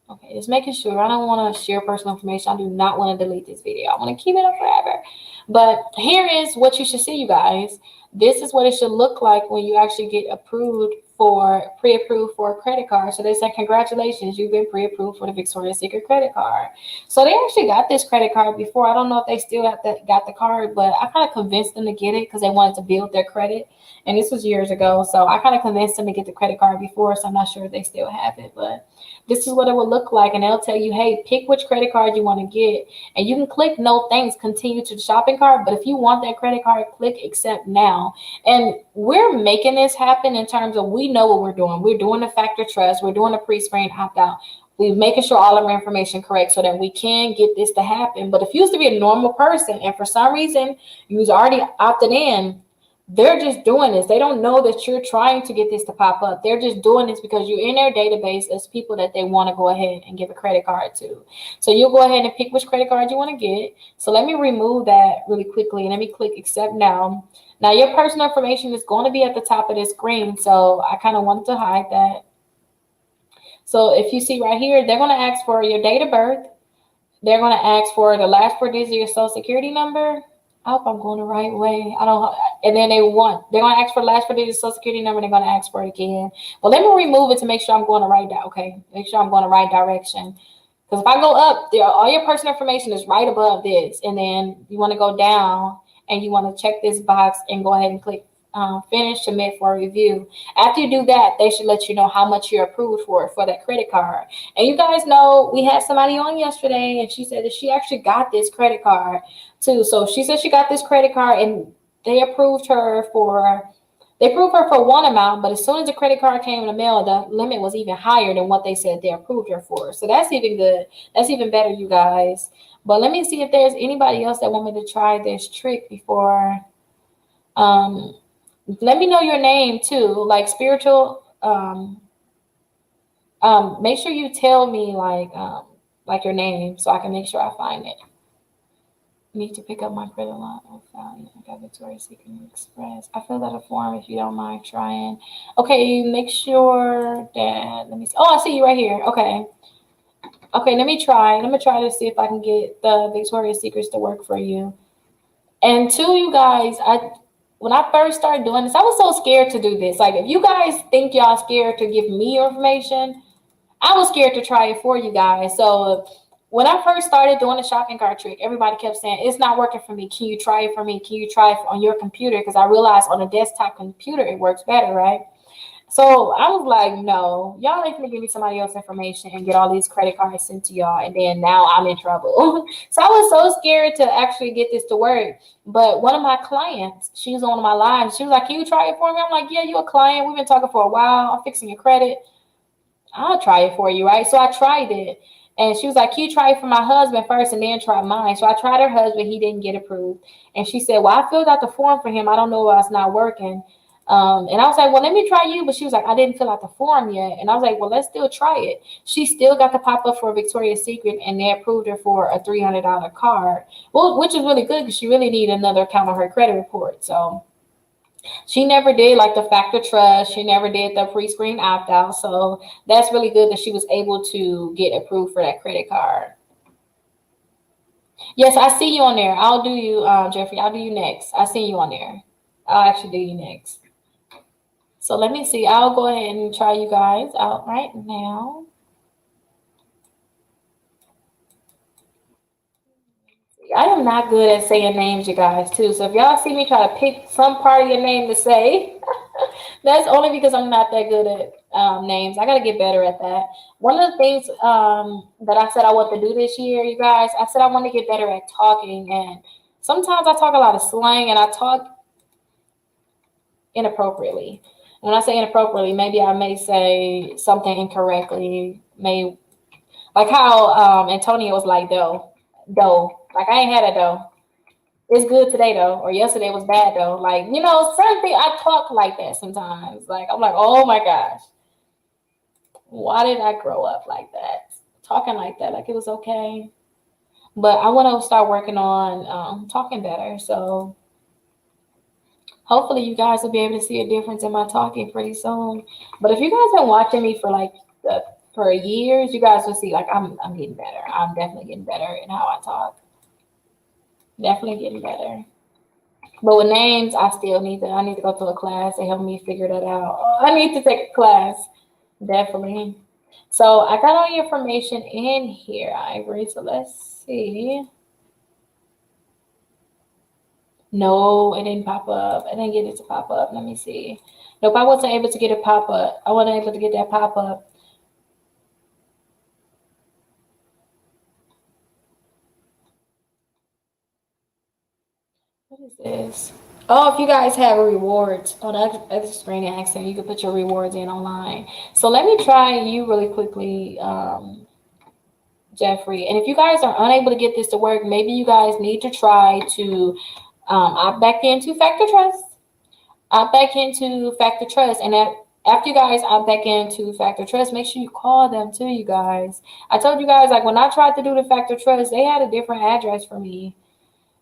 Okay, just making sure. I don't want to share personal information. I do not want to delete this video. I want to keep it up forever. But here is what you should see, you guys. This is what it should look like when you actually get pre-approved for a credit card. So they said, congratulations, you've been pre-approved for the Victoria's Secret credit card. So they actually got this credit card before. I don't know if they still got the card, but I kind of convinced them to get it because they wanted to build their credit. And this was years ago. So I kind of convinced them to get the credit card before. So I'm not sure if they still have it, but this is what it will look like. And they'll tell you, hey, pick which credit card you want to get. And you can click no thanks, continue to the shopping cart. But if you want that credit card, click accept now. And we're making this happen in terms of we know what we're doing. We're doing the factor trust. We're doing the pre-screen opt-out. We're making sure all of our information correct so that we can get this to happen. But if you used to be a normal person and for some reason you was already opted in, they're just doing this. They don't know that you're trying to get this to pop up. They're just doing this because you're in their database as people that they want to go ahead and give a credit card to. So you'll go ahead and pick which credit card you want to get. So let me remove that really quickly and let me click accept now. Now your personal information is going to be at the top of this screen. So I kind of wanted to hide that. So if you see right here, they're going to ask for your date of birth. They're going to ask for the last 4 digits of your social security number. I hope I'm going the right way. And then they're going to ask for the last 4 digits of social security number. They're going to ask for it again. But let me remove it to make sure I'm going the right make sure I'm going the right direction. Because if I go up there, all your personal information is right above this. And then you want to go down and you want to check this box and go ahead and click finish, submit for review. After you do that, they should let you know how much you're approved for that credit card. And you guys know we had somebody on yesterday and she said that she actually got this credit card too. So she said she got this credit card and they approved her for one amount, but as soon as the credit card came in the mail, the limit was even higher than what they said they approved her for. So that's even good. That's even better, you guys. But let me see if there's anybody else that want me to try this trick before. Let me know your name too, like spiritual. Make sure you tell me like your name so I can make sure I find it. Need to pick up my credit line. I got Victoria's Secret Express. I filled out a form if you don't mind trying. Okay, make sure that, let me see. Oh, I see you right here. Okay. Okay, let me try. Let me try to see if I can get the Victoria's Secrets to work for you. And two, you guys, when I first started doing this, I was so scared to do this. Like, if you guys think y'all scared to give me your information, I was scared to try it for you guys. So when I first started doing the shopping cart trick, everybody kept saying, it's not working for me. Can you try it for me? Can you try it on your computer? Because I realized on a desktop computer, it works better, right? So I was like, no, y'all ain't gonna give me somebody else's information and get all these credit cards sent to y'all. And then now I'm in trouble. So I was so scared to actually get this to work. But one of my clients, she was on my line. She was like, can you try it for me? I'm like, yeah, you're a client. We've been talking for a while. I'm fixing your credit. I'll try it for you, right? So I tried it. And she was like, can you try it for my husband first and then try mine? So I tried her husband. He didn't get approved. And she said, well, I filled out the form for him. I don't know why it's not working. And I was like, well, let me try you. But she was like, I didn't fill out the form yet. And I was like, well, let's still try it. She still got the pop-up for Victoria's Secret, and they approved her for a $300 card, well, which is really good because she really needed another account on her credit report. So she never did like the factor trust. She never did the pre-screen opt-out. So that's really good that she was able to get approved for that credit card. Yes, I see you on there. I'll do you, Jeffrey. I'll do you next. I see you on there. I'll actually do you next. So let me see. I'll go ahead and try you guys out right now. I am not good at saying names, you guys, too. So if y'all see me try to pick some part of your name to say, that's only because I'm not that good at names. I got to get better at that. One of the things that I said I want to do this year, you guys, I said I want to get better at talking. And sometimes I talk a lot of slang and I talk inappropriately. When I say inappropriately, maybe I may say something incorrectly. Like how Antonio was like, dough. Like, I ain't had a dough. It's good today though, or yesterday was bad though. Like, you know, certain things I talk like that sometimes. Like I'm like, oh my gosh, why did I grow up like that? Talking like that, like it was okay. But I want to start working on talking better. So hopefully you guys will be able to see a difference in my talking pretty soon. But if you guys been watching me for like for years, you guys will see like I'm getting better. I'm definitely getting better in how I talk. Definitely getting better. But with names, I need to go to a class to help me figure that out. I need to take a class. Definitely. So I got all your information in here, Ivory. So let's see. No, it didn't pop up. I didn't get it to pop up. Let me see. Nope, I wasn't able to get it pop up. I wasn't able to get that pop up. What is this? Oh, if you guys have rewards on the other screen accent, you can put your rewards in online. So let me try you really quickly, Jeffrey. And if you guys are unable to get this to work, maybe you guys need to try to opt back into Factor Trust. Opt back into Factor Trust. And after you guys opt back into Factor Trust, make sure you call them too, you guys. I told you guys, like when I tried to do the Factor Trust, they had a different address for me.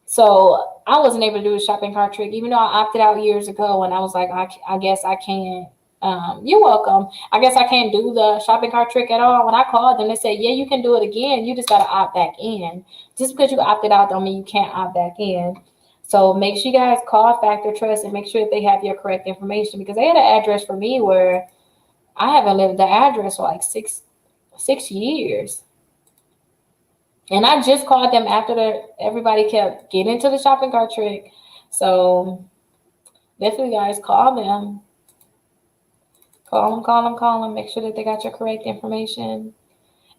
So I wasn't able to do a shopping cart trick, even though I opted out years ago. And I was like, I guess I can't. You're welcome. I guess I can't do the shopping cart trick at all. When I called them, they said, yeah, you can do it again. You just got to opt back in. Just because you opted out don't mean you can't opt back in. So make sure you guys call Factor Trust and make sure that they have your correct information because they had an address for me where I haven't lived the address for like six years. And I just called them after everybody kept getting into the shopping cart trick. So definitely, guys, call them. Call them. Make sure that they got your correct information.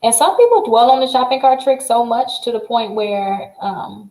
And some people dwell on the shopping cart trick so much to the point where, oh,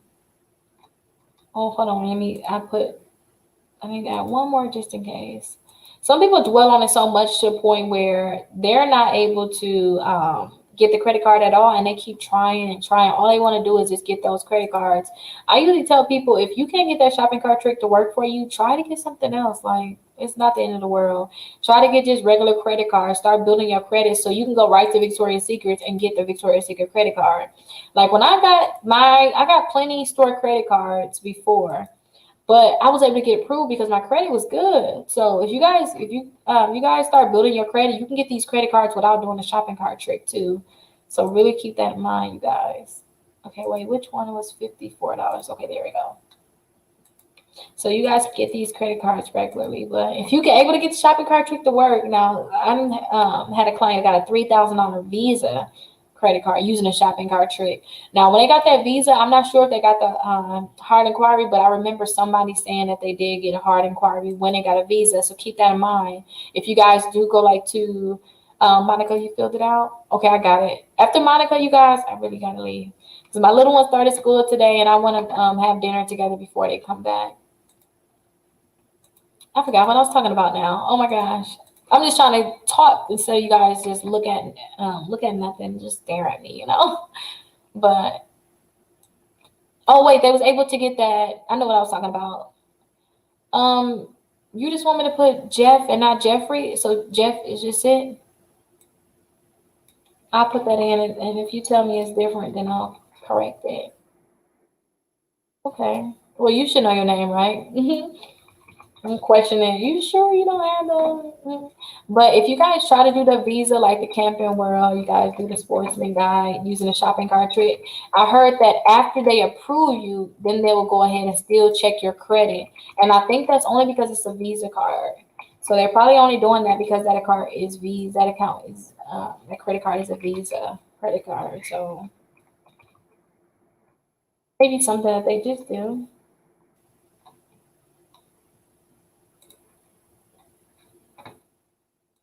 hold on. I need to add one more just in case. Some people dwell on it so much to the point where they're not able to get the credit card at all, and they keep trying and trying. All they want to do is just get those credit cards. I usually tell people if you can't get that shopping cart trick to work for you, try to get something else. Like it's not the end of the world. Try to get just regular credit cards. Start building your credit so you can go right to Victoria's Secret and get the Victoria's Secret credit card. Like when I got plenty store credit cards before. But I was able to get approved because my credit was good. So if you guys start building your credit, you can get these credit cards without doing the shopping cart trick too. So really keep that in mind, you guys. Okay, wait, which one was $54? Okay, there we go. So you guys get these credit cards regularly, but if you get able to get the shopping cart trick to work, now I had a client that got a $3,000 Visa credit card using a shopping cart trick. Now, when they got that Visa, I'm not sure if they got the hard inquiry, but I remember somebody saying that they did get a hard inquiry when they got a Visa. So keep that in mind. If you guys do go like to Monica, you filled it out? Okay, I got it. After Monica, you guys, I really got to leave. Because my little one started school today, and I want to have dinner together before they come back. I forgot what I was talking about now. Oh my gosh. I'm just trying to talk so you guys just look at nothing, just stare at me, you know. But oh wait, they was able to get that. I know what I was talking about. You just want me to put Jeff and not Jeffrey, so Jeff is just it. I'll put that in, and if you tell me it's different, then I'll correct it. Okay. Well, you should know your name, right? I'm questioning. You sure you don't have the? But if you guys try to do the Visa like the Camping World, you guys do the Sportsman Guide using the shopping cart trick. I heard that after they approve you, then they will go ahead and still check your credit. And I think that's only because it's a Visa card. So they're probably only doing that because that card is Visa. That account is that credit card is a Visa credit card. So maybe something that they just do.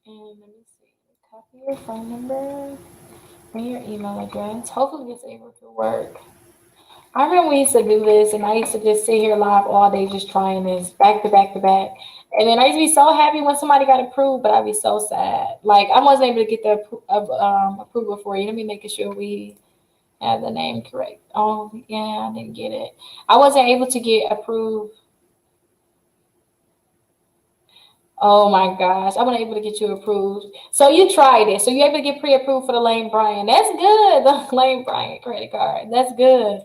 And let me see. Copy your phone number and your email address. Hopefully it's able to work. I remember we used to do this and I used to just sit here live all day just trying this back to back to back. And then I used to be so happy when somebody got approved, but I'd be so sad. Like I wasn't able to get the approval for you. Let me make sure we Have the name correct. Oh, yeah, I didn't get it. I wasn't able to get approved. Oh my gosh, I wasn't able to get you approved. So you tried it. So you're able to get pre-approved for the Lane Bryant. That's good. The Lane Bryant credit card. That's good.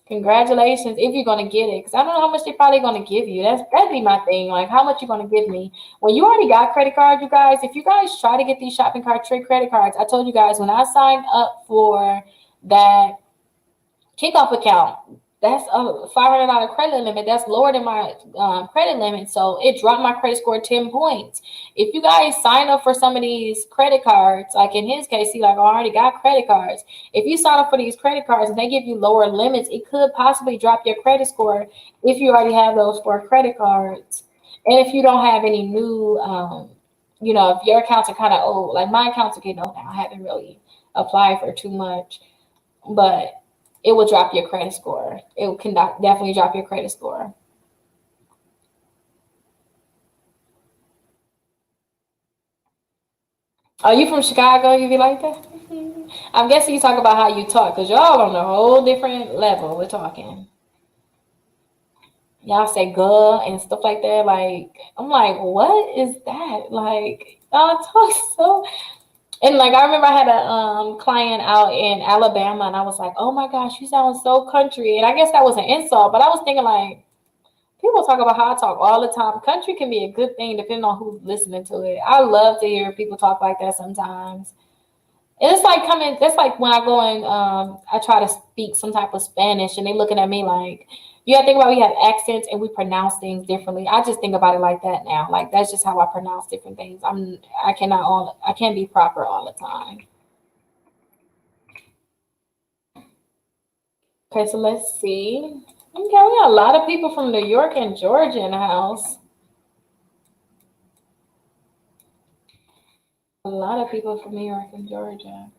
Congratulations if you're gonna get it, because I don't know how much they're probably gonna give you. That'd be my thing. Like, how much you gonna give me when you already got credit card, you guys? If you guys try to get these shopping cart trick credit cards, I told you guys when I signed up for that kickoff account, that's a $500 credit limit. That's lower than my credit limit, so it dropped my credit score 10 points. If you guys sign up for some of these credit cards, like in his case, he like already got credit cards. If you sign up for these credit cards and they give you lower limits, it could possibly drop your credit score if you already have those 4 credit cards. And if you don't have any new, if your accounts are kind of old, like my accounts are getting old now, I haven't really applied for too much, but it will drop your credit score. It can definitely drop your credit score. Are you from Chicago? You be like that? I'm guessing you talk about how you talk, because y'all on a whole different level. We're talking. Y'all say "guh" and stuff like that. Like, I'm like, what is that? Like, y'all talk so. And like, I remember I had a client out in Alabama, and I was like, oh my gosh, you sound so country. And I guess that was an insult, but I was thinking like, people talk about how I talk all the time. Country can be a good thing depending on who's listening to it. I love to hear people talk like that sometimes. And it's like that's like when I go and I try to speak some type of Spanish and they looking at me like, you gotta think about we have accents and we pronounce things differently. I just think about it like that now. Like that's just how I pronounce different things. I can't be proper all the time. Okay, so let's see. Okay, we got a lot of people from New York and Georgia in the house. A lot of people from New York and Georgia.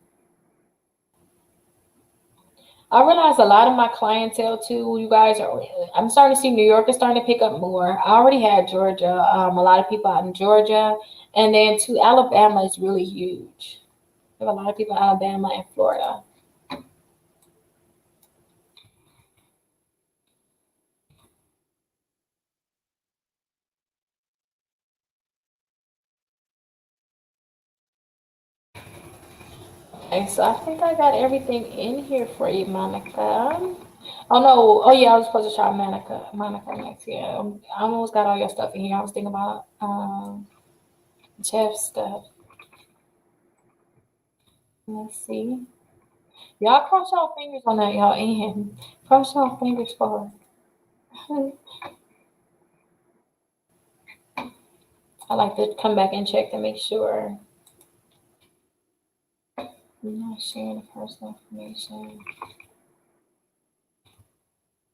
I realize a lot of my clientele too. You guys are. I'm starting to see New York is starting to pick up more. I already had Georgia. A lot of people out in Georgia, and then to Alabama is really huge. We have a lot of people in Alabama and Florida. Okay, so I think I got everything in here for you, Monica. Oh no! Oh yeah, I was supposed to try Monica next. Yeah, I almost got all your stuff in here. I was thinking about Jeff's stuff. Let's see. Y'all cross y'all fingers on that, y'all end. Cross y'all fingers for her. I like to come back and check to make sure you're not sharing the personal information.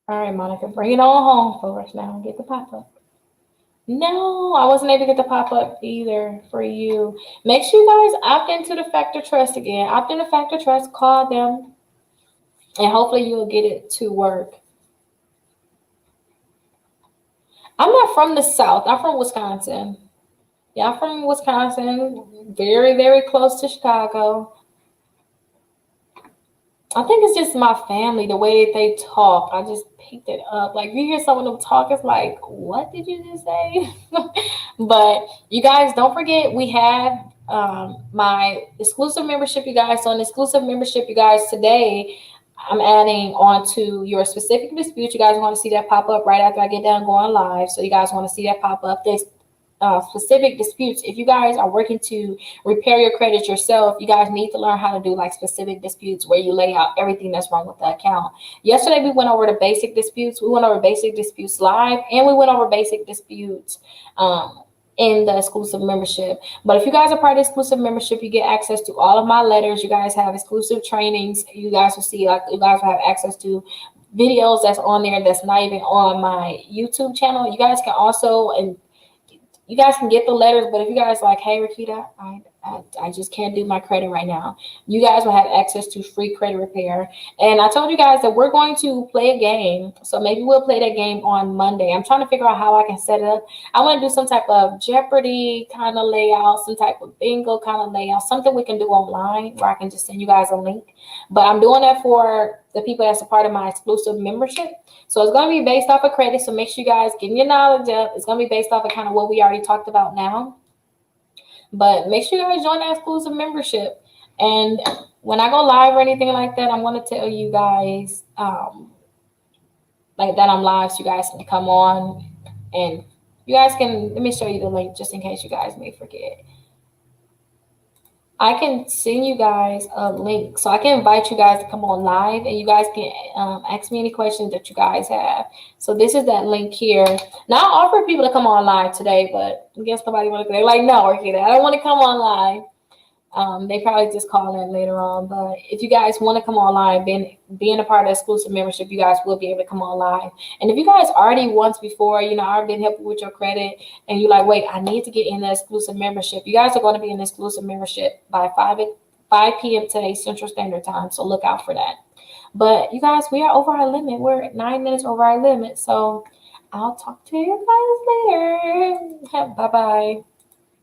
All right, Monica, bring it on home for us now. Get the pop up. No, I wasn't able to get the pop up either for you. Make sure you guys opt into the Factor Trust again. Opt into Factor Trust, call them, and hopefully you'll get it to work. I'm not from the South. I'm from Wisconsin. Yeah, I'm from Wisconsin, very, very close to Chicago. I think it's just my family, the way that they talk. I just picked it up. Like, you hear some of them talk, it's like, what did you just say? But you guys, don't forget, we have my exclusive membership, you guys. So, an exclusive membership, you guys, today, I'm adding on to your specific dispute. You guys want to see that pop up right after I get done going live. So, you guys want to see that pop up. This specific disputes. If you guys are working to repair your credit yourself, you guys need to learn how to do like specific disputes where you lay out everything that's wrong with the account. Yesterday we went over the basic disputes. We went over basic disputes live, and we went over basic disputes in the exclusive membership. But if you guys are part of the exclusive membership, you get access to all of my letters. You guys have exclusive trainings. You guys will see, like, you guys will have access to videos that's on there that's not even on my YouTube channel. You guys can also, and you guys can get the letters, but if you guys like, hey, Rickita, I I just can't do my credit right now. You guys will have access to free credit repair. And I told you guys that we're going to play a game. So maybe we'll play that game on Monday. I'm trying to figure out how I can set it up. I want to do some type of Jeopardy kind of layout, some type of bingo kind of layout, something we can do online where I can just send you guys a link. But I'm doing that for the people that's a part of my exclusive membership. So it's going to be based off of credit. So make sure you guys get your knowledge up. It's going to be based off of kind of what we already talked about now. But make sure you guys join that exclusive membership. And when I go live or anything like that, I'm going to tell you guys like that I'm live, so you guys can come on and you guys can, let me show you the link just in case you guys may forget. I can send you guys a link. So I can invite you guys to come on live and you guys can ask me any questions that you guys have. So this is that link here. Now I offer people to come on live today, but I guess nobody want to. They're like, no, Rickita, I don't want to come on live. They probably just call in later on. But if you guys want to come on live, then being a part of the exclusive membership, you guys will be able to come on live. And if you guys already once before, you know, I've been helping with your credit and you're like, wait, I need to get in the exclusive membership. You guys are going to be in the exclusive membership by 5 p.m. today, Central Standard Time. So look out for that. But you guys, we are over our limit. We're at 9 minutes over our limit. So I'll talk to you guys later. Bye-bye.